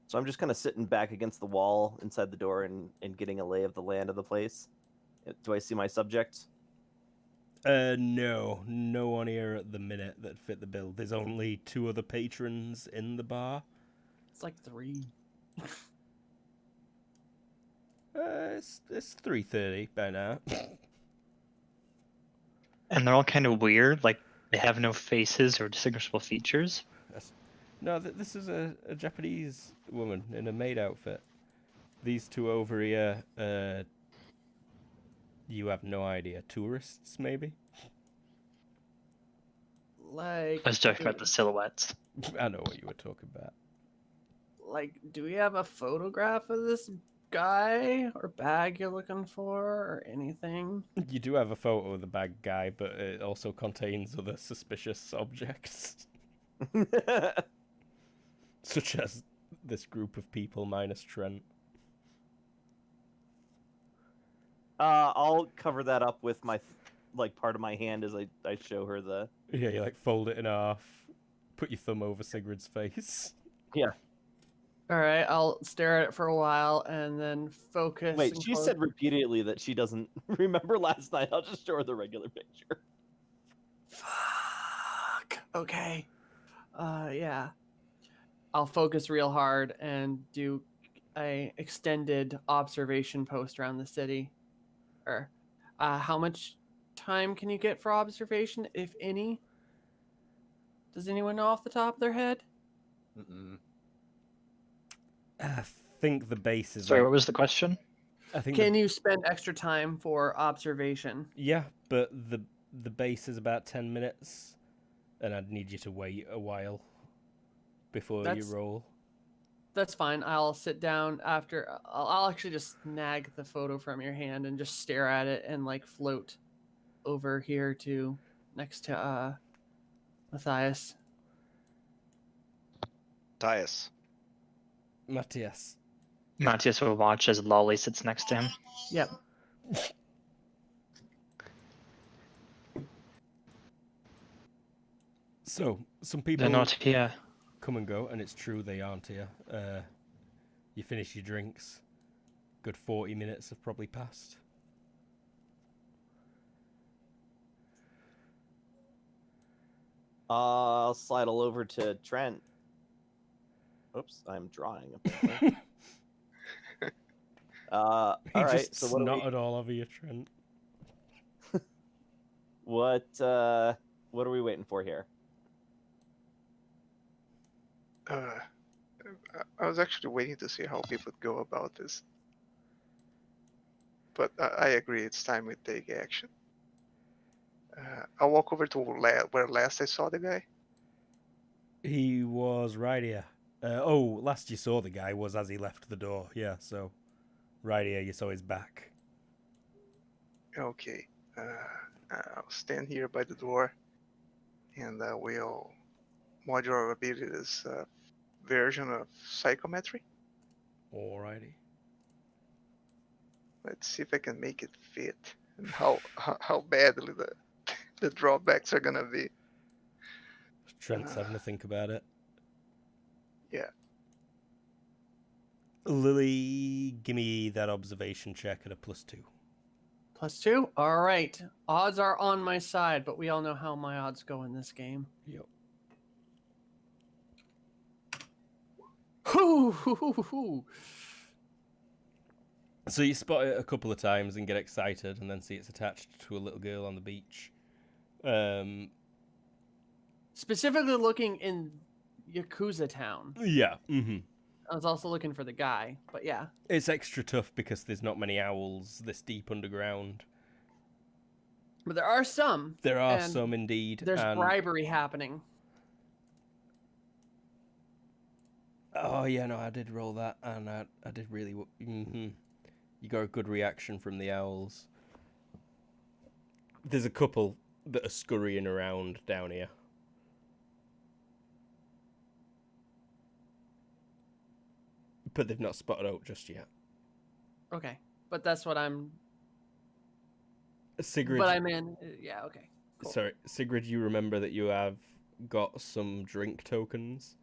So I'm just kind of sitting back against the wall inside the door and getting a lay of the land of the place. Do I see my subject? No one here at the minute that fit the bill. There's only 2 other patrons in the bar. It's like 3. It's 3:30 by now. And they're all kind of weird, like they have no faces or distinguishable features. No, this is a Japanese woman in a maid outfit. These 2 over here, you have no idea. Tourists, maybe? Like, I was talking about the silhouettes. I know what you were talking about. like, do we have a photograph of this guy or bag you're looking for or anything? You do have a photo of the bad guy, but it also contains other suspicious objects. Such as this group of people minus Trent. I'll cover that up with my part of my hand as I show her the. Yeah, you like fold it in half, put your thumb over Sigurd's face. All right, I'll stare at it for a while and then focus. Wait, and she close- said repeatedly that she doesn't remember last night. I'll just show her the regular picture. Fuck. Okay. Yeah. I'll focus real hard and do a extended observation post around the city. Or, how much time can you get for observation, if any? Does anyone know off the top of their head? Mm-mm. I think the base is Sorry, like, what was the question? I think Can you spend extra time for observation? yeah, but the base is about 10 minutes, and I'd need you to wait a while before you That's- roll. That's fine. I'll sit down after. I'll actually just snag the photo from your hand and just stare at it and like float over here to next to Matthias. Matthias. Matthias. Matthias will watch as Lolly sits next to him. Yep. So, some They're people not here. come and go, and it's true they aren't here. You finish your drinks. Good 40 minutes have probably passed. I'll sidle over to Trent. Oops, I'm drawing apparently. All He right. just So what snotted all over you, Trent. what are we waiting for here? I was actually waiting to see how people would go about this. But I agree, it's time we take action. I'll walk over to where last I saw the guy. He was right here. Last you saw the guy was as he left the door. Yeah, so right here you saw his back. Okay. I'll stand here by the door, and we'll module our abilities version of psychometry. Alrighty. Let's see if I can make it fit, and how badly the drawbacks are gonna be. Trent's having to think about it. Yeah. Lily, give me that observation check at a +2. +2? All right. Odds are on my side, but we all know how my odds go in this game. Yep. Hoo. So you spot it a couple of times and get excited, and then see it's attached to a little girl on the beach. Specifically looking in Yakuza Town. Yeah. I was also looking for the guy, but yeah. It's extra tough because there's not many owls this deep underground. But there are some. There are and some indeed. There's and... bribery happening. Oh yeah, no, I did roll that, and I did really. You got a good reaction from the owls. There's a couple that are scurrying around down here. But they've not spotted out just yet. Okay. But that's what I'm... Sigrid... But I'm in... Yeah, okay. Cool. Sorry, Sigrid, you remember that you have got some drink tokens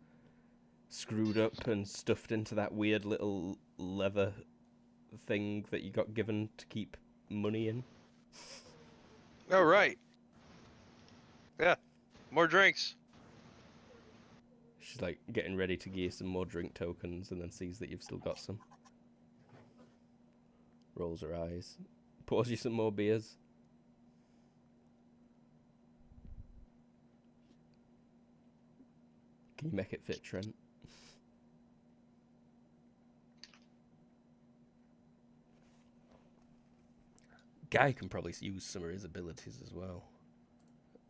screwed up and stuffed into that weird little leather thing that you got given to keep money in? All right. Yeah, more drinks. She's like getting ready to give you some more drink tokens and then sees that you've still got some. Rolls her eyes. Pours you some more beers. Can you make it fit, Trent? Guy can probably use some of his abilities as well.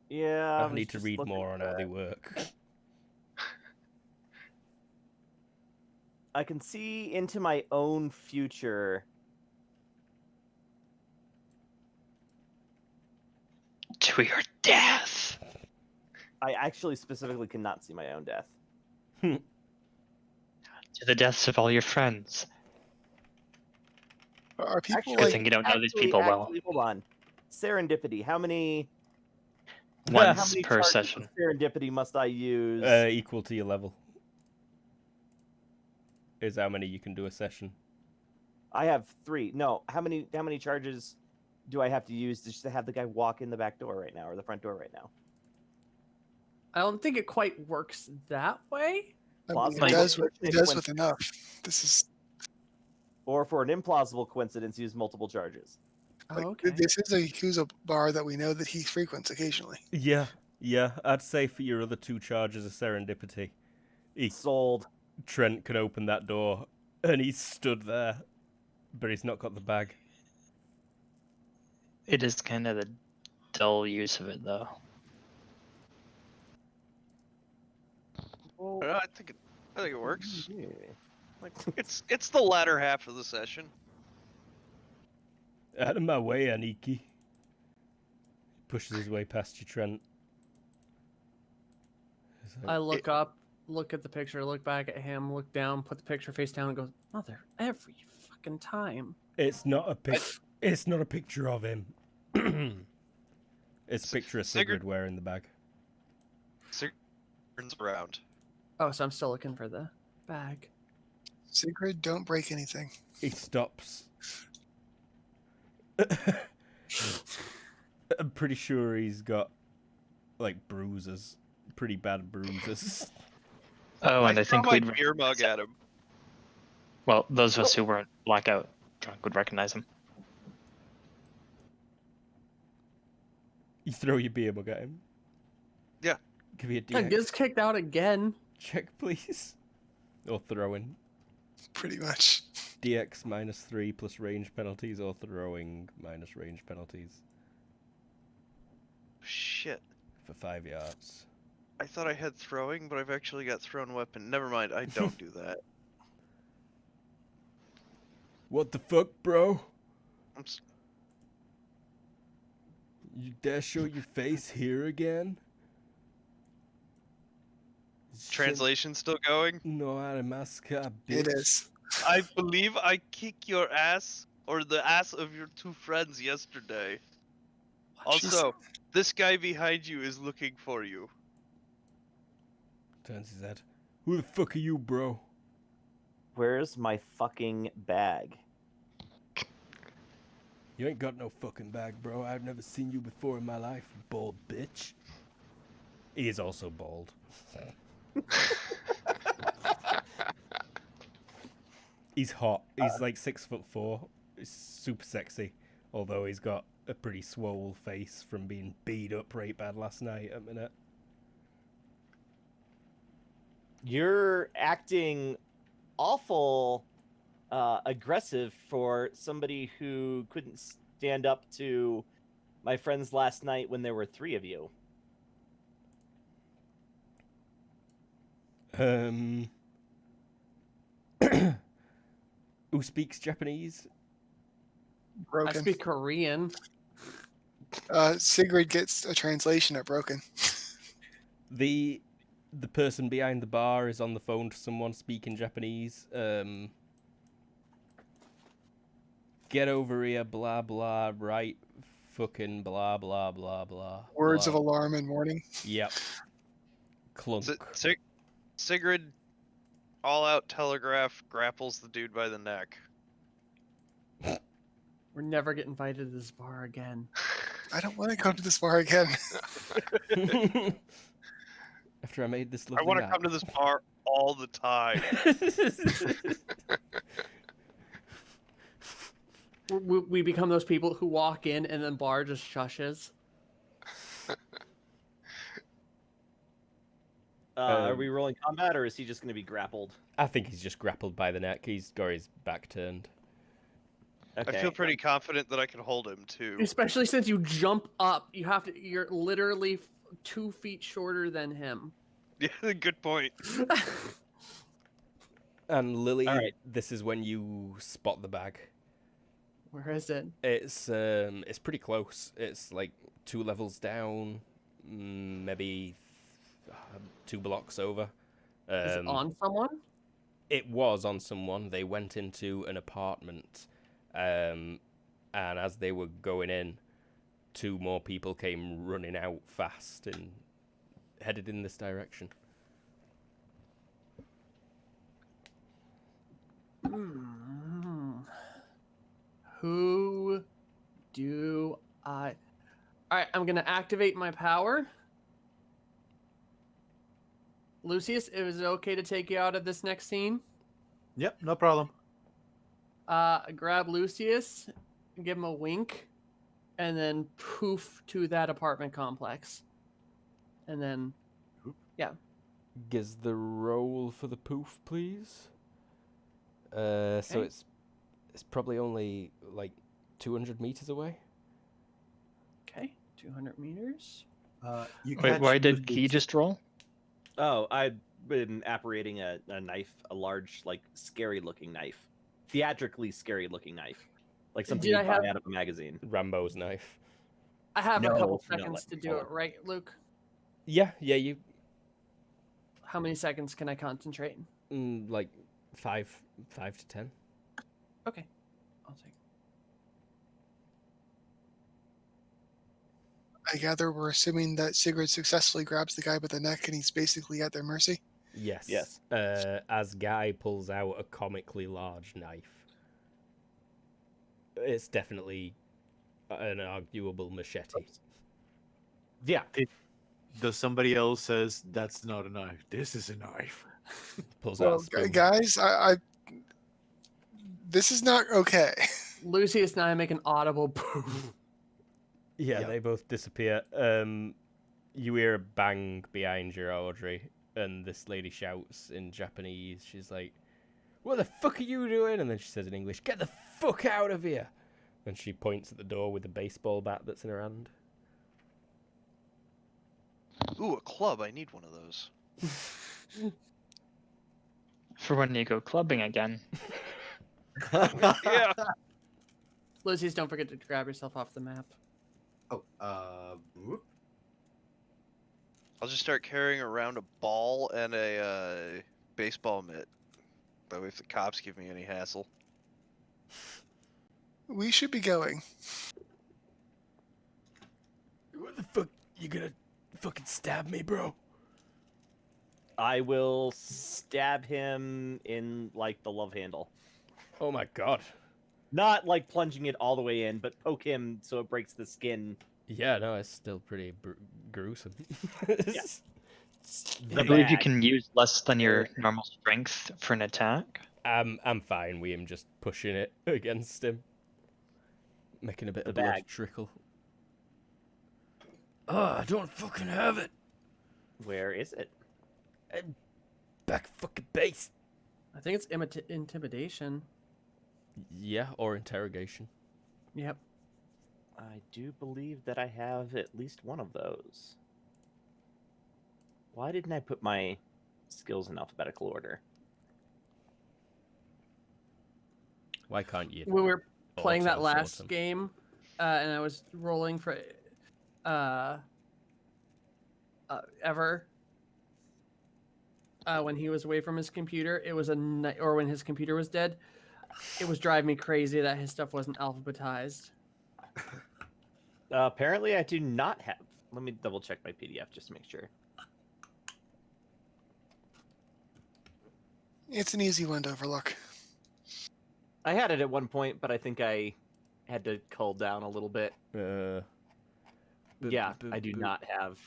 Yeah. I need to read more on how they work. I can see into my own future. To your death. I actually specifically cannot see my own death. To the deaths of all your friends. Are people Actually, Good like thing you don't know these people well. Hold on. Serendipity. How many Once per charges session. of serendipity must I use? Equal to your level. Is how many you can do a session. I have 3. No, how many charges do I have to use just to have the guy walk in the back door right now or the front door right now? I don't think it quite works that way. I mean, Plausible it does coincidence. with enough. This is Or for an implausible coincidence, use multiple charges. like okay. this is a Yakuza bar that we know that he frequents occasionally. Yeah. I'd say for your other 2 charges of serendipity, Sold. Trent can open that door, and he's stood there, but he's not got the bag. It is kind of the dull use of it, though. Well, I think it works. yeah. Like, It's the latter half of the session. Out of my way, Aniki. Pushes his way past you, Trent. It's like, I look up, look at the picture, look back at him, look down, put the picture face down, and go, "Mother, every fucking time." it's not a It's not a picture of him. It's a picture of Sigrid wearing the bag. Sigrid turns around. Oh, so I'm still looking for the bag. Sigrid, don't break anything. He stops. I'm pretty sure he's got like bruises, pretty bad bruises. Oh, and I throw think my we'd. beer mug at him. Well, those of us who weren't blackout drunk would recognize him. You throw your beer mug at him. Yeah. Give me a Yeah, DX. gets kicked out again. Check, please. Or throwing. Pretty much. DX -3 plus range penalties, or throwing minus range penalties Shit. for 5 yards. I thought I had throwing, but I've actually got thrown weapon. Never mind, I don't do that. What the fuck, bro? I'm s- You dare show your face here again? Translation still going? No, Aramaska, bitch. It is. I believe I kick your ass, or the ass of your two friends yesterday. Also, this guy behind you is looking for you. Turns his head. Who the fuck are you, bro? Where's my fucking bag? You ain't got no fucking bag, bro. I've never seen you before in my life, bald bitch. He is also bald. He's hot. He's like 6'4". He's super sexy. Although he's got a pretty swole face from being beat up right bad last night at minute. You're acting awful aggressive for somebody who couldn't stand up to my friends last night when there were 3 of you. Who speaks Japanese? I Broken. speak Korean. Sigrid gets a translation at Broken. The person behind the bar is on the phone to someone speaking Japanese. Get over here, blah blah, right? Fucking blah blah blah blah. Words blah. of alarm and warning. Yep. Clunk. Sigrid, all out telegraph, grapples the dude by the neck. We're never getting invited to this bar again. I don't want to go to this bar again. After I made this I lovely want to map. come to this bar all the time. We become those people who walk in and then bar just shushes. Are we rolling combat, or is he just going to be grappled? I think he's just grappled by the neck. He's got his back turned. Okay. I feel pretty confident that I can hold him too. Especially since you jump up, you're literally 2 feet shorter than him. Yeah, good point. And Lily, All right. this is when you spot the bag. Where is it? It's pretty close. It's like 2 levels down, maybe 2 blocks over. Is it on someone? It was on someone. They went into an apartment, and as they were going in, 2 more people came running out fast and headed in this direction. Who do I... Alright, I'm going to activate my power. Lucius, is it okay to take you out of this next scene? Yep, no problem. Grab Lucius, give him a wink, and then poof to that apartment complex. And then, yeah. Gives the roll for the poof, please. So Okay. it's probably only like 200 meters away. Okay, 200 meters. You Wait, catch why did Lucius- Key just roll? Oh, I've been apparating a knife, a large, like, scary-looking knife. Theatrically scary-looking knife. Like something Did you I buy have- out of a magazine. Rambo's knife. I have a No, couple no, seconds to do no. it, right, Luke? Yeah, you. How many seconds can I concentrate? Like 5 to 10. Okay, I'll take. I gather we're assuming that Sigrid successfully grabs the guy by the neck and he's basically at their mercy. Yes. Yes. As Guy pulls out a comically large knife. It's definitely an arguable machete. Yeah. Does somebody else says that's not a knife? This is a knife. Pulls out Well, a spoon. guys, this is not okay. Lucius and I make an audible poof. Yeah, Yeah. they both disappear. You hear a bang behind you, Audrey, and this lady shouts in Japanese. She's like, "What the fuck are you doing?" And then she says in English, "Get the fuck out of here!" And she points at the door with the baseball bat that's in her hand. Ooh, a club. I need one of those. For when you go clubbing again. Yeah. Lucius, don't forget to grab yourself off the map. Whoop. I'll just start carrying around a ball and a baseball mitt. That way, if the cops give me any hassle. We should be going. What the fuck? You gonna fucking stab me, bro? I will stab him in like the love handle. Oh my god. Not like plunging it all the way in, but poke him so it breaks the skin. Yeah, no, it's still pretty gruesome. The I believe you bag. can use less than your normal strength for an attack. I'm fine with him just pushing it against him. Making a bit The of blood bag. trickle. Oh, I don't fucking have it. Where is it? Back fucking base. I think it's intimidation. Yeah, or interrogation. Yep. I do believe that I have at least one of those. Why didn't I put my skills in alphabetical order? Why can't you? We were playing that auto-sort last them? game, and I was rolling for Ever. When he was away from his computer, it was or when his computer was dead, it was driving me crazy that his stuff wasn't alphabetized. Apparently, I do not have. Let me double check my PDF just to make sure. It's an easy one to overlook. I had it at one point, but I think I had to cull down a little bit. Yeah, I do not have.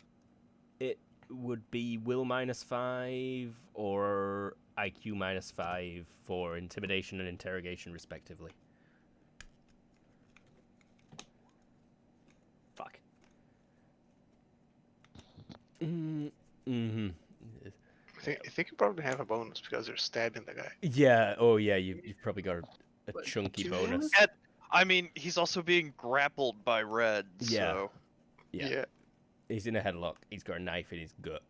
It would be will -5 or IQ -5 for intimidation and interrogation, respectively. Fuck. Mm-hmm. I think you probably have a bonus because you're stabbing the guy. Yeah. Oh, yeah. You've probably got a What, chunky 2 bonus. bonus? I mean, he's also being grappled by Red, Yeah. so... Yeah. He's in a headlock. He's got a knife in his gut.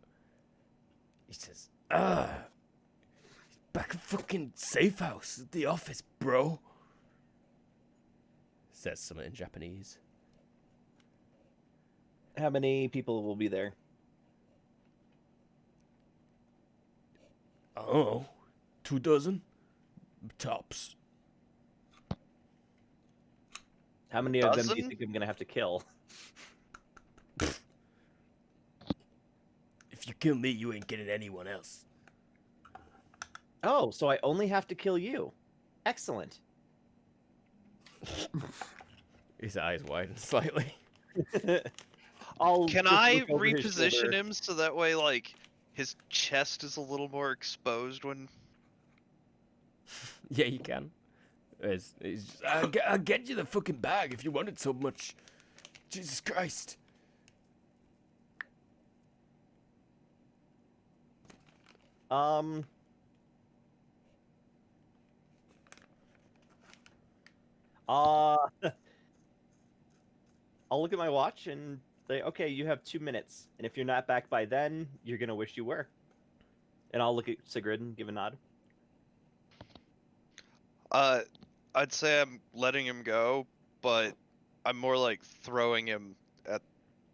He says, back at fucking safe house at the office, bro. Says something in Japanese. How many people will be there? Oh, 24 tops. How many of them do you Dozen? think I'm gonna have to kill? If you kill me, you ain't getting anyone else. Oh, so I only have to kill you. Excellent. His eyes widen slightly. I'll Can just I look over his reposition shoulder. him so that way, like, his chest is a little more exposed when... Yeah, you can. It's just, I'll get you the fucking bag if you want it so much. Jesus Christ. I'll look at my watch and say, okay, you have 2 minutes. And if you're not back by then, you're going to wish you were. And I'll look at Sigrid and give a nod. I'd say I'm letting him go, but I'm more like throwing him at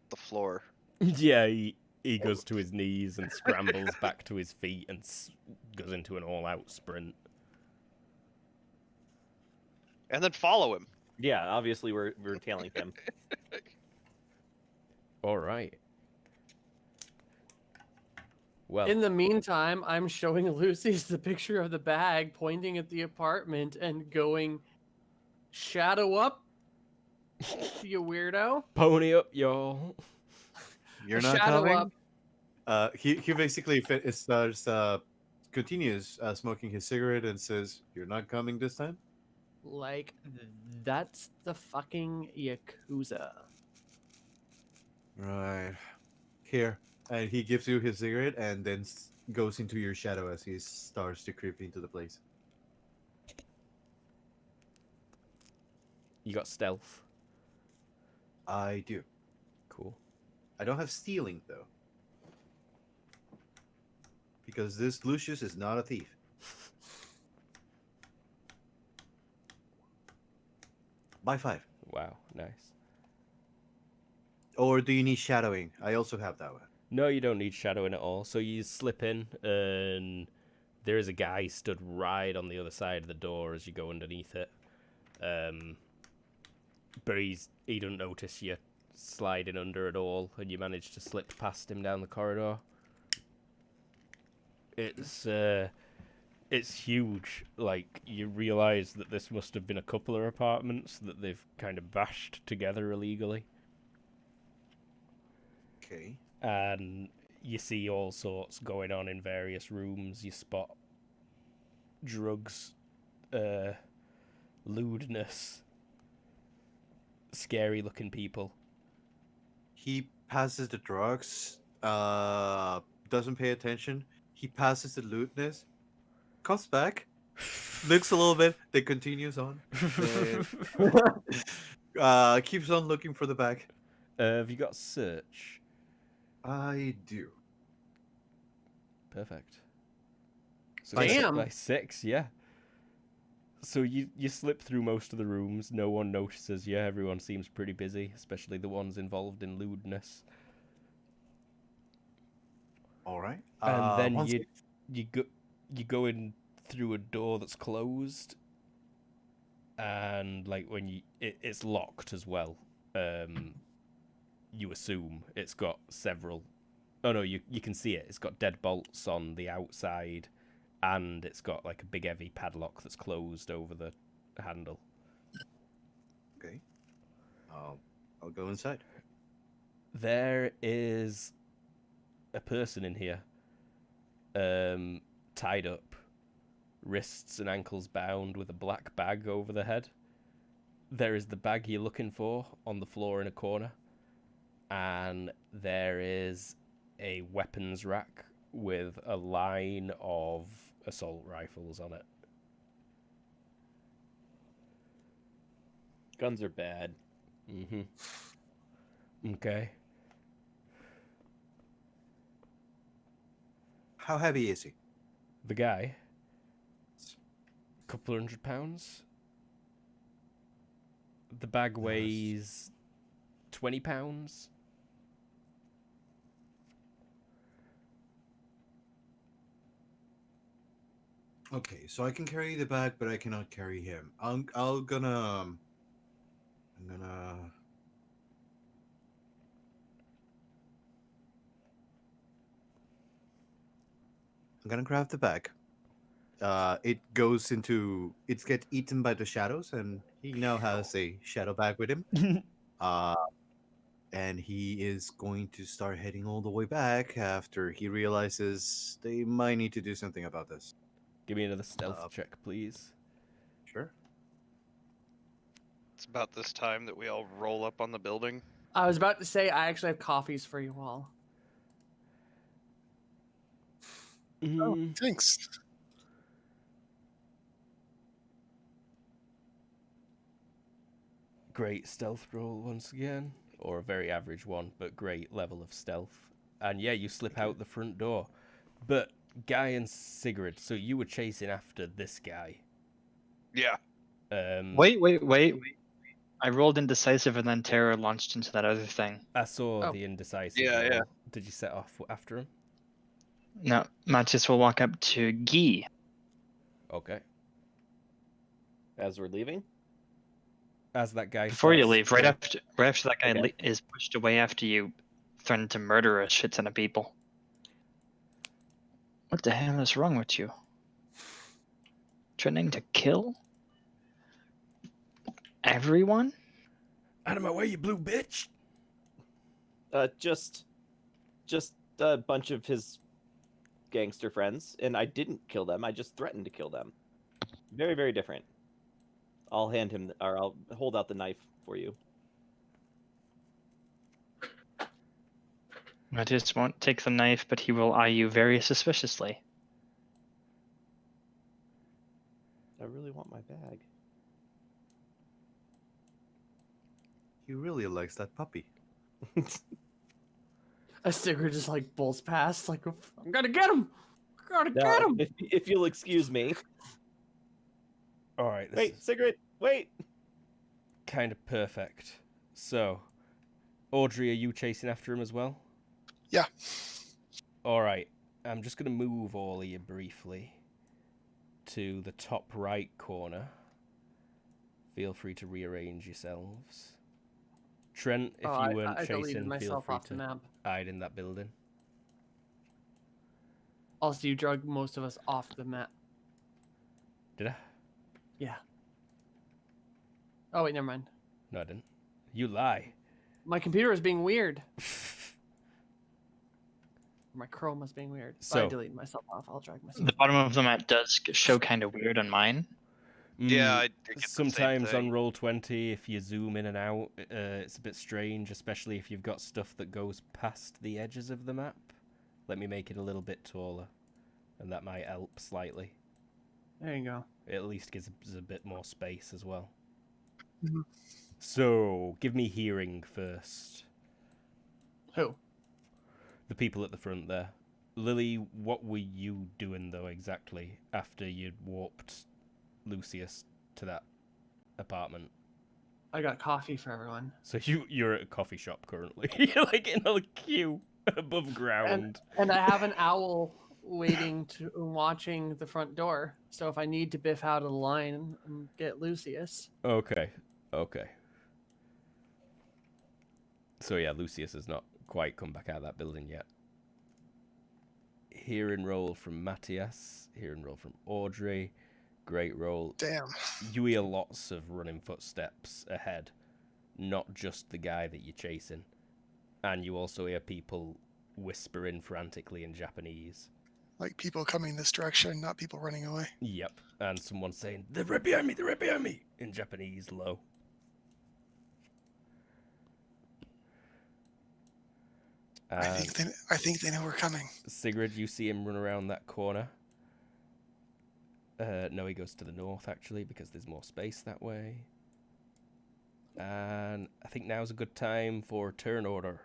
the floor. Yeah, he he goes to his knees and scrambles back to his feet and goes into an all-out sprint. And then follow him. Yeah, obviously we're tailing him. All right. Well, In the meantime, I'm showing Lucy's the picture of the bag, pointing at the apartment and going, "Shadow up, you weirdo." pony up, y'all. You're not Shadow coming. up. He basically starts continues smoking his cigarette and says, "You're not coming this time." Like, that's the fucking Yakuza. Right. Here. And he gives you his cigarette and then goes into your shadow as he starts to creep into the place. You got stealth. I do. Cool. I don't have stealing, though. Because this Lucius is not a thief. By 5. Wow, nice. Or do you need shadowing? I also have that one. No, you don't need shadowing at all. So you slip in, and there is a guy stood right on the other side of the door as you go underneath it. But he doesn't notice you sliding under at all, and you manage to slip past him down the corridor. It's huge. Like, you realize that this must have been a couple of apartments that they've kind of bashed together illegally. Okay. And you see all sorts going on in various rooms. You spot drugs, lewdness, scary looking people. He passes the drugs, doesn't pay attention. He passes the lewdness, comes back, looks a little bit, then continues on. Keeps on looking for the bag. Have you got search? I do. Perfect. So By it's Damn. by 6, yeah. So you slip through most of the rooms. No one notices you. Everyone seems pretty busy, especially the ones involved in lewdness. All right. And then once you go in through a door that's closed, and like when it's locked as well. You assume it's got several. Oh no, you can see it. It's got deadbolts on the outside, and it's got like a big heavy padlock that's closed over the handle. Okay. I'll go inside. There is a person in here, tied up, wrists and ankles bound with a black bag over the head. There is the bag you're looking for on the floor in a corner, and there is a weapons rack with a line of assault rifles on it. Guns are bad. Mm-hmm. Okay. How heavy is he? The guy, couple of £100. The bag weighs £20. Okay, so I can carry the bag, but I cannot carry him. I'm gonna grab the bag. It goes into it gets eaten by the shadows, and he now has a shadow bag with him. And he is going to start heading all the way back after he realizes they might need to do something about this. Give me another stealth check, please. Sure. It's about this time that we all roll up on the building. I was about to say I actually have coffees for you all. Oh, thanks. Great stealth roll once again, or a very average one, but great level of stealth. And yeah, you slip out the front door. But Guy and Sigrid, so you were chasing after this guy. Yeah. Wait. I rolled indecisive and then terror launched into that other thing. I saw Oh. the indecisive. Yeah, yeah. roll. Did you set off after him? No, Matthias will walk up to Guy. Okay. As we're leaving. As that guy Before you starts- leave, right after that guy Okay. is pushed away after you threaten to murder a shit ton of people. What the hell is wrong with you? Threatening to kill everyone? Out of my way, you blue bitch! Just a bunch of his gangster friends, and I didn't kill them. I just threatened to kill them. Very, very different. I'll hand him, or I'll hold out the knife for you. Matthias won't take the knife, but he will eye you very suspiciously. I really want my bag. He really likes that puppy. A Sigrid just like bolts past, like I'm gonna get him. Gotta Now, get him. if you'll excuse me. All right. This Wait, is Sigrid, wait. kind of perfect. So, Audrey, are you chasing after him as well? Yeah. All right. I'm just going to move all of you briefly to the top right corner. Feel free to rearrange yourselves. Trent, if Oh, you weren't I deleted chasing, feel myself free off the to map. hide in that building. Also, you drug most of us off the map. Did I? Yeah. Oh wait, never mind. No, I didn't. You lie. My computer is being weird. My Chrome was being weird. So I So- deleted myself off. I'll drag myself. The bottom of the map does show kind of weird on mine. Yeah, Mm, I get the same sometimes on thing. Roll20, if you zoom in and out, it's a bit strange, especially if you've got stuff that goes past the edges of the map. Let me make it a little bit taller, and that might help slightly. There you go. It at least gives us a bit more space as well. Mhm. So, give me hearing first. Who? The people at the front there. Lily, what were you doing, though, exactly, after you'd warped Lucius to that apartment? I got coffee for everyone. So you're at a coffee shop currently. You're like in a queue above ground. And I have an owl waiting to watching the front door. So if I need to biff out of the line and get Lucius. Okay. So yeah, Lucius has not quite come back out of that building yet. Hearing roll from Matthias. Hearing roll from Audrey. Great roll. Damn. You hear lots of running footsteps ahead. Not just the guy that you're chasing. And you also hear people whispering frantically in Japanese. Like people coming this direction, not people running away. Yep. And someone saying, "They're right behind me, they're right behind me," in Japanese low. I think they know we're coming. Sigrid, you see him run around that corner. No, he goes to the north, actually, because there's more space that way. And I think now's a good time for turn order.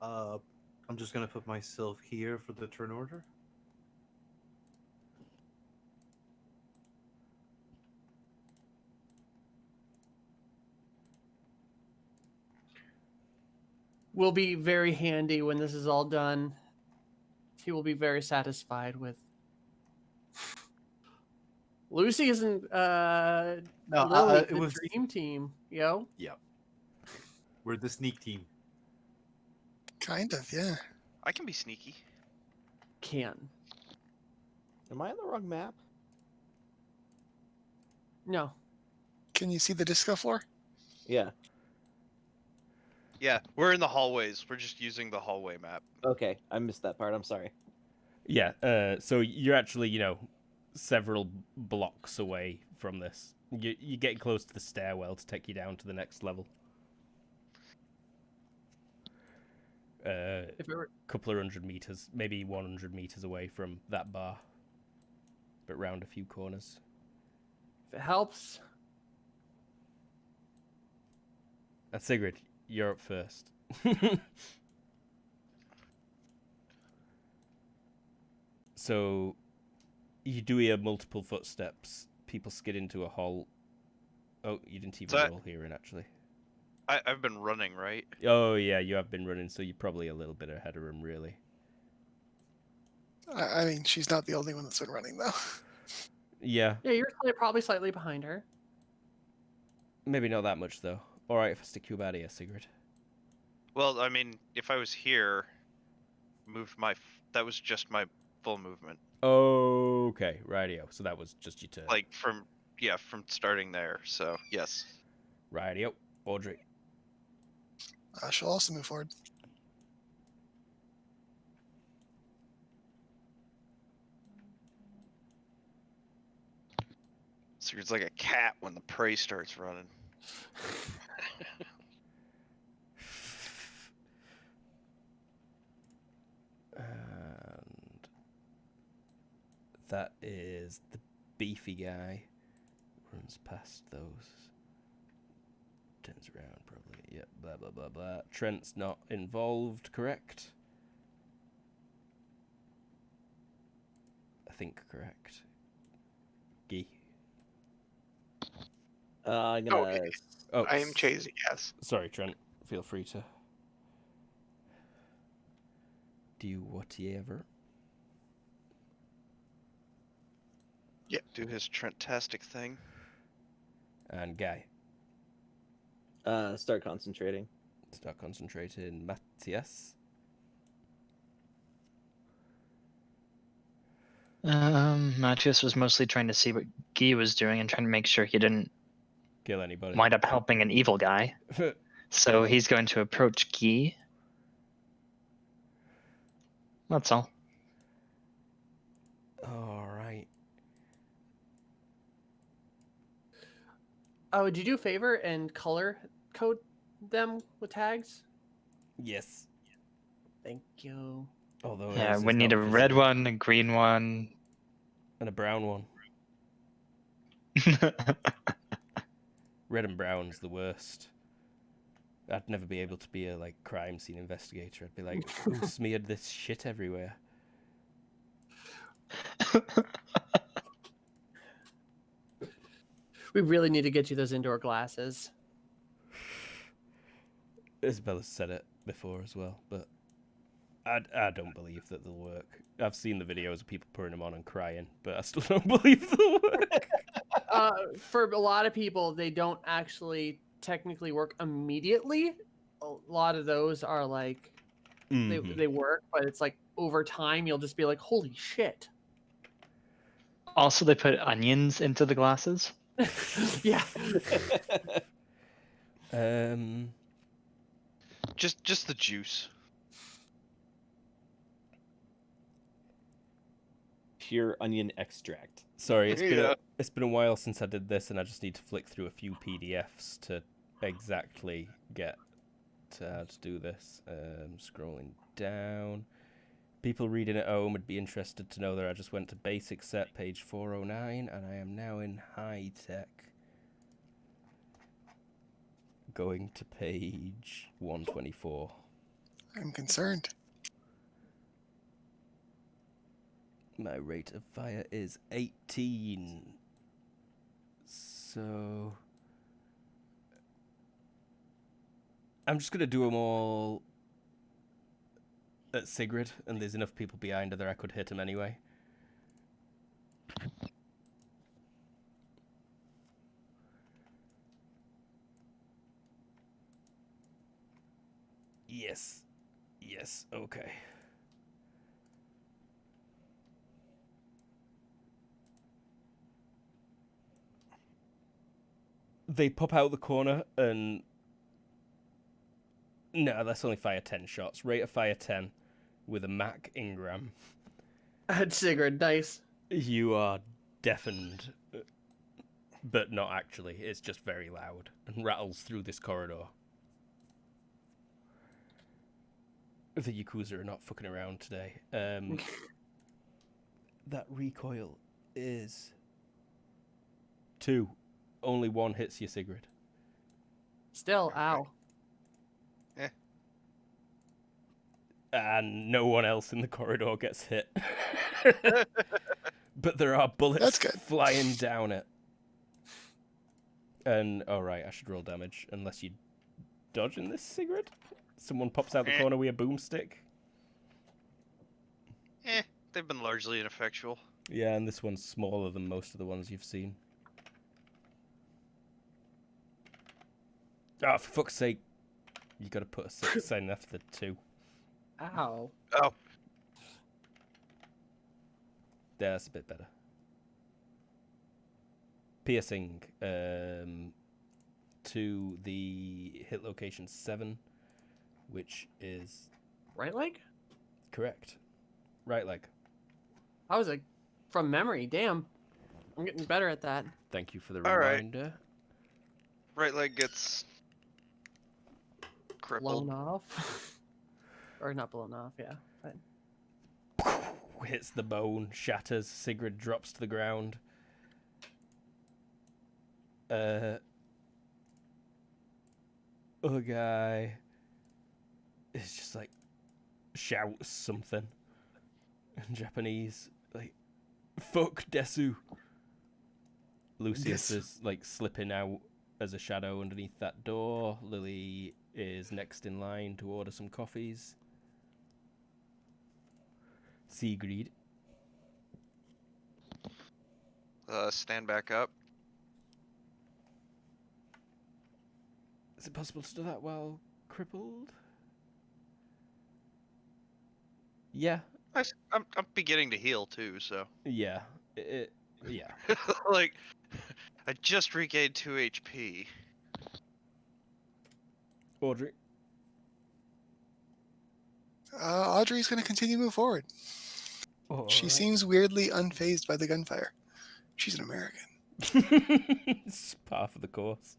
I'm just gonna put myself here for the turn order. Will be very handy when this is all done. He will be very satisfied with. Lucy isn't No, Lily, it the was. dream team, yo. Yeah. We're the sneak team. Kind of, yeah. I can be sneaky. Can. Am I on the wrong map? No. Can you see the disco floor? Yeah. Yeah, we're in the hallways. We're just using the hallway map. Okay, I missed that part. I'm sorry. Yeah, so you're actually, several blocks away from this. You're getting close to the stairwell to take you down to the next level. If it were Couple of 100 meters, maybe 100 meters away from that bar. But round a few corners. if it helps. And Sigrid, you're up first. So you do hear multiple footsteps. People skid into a halt. Oh, you didn't even That- roll hearing, actually. I've been running, right? Oh, yeah, you have been running, so you're probably a little bit ahead of him, really. I mean, she's not the only one that's been running, though. Yeah, Yeah, you're probably slightly behind her. maybe not that much, though. Alright, if I stick you about here, Sigrid. Well, I mean, if I was here, that was just my full movement. Okay, rightio. So that was just your turn. Like from starting there. So yes. Rightio. Audrey. She'll also move forward. So it's like a cat when the prey starts running. And that is the beefy guy. Runs past those. Turns around, probably. Yeah, blah, blah, blah, blah. Trent's not involved, correct? I think correct. Gee. I'm gonna. Okay. Oh, I am chasing, yes. Sorry, Trent. Feel free to do whatever. Do his Trent-tastic thing. And Guy. Start concentrating. Start concentrating. Matthias. Matthias was mostly trying to see what Guy was doing and trying to make sure he didn't Kill anybody. wind up helping an evil guy. So he's going to approach Guy. That's all. Alright. Would you do a favor and color code them with tags? Yes. Thank you. Although Yeah, his we is need a not red visible. one, a green one. And a brown one. Red and brown's the worst. I'd never be able to be a crime scene investigator. I'd be like, who smeared this shit everywhere? We really need to get you those indoor glasses. Isabella's said it before as well, but I don't believe that they'll work. I've seen the videos of people putting them on and crying, but I still don't believe they'll work. For a lot of people, they don't actually technically work immediately. A lot of those are like Mhm. they work, but it's like over time you'll just be like, holy shit. Also, they put onions into the glasses. Yeah. Just the juice. Pure onion extract. Sorry, Yeah. it's been a while since I did this, and I just need to flick through a few PDFs to exactly get to how to do this. Scrolling down. People reading at home would be interested to know that I just went to basic set, page 409, and I am now in high tech. Going to page 124. I'm concerned. My rate of fire is 18. So I'm just going to do them all at Sigrid, and there's enough people behind her that I could hit him anyway. Yes. Yes, okay. They pop out the corner and... No, that's only fire 10 shots. Rate of fire 10 with a Mac Ingram. Sigrid, nice. You are deafened, but not actually. It's just very loud and rattles through this corridor. The Yakuza are not fucking around today. That recoil is 2. Only 1 hits you, Sigrid. Still, ow. And no one else in the corridor gets hit. But there are bullets That's good. flying down it. And, alright, I should roll damage, unless you dodge in this, Sigrid? Someone pops out the corner with a boomstick. They've been largely ineffectual. Yeah, and this one's smaller than most of the ones you've seen. Oh, for fuck's sake. You gotta put a 6 in after the 2. Ow. Oh, Yeah, that's a bit better. Piercing to the hit location 7, which is Right leg? correct. Right leg. I was like, from memory. Damn. I'm getting better at that. Thank you for the All right. reminder. right leg gets crippled. Blown off. Or not blown off, yeah. But Hits the bone, shatters. Sigrid drops to the ground. Other guy is just like shouts something in Japanese, like "fuck Desu." Lucius Desu. is like slipping out as a shadow underneath that door. Lily is next in line to order some coffees. Sigrid. Stand back up. Is it possible to do that while crippled? Yeah. I'm beginning to heal too, so Yeah. Yeah. like I just regained 2 HP. Audrey. Audrey's going to continue to move forward. She seems weirdly unfazed by the gunfire. She's an American. It's par for the course.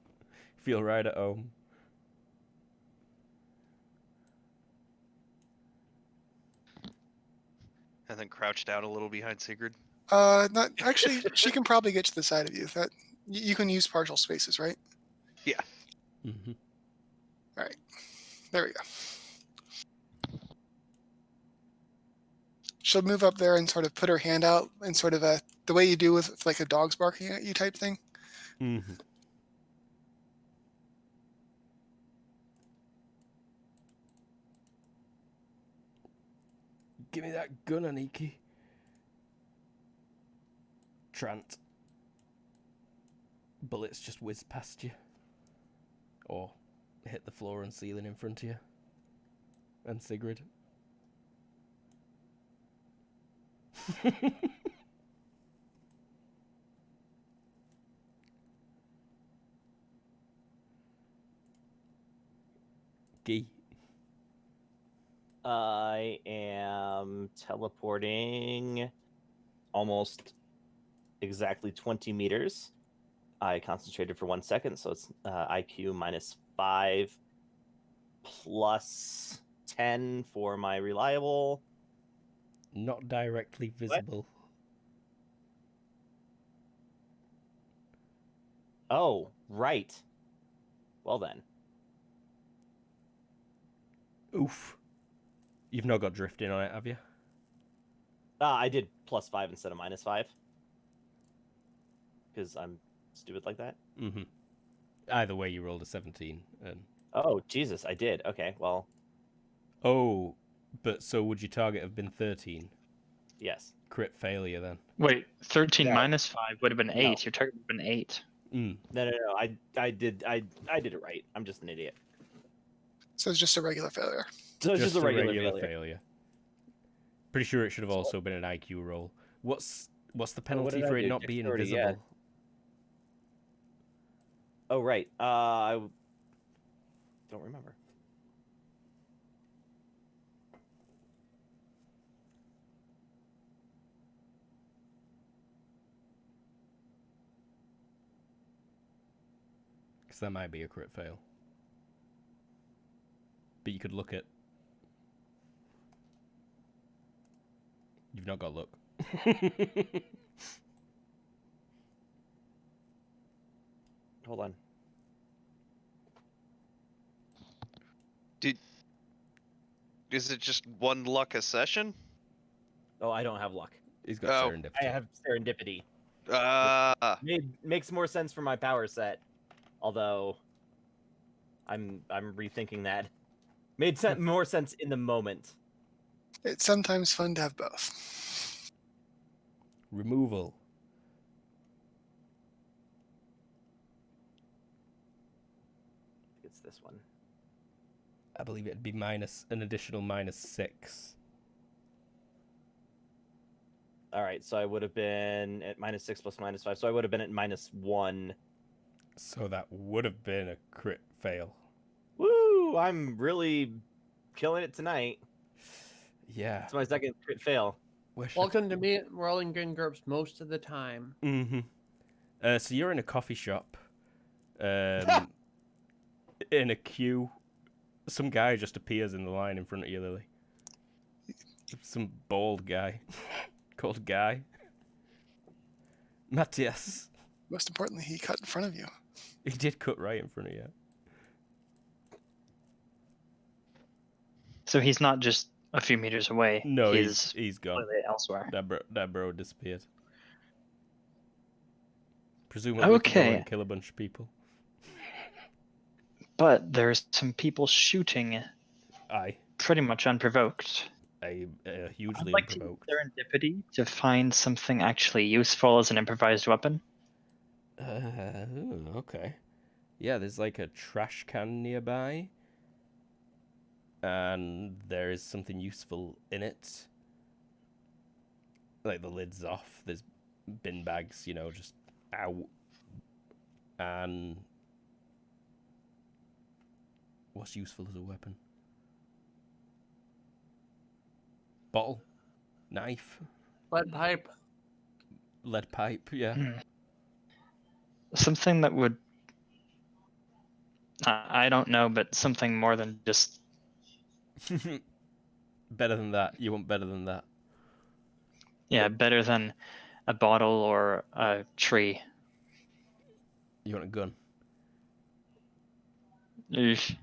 Feel right at home. And then crouch down a little behind Sigrid. Not actually. She can probably get to the side of you. That you can use partial spaces, right? Yeah. Mm-hmm. All right. There we go. She'll move up there and sort of put her hand out and sort of the way you do with like a dog's barking at you type thing. Mm-hmm. Give me that gun, Aniki. Trant. Bullets just whiz past you. Or hit the floor and ceiling in front of you. And Sigrid. Gee. I am teleporting almost exactly 20 meters. I concentrated for 1 second, so it's IQ -5 plus 10 for my reliable. Not directly visible. Oh, right. Well then. Oof. You've not got drifting on it, have you? I did +5 instead of -5. Because I'm stupid like that. Mm-hmm. Either way, you rolled a 17. And... Oh, Jesus, I did. Okay, well, Oh, but so would your target have been 13? yes. Crit failure then. Wait, 13 No. minus 5 would have been 8. No. Your target would have been 8. Mm. No. I did it right. I'm just an idiot. So it's just a regular failure. So it's just a regular failure. Pretty sure it should have also been an IQ roll. What's the what penalty did I for it do? not being Dexterity, visible? yeah. Oh, right. I don't remember. Because that might be a crit fail. But you could look at... You've not got luck. Hold on. Is it just 1 luck a session? Oh, I don't have luck. He's got Oh. serendipity. I have serendipity. Makes more sense for my power set. Although I'm rethinking that. Made more sense in the moment. It's sometimes fun to have both. Removal. It's this one. I believe it'd be an additional -6. All right, so I would have been at -6 plus -5, so I would have been at -1. So that would have been a crit fail. Woo! I'm really killing it tonight. Yeah. It's my second crit fail. Welcome to me rolling green GURPS most of the time. Mm-hmm. So you're in a coffee shop. In a queue. Some guy just appears in the line in front of you, Lily. Some bald guy. Called Guy. Matthias. Most importantly, he cut in front of you. He did cut right in front of you. So he's not just a few meters away. No, he's he's gone. completely elsewhere. That bro disappeared. Presumably to go Okay. and kill a bunch of people. But there's some people shooting Aye. pretty much unprovoked. Hugely I'd like to use unprovoked. serendipity to find something actually useful as an improvised weapon. Okay. Yeah, there's like a trash can nearby. And there is something useful in it. Like the lid's off. There's bin bags, just out. And what's useful as a weapon? Bottle, knife, Lead pipe. lead pipe. Yeah. Something that would... I don't know, but something more than just... Better than that. You want better than that. Yeah, better than a bottle or a tree. You want a gun? Eesh.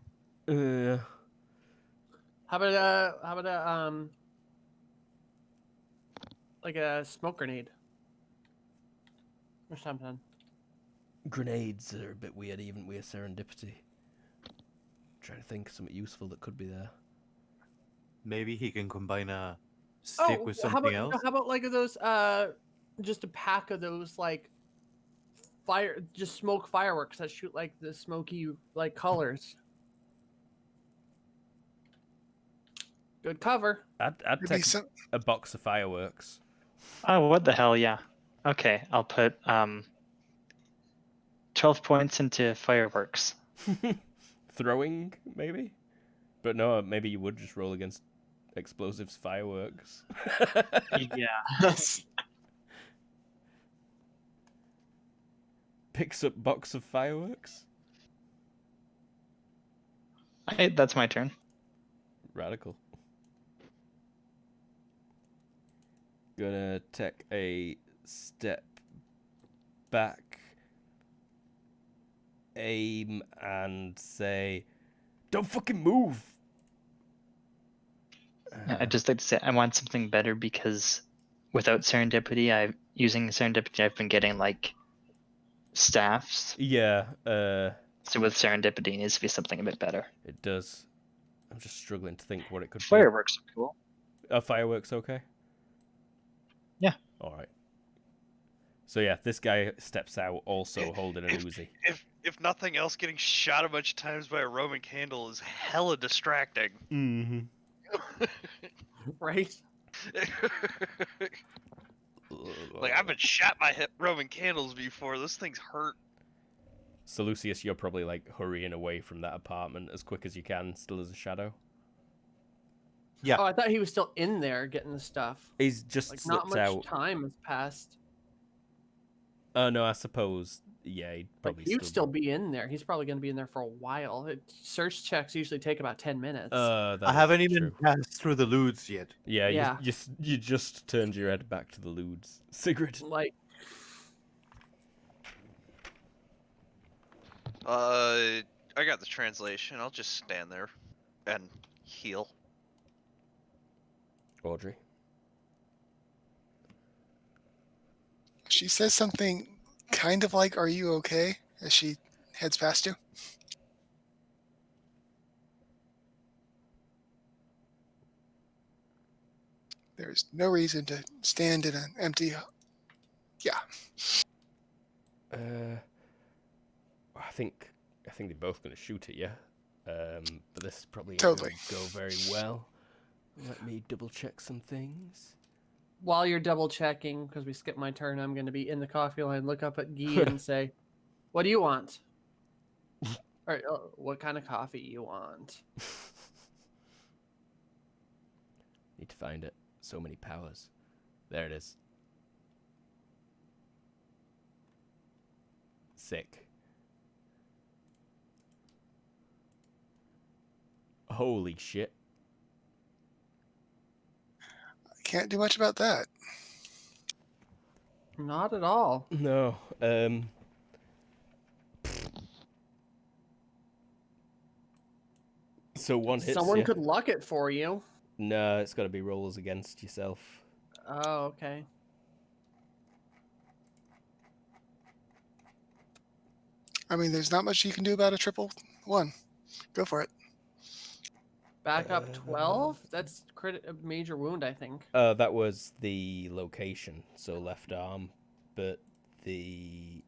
How about like a smoke grenade or something? Grenades are a bit weird, even with serendipity. Trying to think of something useful that could be there. Maybe he can combine a stick with something else. How about like those just a pack of those like just smoke fireworks that shoot like the smoky like colors. Good cover. I'd Maybe take some, a box of fireworks. Oh, what the hell, yeah. Okay, I'll put 12 points into fireworks. Throwing, maybe? But no, maybe you would just roll against explosives fireworks. Yeah. Picks up box of fireworks? That's my turn. Radical. Gonna take a step back, aim, and say, "Don't fucking move!" I'd just like to say I want something better because without serendipity, using serendipity, I've been getting like staffs. Yeah, So with serendipity, it needs to be something a bit better. it does. I'm just struggling to think what it could Fireworks are cool. be. Are fireworks okay? Yeah. All right. So yeah, this guy steps out also holding an Uzi. If nothing else, getting shot a bunch of times by a Roman candle is hella distracting. Mm-hmm. Right? Like, I've been shot by Roman candles before. Those things hurt. So Lucius, you're probably like hurrying away from that apartment as quick as you can, still as a shadow. Yeah. Oh, I thought he was still in there getting the stuff. He's just Like not slipped much out. time has passed. Oh no, I suppose. Yeah, he'd Like probably he'd still be in there. He's probably going to be in there for a while. Search checks usually take about 10 minutes. that I haven't is even true. passed through the loots yet. Yeah, Yeah. You just turned your head back to the lewds. Sigrid. Like I got the translation. I'll just stand there and heal. Audrey. She says something kind of like, "Are you okay?" as she heads past you. There's no reason to stand in an empty. Yeah. I think they're both going to shoot at you. But this is probably ain't Totally. going to go very well. Let me double check some things. While you're double checking, because we skipped my turn, I'm going to be in the coffee line, look up at Guy and say, "What do you want?" Or what kind of coffee you want? Need to find it. So many powers. There it is. Sick. Holy shit. Can't do much about that. Not at all. No. So one hits Someone you. could luck it for you. No, it's got to be rolls against yourself. Oh, okay. I mean, there's not much you can do about a triple one. Go for it. Back up 12? That's a major wound, I think. That was the location, so left arm, but the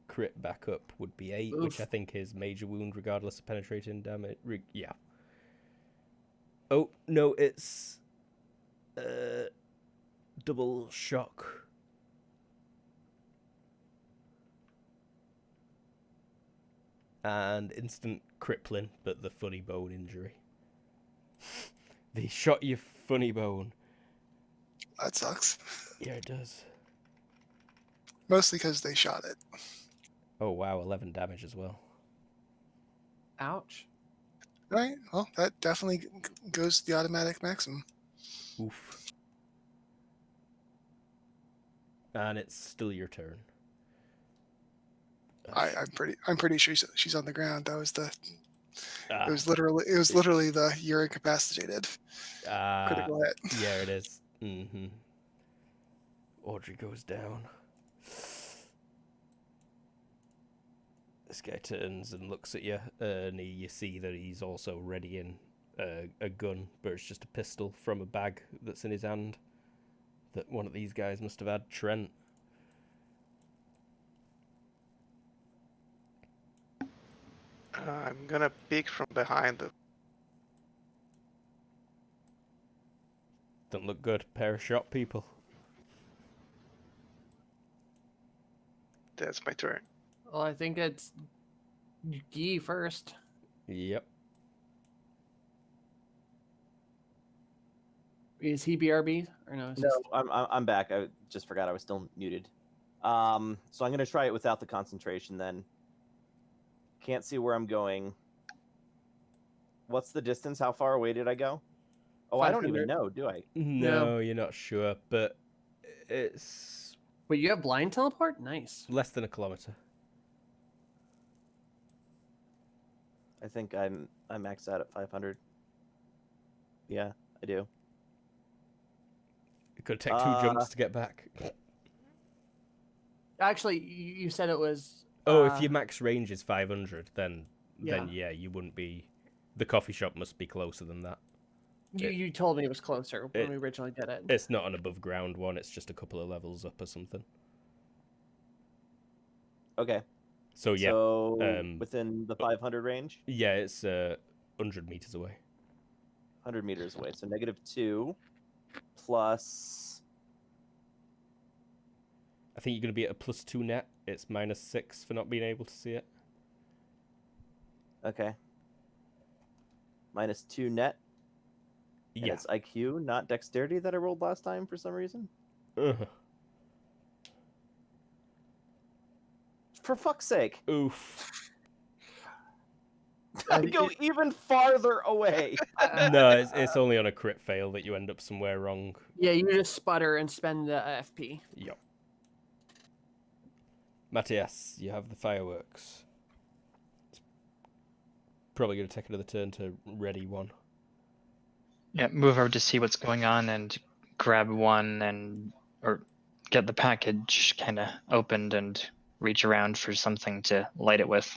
crit back up would be 8, which I Oof. think is major wound regardless of penetrating damage. Yeah. Oh, no, it's double shock. And instant crippling, but the funny bone injury. They shot your funny bone. That sucks. Yeah, it does. Mostly because they shot it. Oh, wow, 11 damage as well. Ouch. All right. Well, that definitely goes to the automatic maximum. Oof. And it's still your turn. I'm pretty sure she's on the ground. That was the. Ah, It was literally the you're incapacitated. Critical hit. Yeah, it is. Mm-hmm. Audrey goes down. This guy turns and looks at you, and you see that he's also readying a gun, but it's just a pistol from a bag that's in his hand that one of these guys must have had. Trent. I'm gonna peek from behind. Don't look good. Pair of shot people. That's my turn. Well, I think it's Guy first. Yep. Is he BRB or no? No, I'm back. I just forgot I was still muted. So I'm gonna try it without the concentration then. Can't see where I'm going. What's the distance? How far away did I go? Oh, I don't even 500. know, do I? No, you're not sure, but it's Wait, you have blind teleport? Nice. less than a kilometer. I think I'm maxed out at 500. Yeah, I do. It could take 2 jumps to get back. Actually, you said it was. Oh, if your max range is 500, then Yeah. yeah, you wouldn't be. The coffee shop must be closer than that. You told me it was closer when we originally did it. It's not an above ground one. It's just a couple of levels up or something. Okay. So yeah, So within the 500 range? yeah, it's 100 meters away. 100 meters away. So -2 plus. I think you're going to be at a +2 net. It's -6 for not being able to see it. Okay. -2 net. And Yeah. it's IQ, not dexterity that I rolled last time for some reason. For fuck's sake. Oof. I go even farther away. No, it's only on a crit fail that you end up somewhere wrong. Yeah, you just sputter and spend the FP. Yep. Matthias, you have the fireworks. It's probably going to take another turn to ready one. Yeah, move over to see what's going on and grab one or get the package kind of opened and reach around for something to light it with.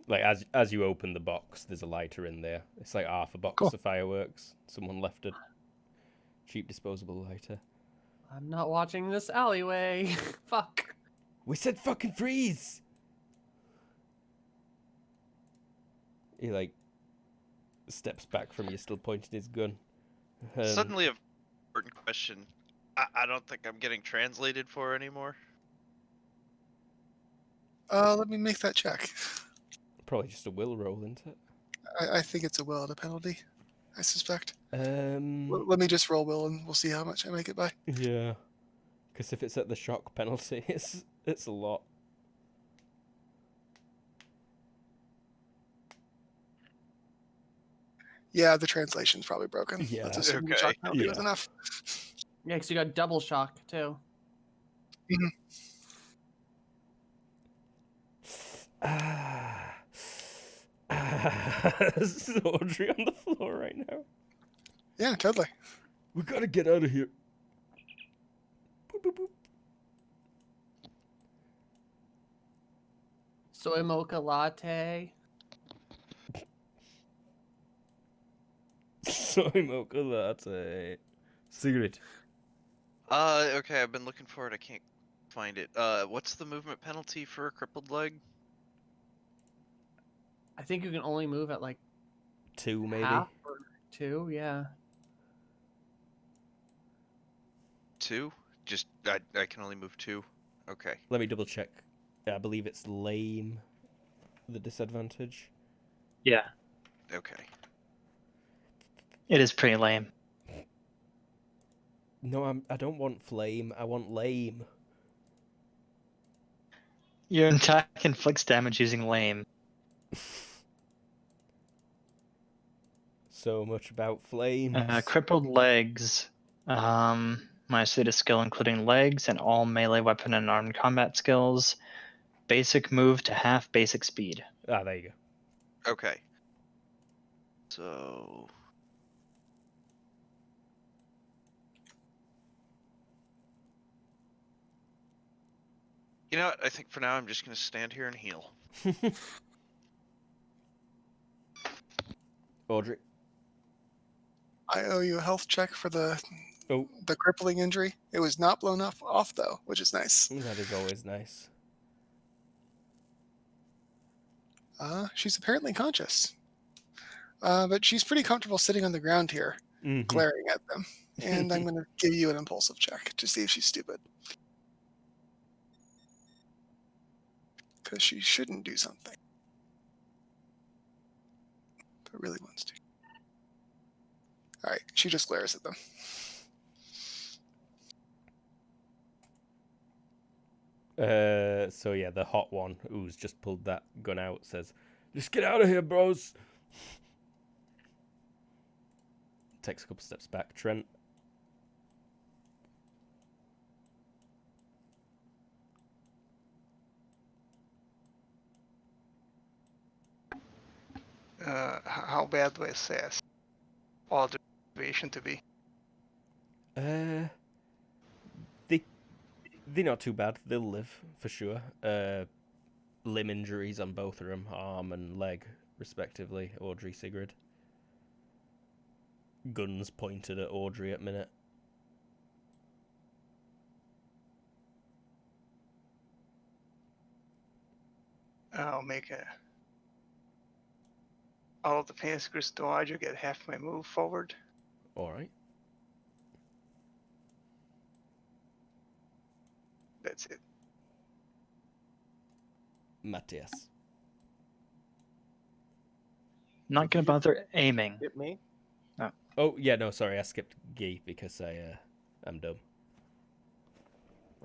Like as you open the box, there's a lighter in there. It's like half a box Cool. of fireworks. Someone left a cheap disposable lighter. I'm not watching this alleyway. Fuck. We said fucking freeze. He like steps back from you, still pointing his gun. Suddenly, a important question. I don't think I'm getting translated for anymore. Let me make that check. Probably just a will roll, isn't it? I think it's a will at a penalty. I suspect. Um. Let me just roll will, and we'll see how much I make it by. Yeah. Because if it's at the shock penalty, it's a lot. Yeah, the translation's probably broken. Yeah. Let's assume the Okay. shock penalty Yeah. was enough. Yeah, because you got double shock too. There's Audrey on the floor right now. Yeah, totally. We gotta get out of here. Boop, boop, boop. Soy mocha latte. Soy mocha latte. Cigarette. Okay, I've been looking for it. I can't find it. What's the movement penalty for a crippled leg? I think you can only move at like 2 maybe. half or 2. Yeah. 2? Just I can only move 2. Okay. Let me double check. I believe it's lame. The disadvantage. Yeah, Okay. it is pretty lame. No, I don't want flame. I want lame. Your attack inflicts damage using lame. So much about flames. Crippled legs. My suite of skill including legs and all melee weapon and armed combat skills. Basic move to half basic speed. Ah, there you go. Okay. So you know what? I think for now I'm just gonna stand here and heal. Audrey. I owe you a health check for the Oh, crippling injury. It was not blown off though, which is nice. that is always nice. She's apparently conscious. But she's pretty comfortable sitting on the ground here, Mhm. glaring at them. And I'm going to give you an impulsive check to see if she's stupid. Because she shouldn't do something. But really wants to. Alright, she just glares at them. So yeah, the hot one who's just pulled that gun out says, "Just get out of here, bros." Takes a couple steps back. Trent. How bad do I assess all the situation to be? They're not too bad. They'll live for sure. Limb injuries on both of them, arm and leg, respectively. Audrey, Sigrid. Guns pointed at Audrey at minute. I'll make a. All of the Pancreas dodge, I get half my move forward. All right. That's it. Matthias. Not gonna bother aiming. Hit me. Oh yeah, no, sorry, I skipped Guy because I'm dumb.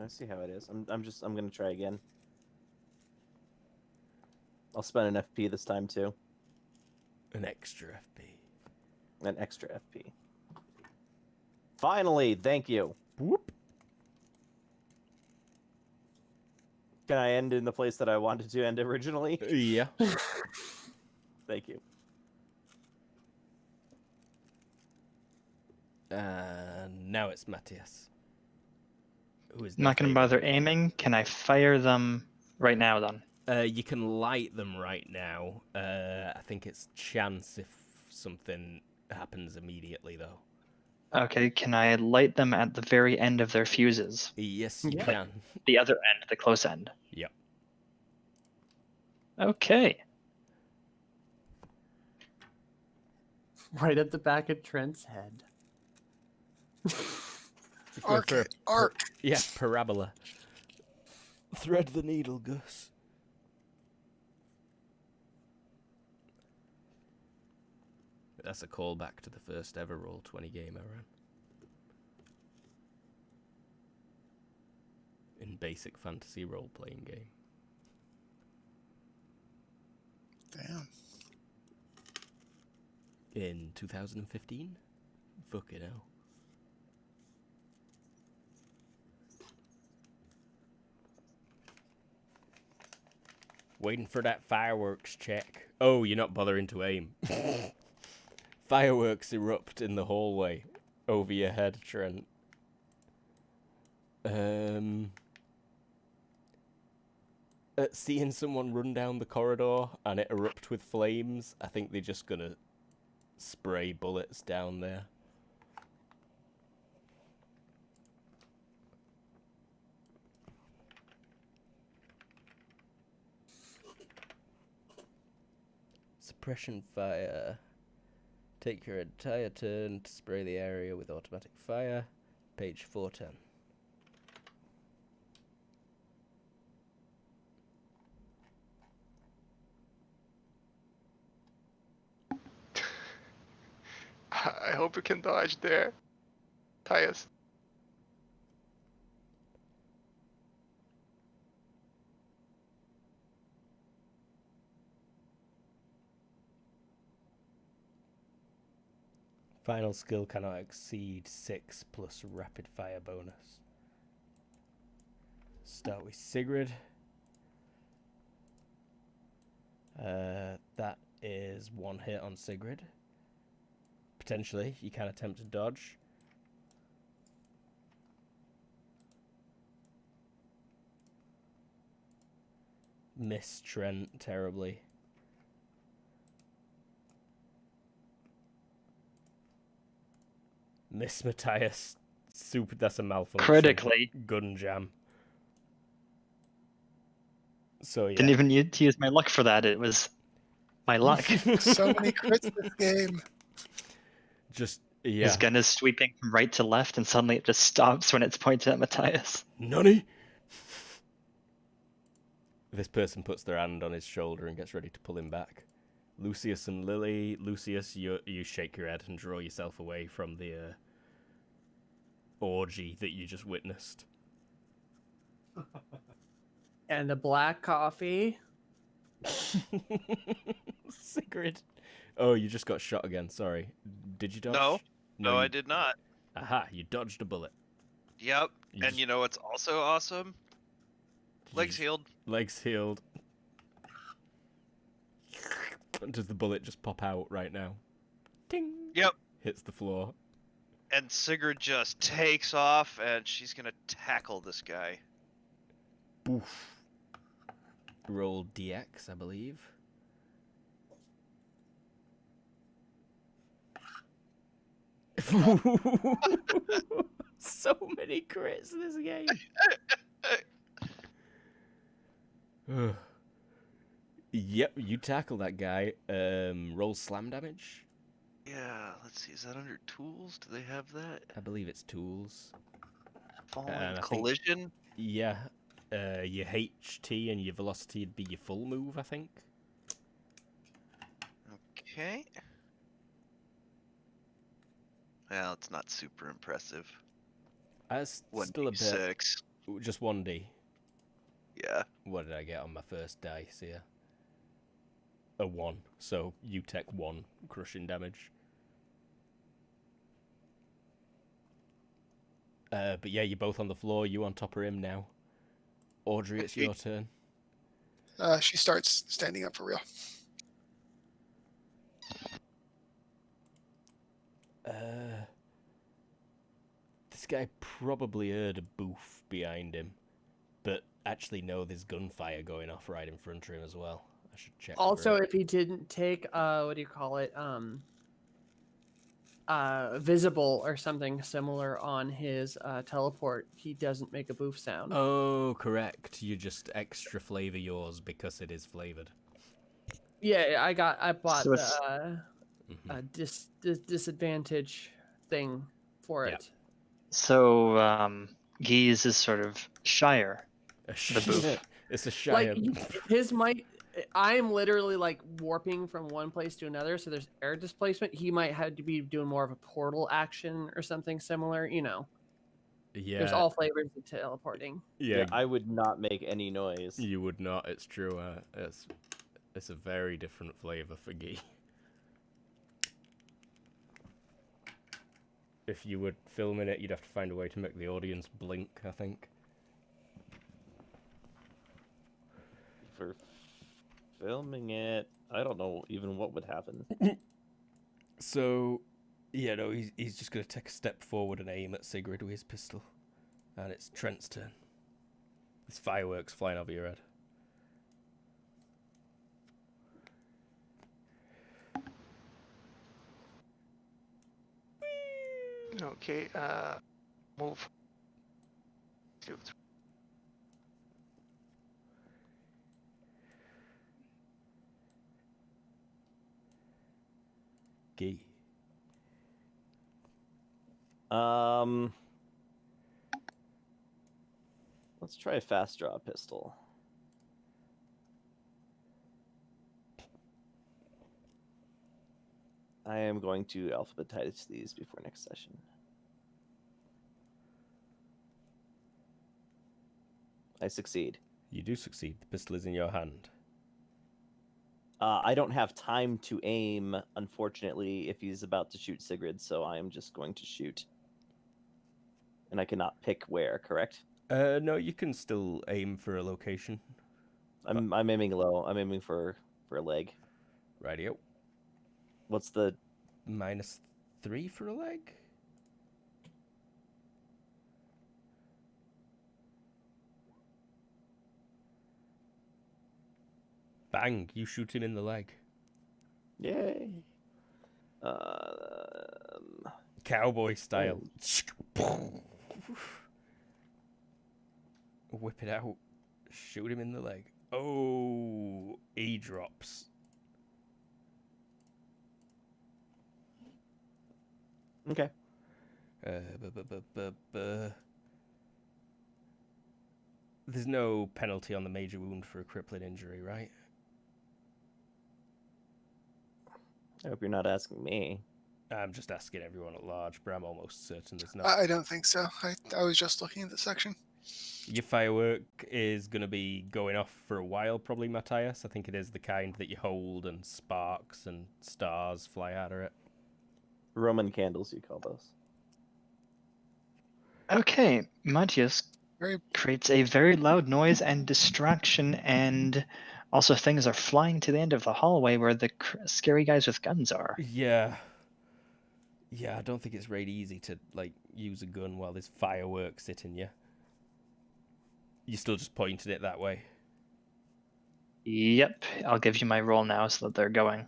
I see how it is. I'm gonna try again. I'll spend an FP this time too. An extra FP. An extra FP. Finally, thank you. Whoop. Can I end in the place that I wanted to end originally? Yeah. Thank you. Now it's Matthias. Who is I'm not going to now bother aiming. Can I fire them right now then? You can light them right now. I think it's chance if something happens immediately, though. Okay, can I light them at the very end of their fuses? Yes, you Yeah. can. The other end, the close end. Yep. Okay. Right at the back of Trent's head. Go Arc for it. Arc. yeah, parabola. Thread the needle, Gus. That's a callback to the first ever Roll20 game I ran. In basic fantasy role-playing game. Damn. In 2015? Fucking hell. Waiting for that fireworks check. Oh, you're not bothering to aim. Fireworks erupt in the hallway over your head, Trent. Seeing someone run down the corridor and it erupt with flames, I think they're just gonna spray bullets down there. Suppression fire. Take your entire turn to spray the area with automatic fire. Page 410. I hope you can dodge there. Tyus. Final skill cannot exceed 6 plus rapid fire bonus. Start with Sigrid. That is one hit on Sigrid. Potentially, you can attempt to dodge. Miss Trent terribly. Miss Matthias. Super, that's a malfunction. Critically. Gun jam. So yeah. Didn't even need to use my luck for that. It was my luck. So many crits this game. Just, His yeah. gun is sweeping from right to left, and suddenly it just stops when it's pointed at Matthias. Nunny! This person puts their hand on his shoulder and gets ready to pull him back. Lucius and Lily. Lucius, you shake your head and draw yourself away from the orgy that you just witnessed. And a black coffee. Sigrid. Oh, you just got shot again. Sorry. Did you dodge? No, you... I did not. Aha, you dodged a bullet. Yep. You And just- you know what's also awesome? Legs healed. Legs healed. Does the bullet just pop out right now? Ting! Yep. Hits the floor. And Sigrid just takes off, and she's gonna tackle this guy. Boof. Roll DX, I believe. So many crits this game. Yep, you tackle that guy. Roll slam damage. Yeah, let's see. Is that under tools? Do they have that? I believe it's tools. Falling I think- collision? Yeah. Your HT and your velocity would be your full move, I think. Okay. Well, it's not super impressive. That's still a bit. 1d6. Just 1D. Yeah. What did I get on my first dice here? A 1. So you take 1 crushing damage. But yeah, you're both on the floor. You on top of him now. Audrey, it's your turn. She starts standing up for real. guy probably heard a boof behind him, but actually no, there's gunfire going off right in front of him as well. I should check. Also, if he didn't take what do you call it? Visible or something similar on his teleport, he doesn't make a boof sound. Oh, correct. You just extra flavor yours because it is flavored. Yeah, I bought So the it's- disadvantage thing for Yeah. it. So Geese is sort of shyer. The boof. It's a shy. Like his might. I am literally like warping from one place to another, so there's air displacement. He might have to be doing more of a portal action or something similar. You know, Yeah. there's all flavors of teleporting. Yeah, I would not make any noise. you would not. It's true. It's a very different flavor for ghee. If you were filming it, you'd have to find a way to make the audience blink, I think. For filming it, I don't know even what would happen. So, yeah, no, he's just going to take a step forward and aim at Sigrid with his pistol. And it's Trent's turn. There's fireworks flying over your head. Okay, move. 2, 3. Ghee. Let's try a fast draw pistol. I am going to alphabetize these before next session. I succeed. You do succeed. The pistol is in your hand. I don't have time to aim, unfortunately, if he's about to shoot Sigrid, so I am just going to shoot. And I cannot pick where, correct? No, you can still aim for a location. I'm aiming low. I'm aiming for a leg. Rightio. What's the... -3 for a leg? Bang! You shoot him in the leg. Yay. Cowboy style. Whip it out. Shoot him in the leg. Oh, he drops. Okay. There's no penalty on the major wound for a crippling injury, right? I hope you're not asking me. I'm just asking everyone at large, but I'm almost certain there's not. I don't think so. I was just looking at the section. Your firework is going to be going off for a while, probably, Matthias. I think it is the kind that you hold and sparks and stars fly out of it. Roman candles, you call those. Okay, Matthias Very creates a very loud noise and distraction, and also things are flying to the end of the hallway where the scary guys with guns are. Yeah. Yeah, I don't think it's very easy to, like, use a gun while there's fireworks hitting you. You're still just pointing it that way. Yep, I'll give you my roll now so that they're going.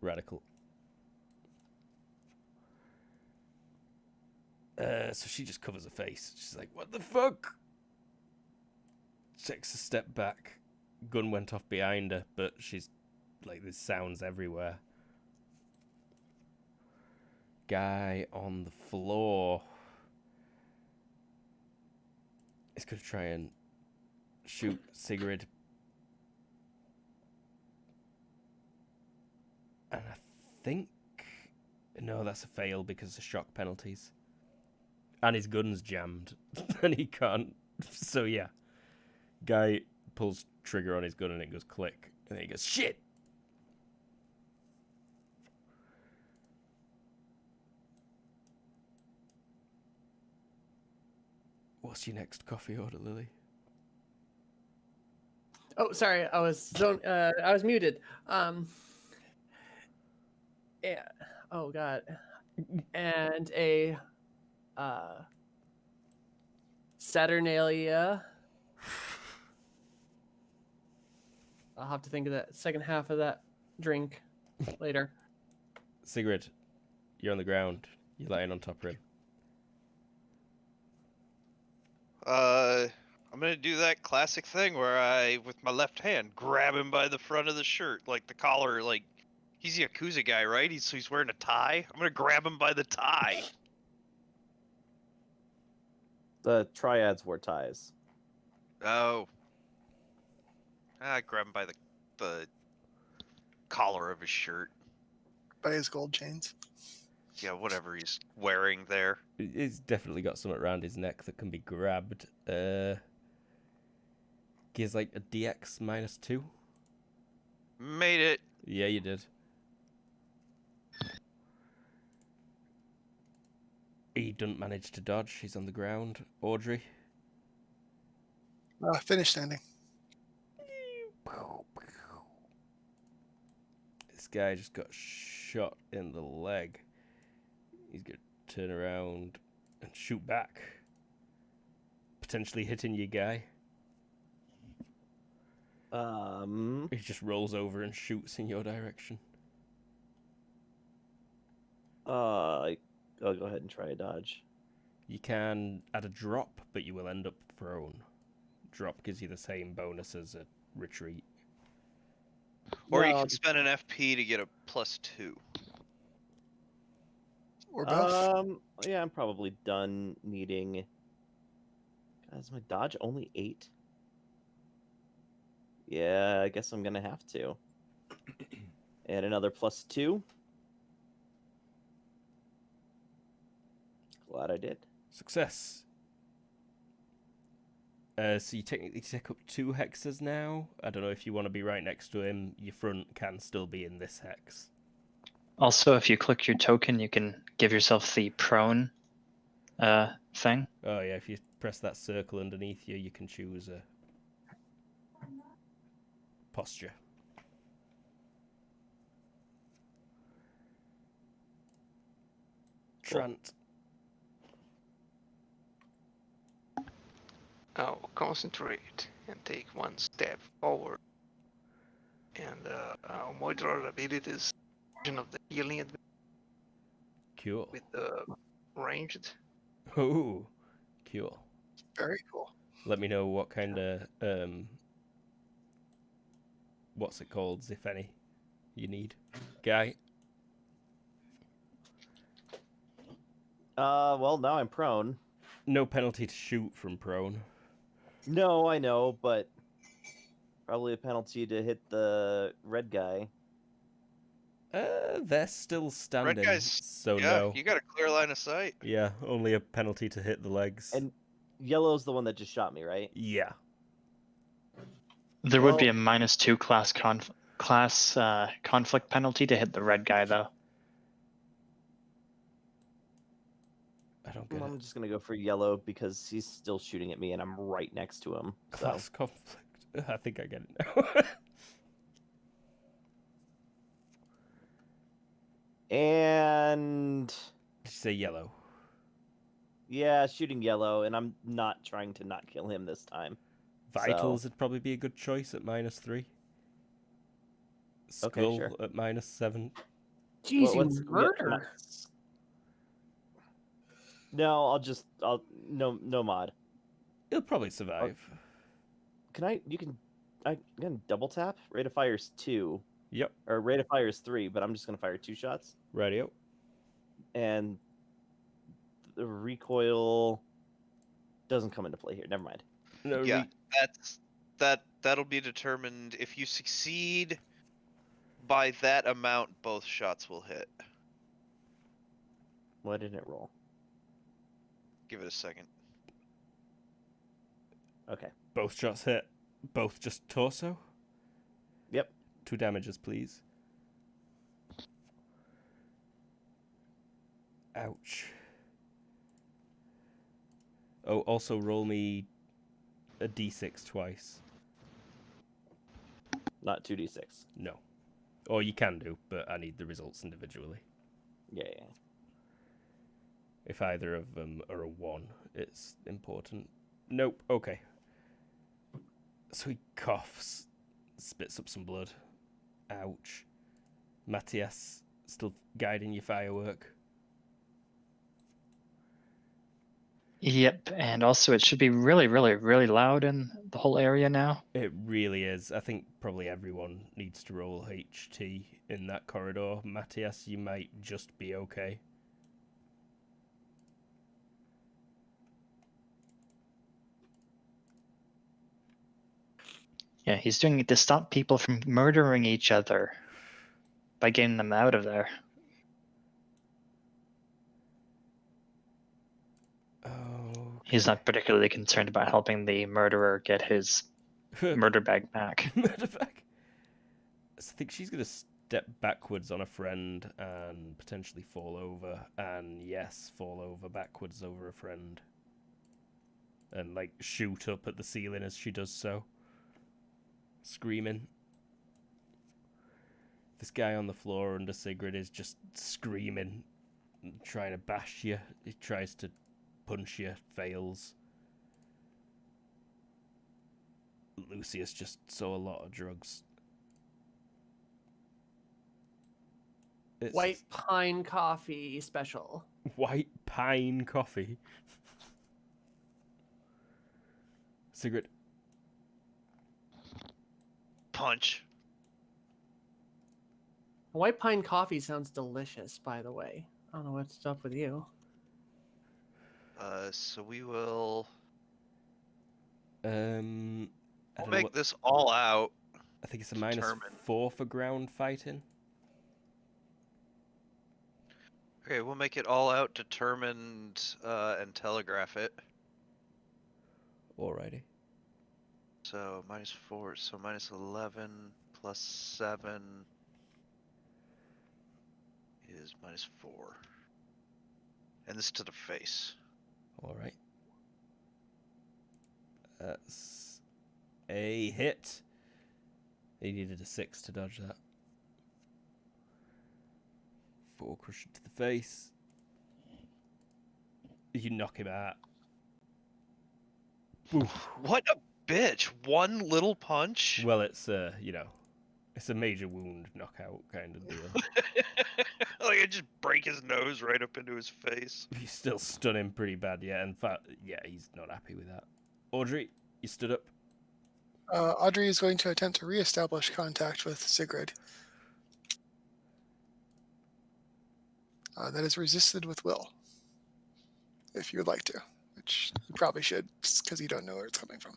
Radical. So she just covers her face. She's like, what the fuck? Takes a step back. Gun went off behind her, but she's like, there's sounds everywhere. Guy on the floor. He's gonna try and shoot Sigrid. And I think... No, that's a fail because of shock penalties. And his gun's jammed. And he can't... So yeah. Guy pulls trigger on his gun and it goes click. And then he goes, shit! What's your next coffee order, Lily? Oh, sorry, I was muted. Yeah. Oh God. And a Saturnalia. I'll have to think of that second half of that drink later. Sigrid, you're on the ground. You're lying on top of him. I'm gonna do that classic thing where I, with my left hand, grab him by the front of the shirt, like the collar, like he's a Yakuza guy, right? He's wearing a tie. I'm gonna grab him by the tie. The triads wore ties. Oh. I grab him by the collar of his shirt. By his gold chains. Yeah, whatever he's wearing there. He's definitely got something around his neck that can be grabbed. Gives like a DX -2. Made it. Yeah, you did. He doesn't manage to dodge. He's on the ground. Audrey. Finish standing. This guy just got shot in the leg. He's going to turn around and shoot back. Potentially hitting your guy. He just rolls over and shoots in your direction. I'll go ahead and try a dodge. You can add a drop, but you will end up prone. Drop gives you the same bonus as a retreat. Or you No, can spend an FP to get a +2. Or both. Yeah, I'm probably done needing. God, is my dodge only 8? Yeah, I guess I'm gonna have to. And another +2. Glad I did. Success. So you technically take up 2 hexes now. I don't know if you want to be right next to him. Your front can still be in this hex. Also, if you click your token, you can give yourself the prone thing. Oh yeah, if you press that circle underneath you, you can choose a posture. Trant. I'll concentrate and take one step forward. And modular abilities of the healing Cool. with the ranged. Oh, cool. Very cool. Let me know what kind of what's it called, if any, you need, guy. Well, now I'm prone. No penalty to shoot from prone. No, I know, but probably a penalty to hit the red guy. They're still standing. Red guys, so yeah, no. you got a clear line of sight. Yeah, only a penalty to hit the legs. And yellow's the one that just shot me, right? Yeah. There would be a Well- -2 class conflict penalty to hit the red guy, though. I don't get I'm it. just gonna go for yellow because he's still shooting at me and I'm right next to him. So. Class conflict. I think I get it now. And Did you say yellow? yeah, shooting yellow, and I'm not trying to not kill him this time. Vitals would probably be a good choice at -3. Skull Okay, sure. at -7. Jeez, What's you murder. No, I'll no mod. He'll probably survive. I can double tap? Rate of fire is 2. Yep. Or rate of fire is 3, but I'm just gonna fire 2 shots. Radio. And the recoil doesn't come into play here. Never mind. No, Yeah, that'll be determined if you succeed by that amount. Both shots will hit. Why didn't it roll? Give it a second. Okay. both shots hit. Both just torso. Yep. 2 damages, please. Ouch. Oh, also roll me a d6 twice. Not 2d6. No. Or you can do, but I need the results individually. Yeah. If either of them are a 1, it's important. Nope, okay. So he coughs, spits up some blood. Ouch. Matthias, still guiding your firework. Yep, and also it should be really, really, really loud in the whole area now. It really is. I think probably everyone needs to roll HT in that corridor. Matthias, you might just be okay. Yeah, he's doing it to stop people from murdering each other by getting them out of there. Oh. He's not particularly concerned about helping the murderer get his murder bag back. Murder bag. So I think she's going to step backwards on a friend and potentially fall over. And yes, fall over backwards over a friend. And like shoot up at the ceiling as she does so. Screaming. This guy on the floor under Sigrid is just screaming, trying to bash you. He tries to punch you, fails. Lucius just saw a lot of drugs. It's White pine coffee special. white pine coffee. Sigrid. Punch. White pine coffee sounds delicious, by the way. I don't know what's up with you. So we will. I We'll don't know make what, this all out. I think it's a determine. -4 for ground fighting. Okay, we'll make it all out, determined, and telegraph it. Alrighty. So -4, so -11 plus 7 is -4. And this to the face. Alright. That's a hit. He needed a 6 to dodge that. 4 crushing to the face. You knock him out. Oof. What a bitch! One little punch? Well, it's it's a major wound knockout kind of deal. Like I just break his nose right up into his face. You still stun him pretty bad, yeah. In fact, yeah, he's not happy with that. Audrey, you stood up. Audrey is going to attempt to reestablish contact with Sigrid. That is resisted with will. If you would like to, which you probably should, because you don't know where it's coming from.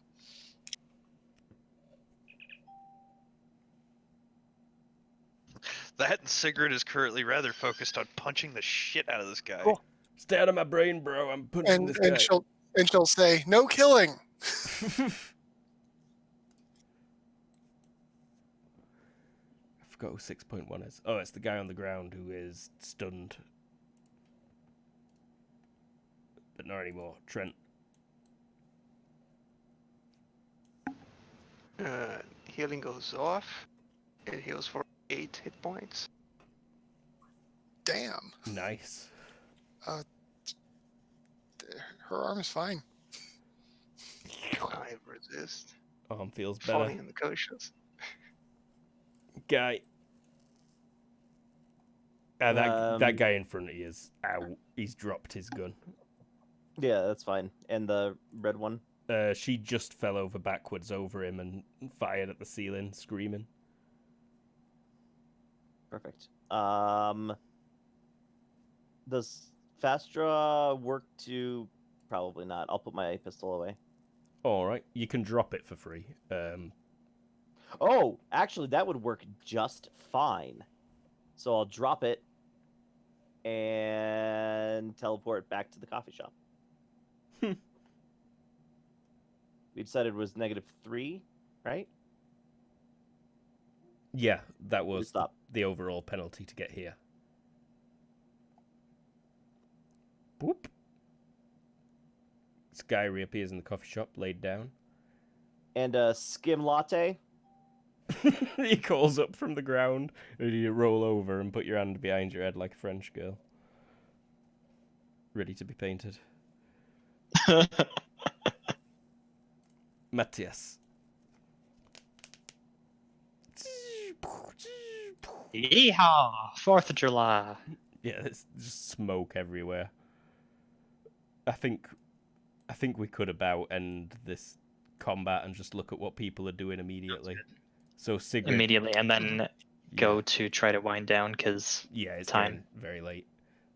That and Sigrid is currently rather focused on punching the shit out of this guy. Cool. Stay out of my brain, bro. I'm punching this guy. And she'll say, "No killing." I forgot who 6.1 is. Oh, it's the guy on the ground who is stunned. But not anymore. Trent. Healing goes off. It heals for 8 hit points. Damn. Nice. Her arm is fine. I resist. Arm feels better. Falling in the cautious. Guy. That guy in front of you is out. He's dropped his gun. Yeah, that's fine. And the red one? She just fell over backwards over him and fired at the ceiling, screaming. Perfect. Does fast draw work to... Probably not. I'll put my pistol away. Alright, you can drop it for free. Oh, actually, that would work just fine. So I'll drop it and teleport back to the coffee shop. We decided it was -3, right? Yeah, that was Stop. the overall penalty to get here. Boop. This guy reappears in the coffee shop, laid down. And a skim latte. He calls up from the ground, and you roll over and put your hand behind your head like a French girl. Ready to be painted. Matthias. Yeehaw! 4th of July. Yeah, there's just smoke everywhere. I think we could about end this combat and just look at what people are doing immediately. So Sigrid, Immediately, and then yeah, go to try to wind down because yeah, it's time. getting very late.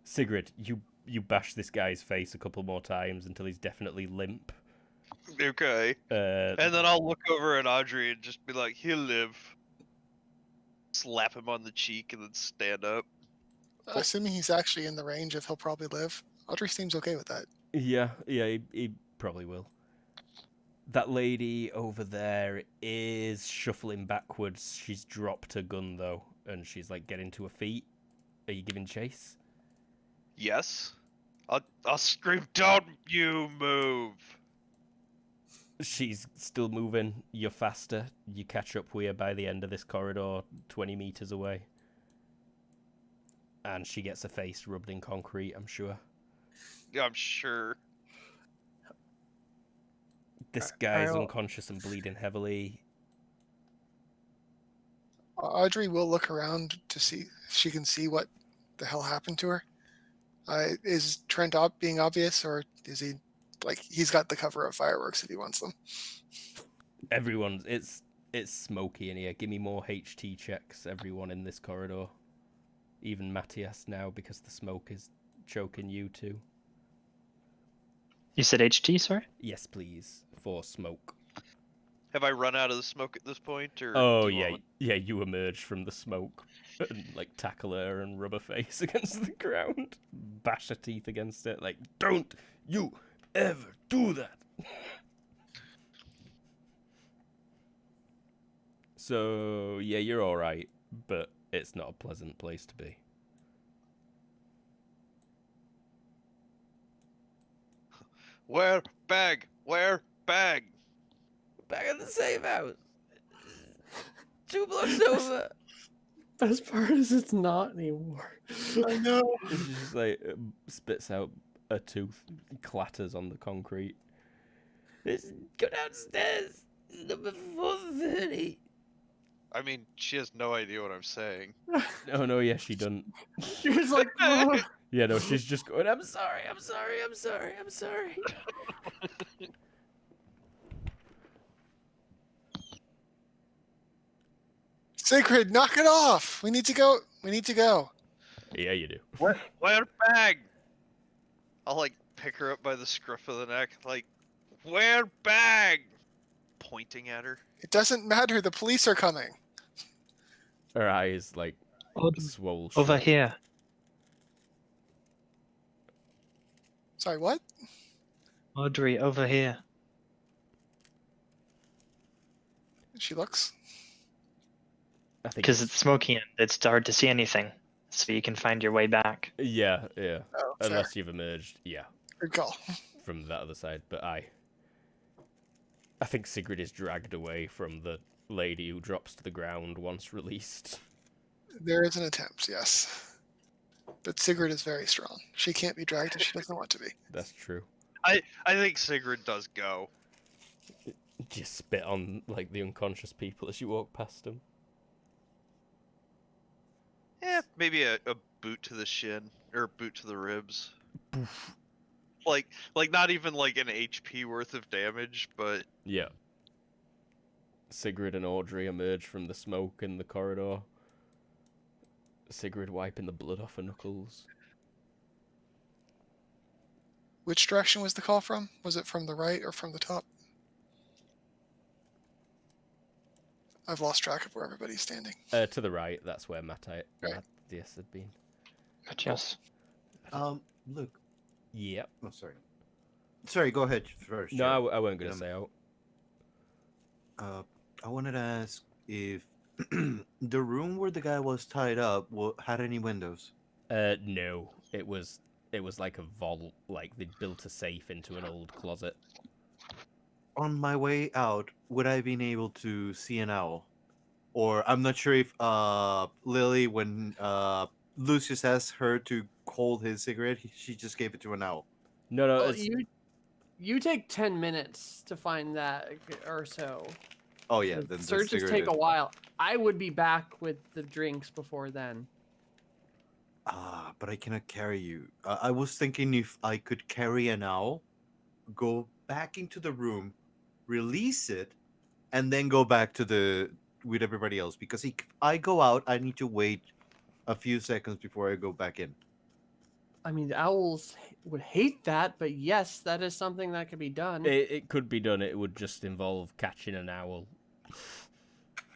Sigrid, you bash this guy's face a couple more times until he's definitely limp. Okay. And then I'll look over at Audrey and just be like, he'll live. Slap him on the cheek and then stand up. Assuming he's actually in the range of he'll probably live, Audrey seems okay with that. Yeah, he probably will. That lady over there is shuffling backwards. She's dropped her gun though, and she's like getting to her feet. Are you giving chase? Yes. I'll scream, don't you move! She's still moving. You're faster. You catch up with her by the end of this corridor, 20 meters away. And she gets her face rubbed in concrete, I'm sure. Yeah, I'm sure. This guy's I'll- unconscious and bleeding heavily. Audrey will look around to see if she can see what the hell happened to her. Is Trent being obvious, or is he like he's got the cover of fireworks if he wants them? Everyone's it's smoky in here. Give me more HT checks, everyone in this corridor. Even Matthias now, because the smoke is choking you too. You said HT, sorry? Yes, please. For smoke. Have I run out of the smoke at this point, or? Oh do you yeah, want- yeah. You emerge from the smoke and like tackle her and rub her face against the ground, bash her teeth against it. Like, don't you ever do that. So yeah, you're all right, but it's not a pleasant place to be. Where bag? Where bag? Back at the safe house. 2 blocks over. Best part is it's not anymore. I know. She just like spits out a tooth, clatters on the concrete. Go downstairs. It's number 430. I mean, she has no idea what I'm saying. Oh no, yeah, she doesn't. She was like, "Ugh." Yeah, no, she's just going, I'm sorry. Sigrid, knock it off. We need to go. Yeah, you do. Where bag? I'll like pick her up by the scruff of the neck, like, where bag? Pointing at her. It doesn't matter. The police are coming. Her eyes like Over swole over shut. here. Sorry, what? Audrey, over here. She looks. I think Because it's smoky and it's hard to see anything. So you can find your way back. yeah. Oh, fair. Unless you've emerged, yeah, Good call. from that other side. But I think Sigrid is dragged away from the lady who drops to the ground once released. There is an attempt, yes. But Sigrid is very strong. She can't be dragged if she doesn't want to be. That's true. I think Sigrid does go. Just spit on like the unconscious people as you walk past them. Yeah, maybe a boot to the shin or boot to the ribs. Like not even like an HP worth of damage, but Yeah. Sigrid and Audrey emerge from the smoke in the corridor. Sigrid wiping the blood off her knuckles. Which direction was the call from? Was it from the right or from the top? I've lost track of where everybody's standing. To the right, that's where Right. Matthias had been. But yes. Look. Yep. Oh, sorry. Sorry, go ahead first. No, Jared. I weren't going to say out. I wanted to ask if the room where the guy was tied up had any windows. No. It was like a vault, like they'd built a safe into an old closet. On my way out, would I been able to see an owl? Or I'm not sure if Lily, when Lucius asked her to hold his cigarette, she just gave it to an owl. No, Well, it's you take 10 minutes to find that or so. Oh yeah, The then the searches cigarette take is. a while. I would be back with the drinks before then. But I cannot carry you. I was thinking if I could carry an owl, go back into the room, release it, and then go back to the with everybody else. Because if I go out, I need to wait a few seconds before I go back in. I mean, the owls would hate that, but yes, that is something that could be done. it could be done. It would just involve catching an owl.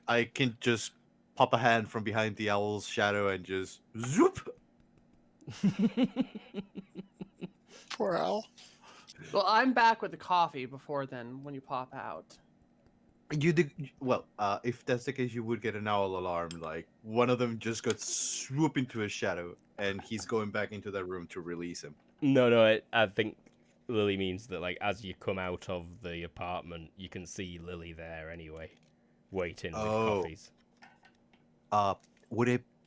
I can just pop a hand from behind the owl's shadow and just zoop. Poor owl. Well, I'm back with the coffee before then when you pop out. You did well. If that's the case, you would get an owl alarm. Like one of them just got swoop into his shadow, and he's going back into that room to release him. No, I think Lily means that like as you come out of the apartment, you can see Lily there anyway, waiting with coffees.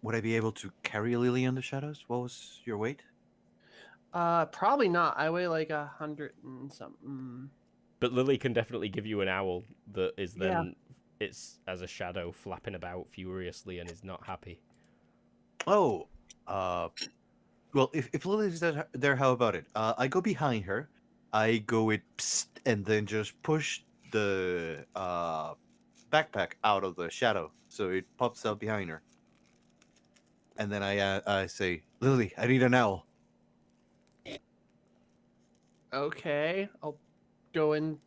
Would I be able to carry Lily in the shadows? What was your weight? Probably not. I weigh like 100 and something. But Lily can definitely give you an owl that is Yeah. then it's as a shadow flapping about furiously and is not happy. Oh, well, if Lily's there, how about it? I go behind her, I go with psst, and then just push the backpack out of the shadow, so it pops out behind her. And then I say, Lily, I need an owl. Okay, I'll go and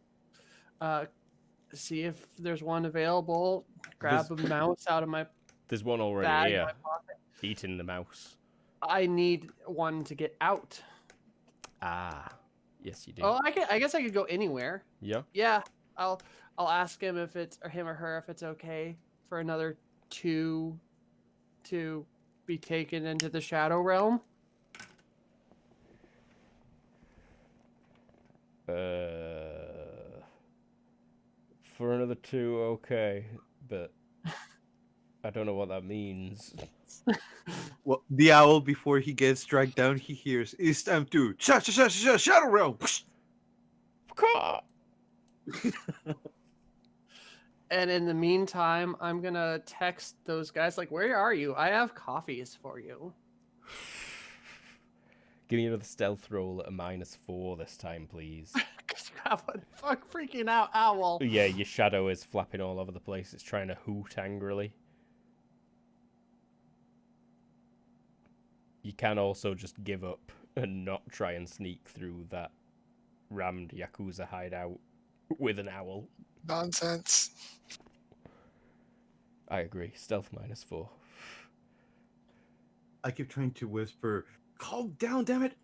see if there's one available. Grab a mouse out of my There's one already bag. here, eating the mouse. I need one to get out. Ah, yes you do. Oh, I guess I could go anywhere. Yeah. Yeah, I'll ask him if it's or him or her if it's okay for another 2 to be taken into the shadow realm. For another 2, okay, but I don't know what that means. Well, the owl, before he gets dragged down, he hears, it's time to shadow realm. And in the meantime, I'm gonna text those guys like, "Where are you? I have coffees for you." Give me another stealth roll at a -4 this time, please. Because you have a freaking out owl. Yeah, your shadow is flapping all over the place. It's trying to hoot angrily. You can also just give up and not try and sneak through that rammed Yakuza hideout with an owl. Nonsense. I agree. Stealth -4. I keep trying to whisper, calm down, damn it.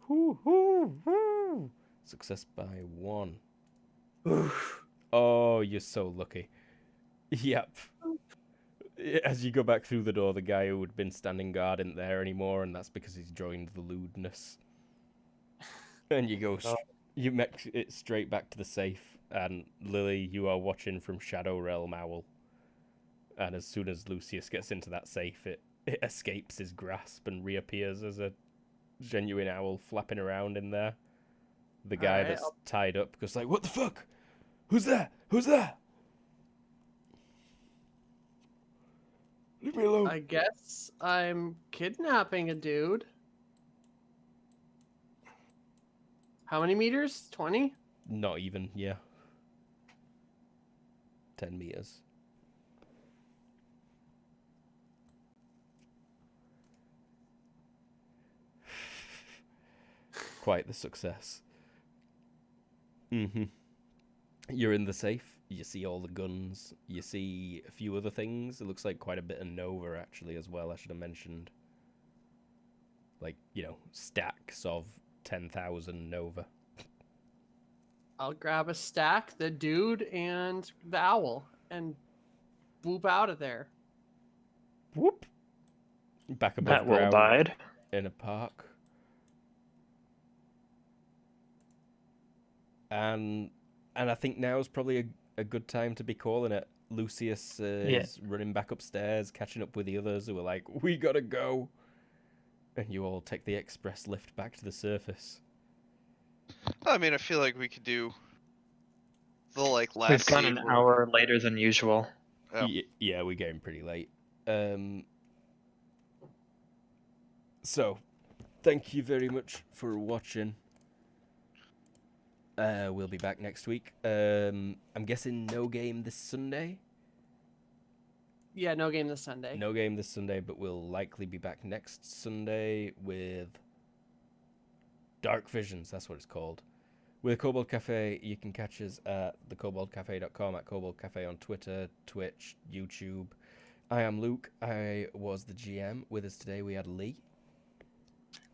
Hoo, hoo, hoo. Success by 1. Oh, you're so lucky. Yep. As you go back through the door, the guy who had been standing guard isn't there anymore, and that's because he's joined the lewdness. And you go, you make it straight back to the safe, and Lily, you are watching from Shadow Realm Owl. And as soon as Lucius gets into that safe, it escapes his grasp and reappears as a genuine owl flapping around in there. The guy that's tied up goes like, "What the fuck? Who's there? Who's there? Leave me alone." I guess I'm kidnapping a dude. How many meters? 20? Not even, yeah. 10 meters. Quite the success. You're in the safe. You see all the guns. You see a few other things. It looks like quite a bit of Nova, actually, as well, I should have mentioned. Like, stacks of 10,000 Nova. I'll grab a stack, the dude, and the owl, and whoop out of there. Whoop! Back above That will ground abide. in a park. And I think now is probably a good time to be calling it. Lucius is running back upstairs, catching up with the others who are like, "We gotta go," and you all take the express lift back to the surface. I mean, I feel like we could do the last We've gone scene an where- hour later than usual. Yeah. Yeah, we're getting pretty late. So, thank you very much for watching. We'll be back next week. I'm guessing no game this Sunday. Yeah, no game this Sunday. No game this Sunday, but we'll likely be back next Sunday with Dark Visions. That's what it's called. With Kobold Cafe, you can catch us at thekoboldcafe.com, at Kobold Cafe on Twitter, Twitch, YouTube. I am Luke. I was the GM. With us today, we had Lee.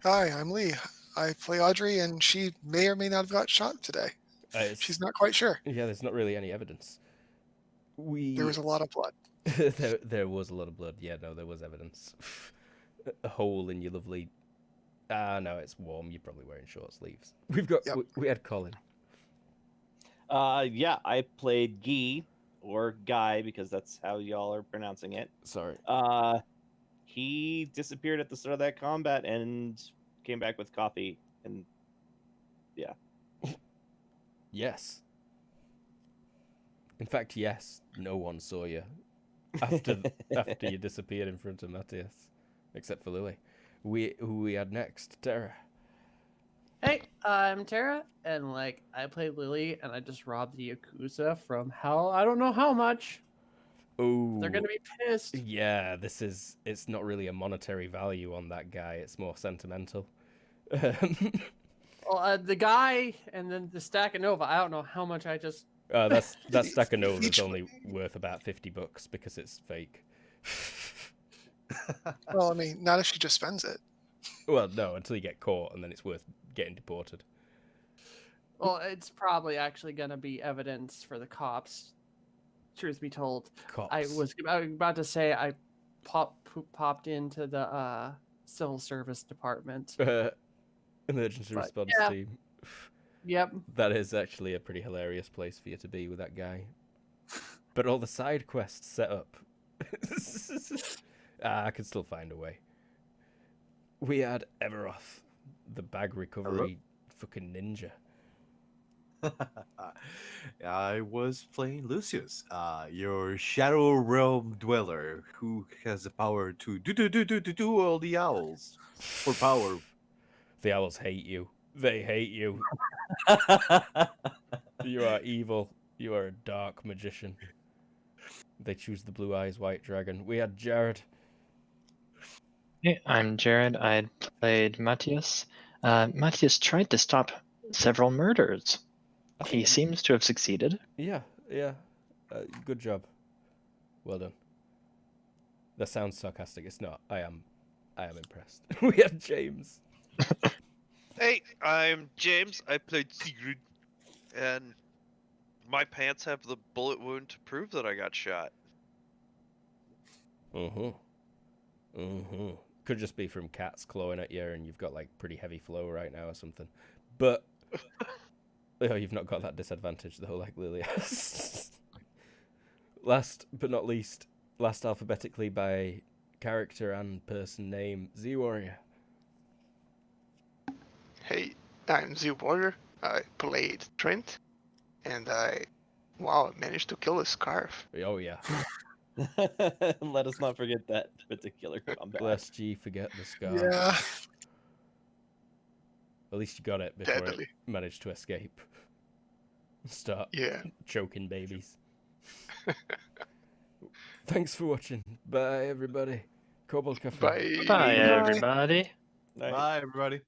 Hi, I'm Lee. I play Audrey, and she may or may not have got shot today. She's not quite sure. Yeah, there's not really any evidence. There was a lot of blood. there was a lot of blood. Yeah, no, there was evidence. A hole in your lovely... no, it's warm. You're probably wearing short sleeves. We've got... Yep. We had Colin. Yeah, I played Guy, or Guy, because that's how y'all are pronouncing it. Sorry. He disappeared at the start of that combat and came back with coffee, and yeah. Yes. In fact, yes. No one saw you after you disappeared in front of Matthias, except for Lily. Who we had next? Tara. Hey, I'm Tara, and I played Lily, and I just robbed the Yakuza from hell. I don't know how much. Oh, They're gonna be pissed. Yeah, it's not really a monetary value on that guy. It's more sentimental. Well, the guy and then the stack of Nova. I don't know how much I just. That stack of Nova is Each- only worth about $50 because it's fake. Well, I mean, not if she just spends it. Well, no, until you get caught, and then it's worth getting deported. Well, it's probably actually gonna be evidence for the cops. Truth be told, Cops. I was about to say I popped into the civil service department. Emergency But, response yeah. team. Yep. That is actually a pretty hilarious place for you to be with that guy. But all the side quests set up. I could still find a way. We had Everoth, the bag recovery fucking ninja. I was playing Lucius, your Shadow Realm dweller who has the power to do all the owls for power. The owls hate you. They hate you. You are evil. You are a dark magician. They choose the Blue Eyes White Dragon. We had Jared. Hey, I'm Jared. I played Matthias. Matthias tried to stop several murders. He seems to have succeeded. Yeah. Good job. Well done. That sounds sarcastic. It's not. I am impressed. We had James. Hey, I'm James. I played Sigrid, and my pants have the bullet wound to prove that I got shot. Could just be from cats clawing at you, and you've got pretty heavy flow right now or something. But you've not got that disadvantage though, like Lily has. Last but not least, last alphabetically by character and person name, Z Warrior. Hey, I'm Z Warrior. I played Trent, and I managed to kill a scarf. Oh yeah. Let us not forget that particular combat. Lest ye forget the scar. Yeah. At least you got it before Deadly. it managed to escape. Start Yeah. choking babies. Thanks for watching. Bye everybody. Kobold Cafe. Bye. Bye, everybody. Nice. Bye, everybody.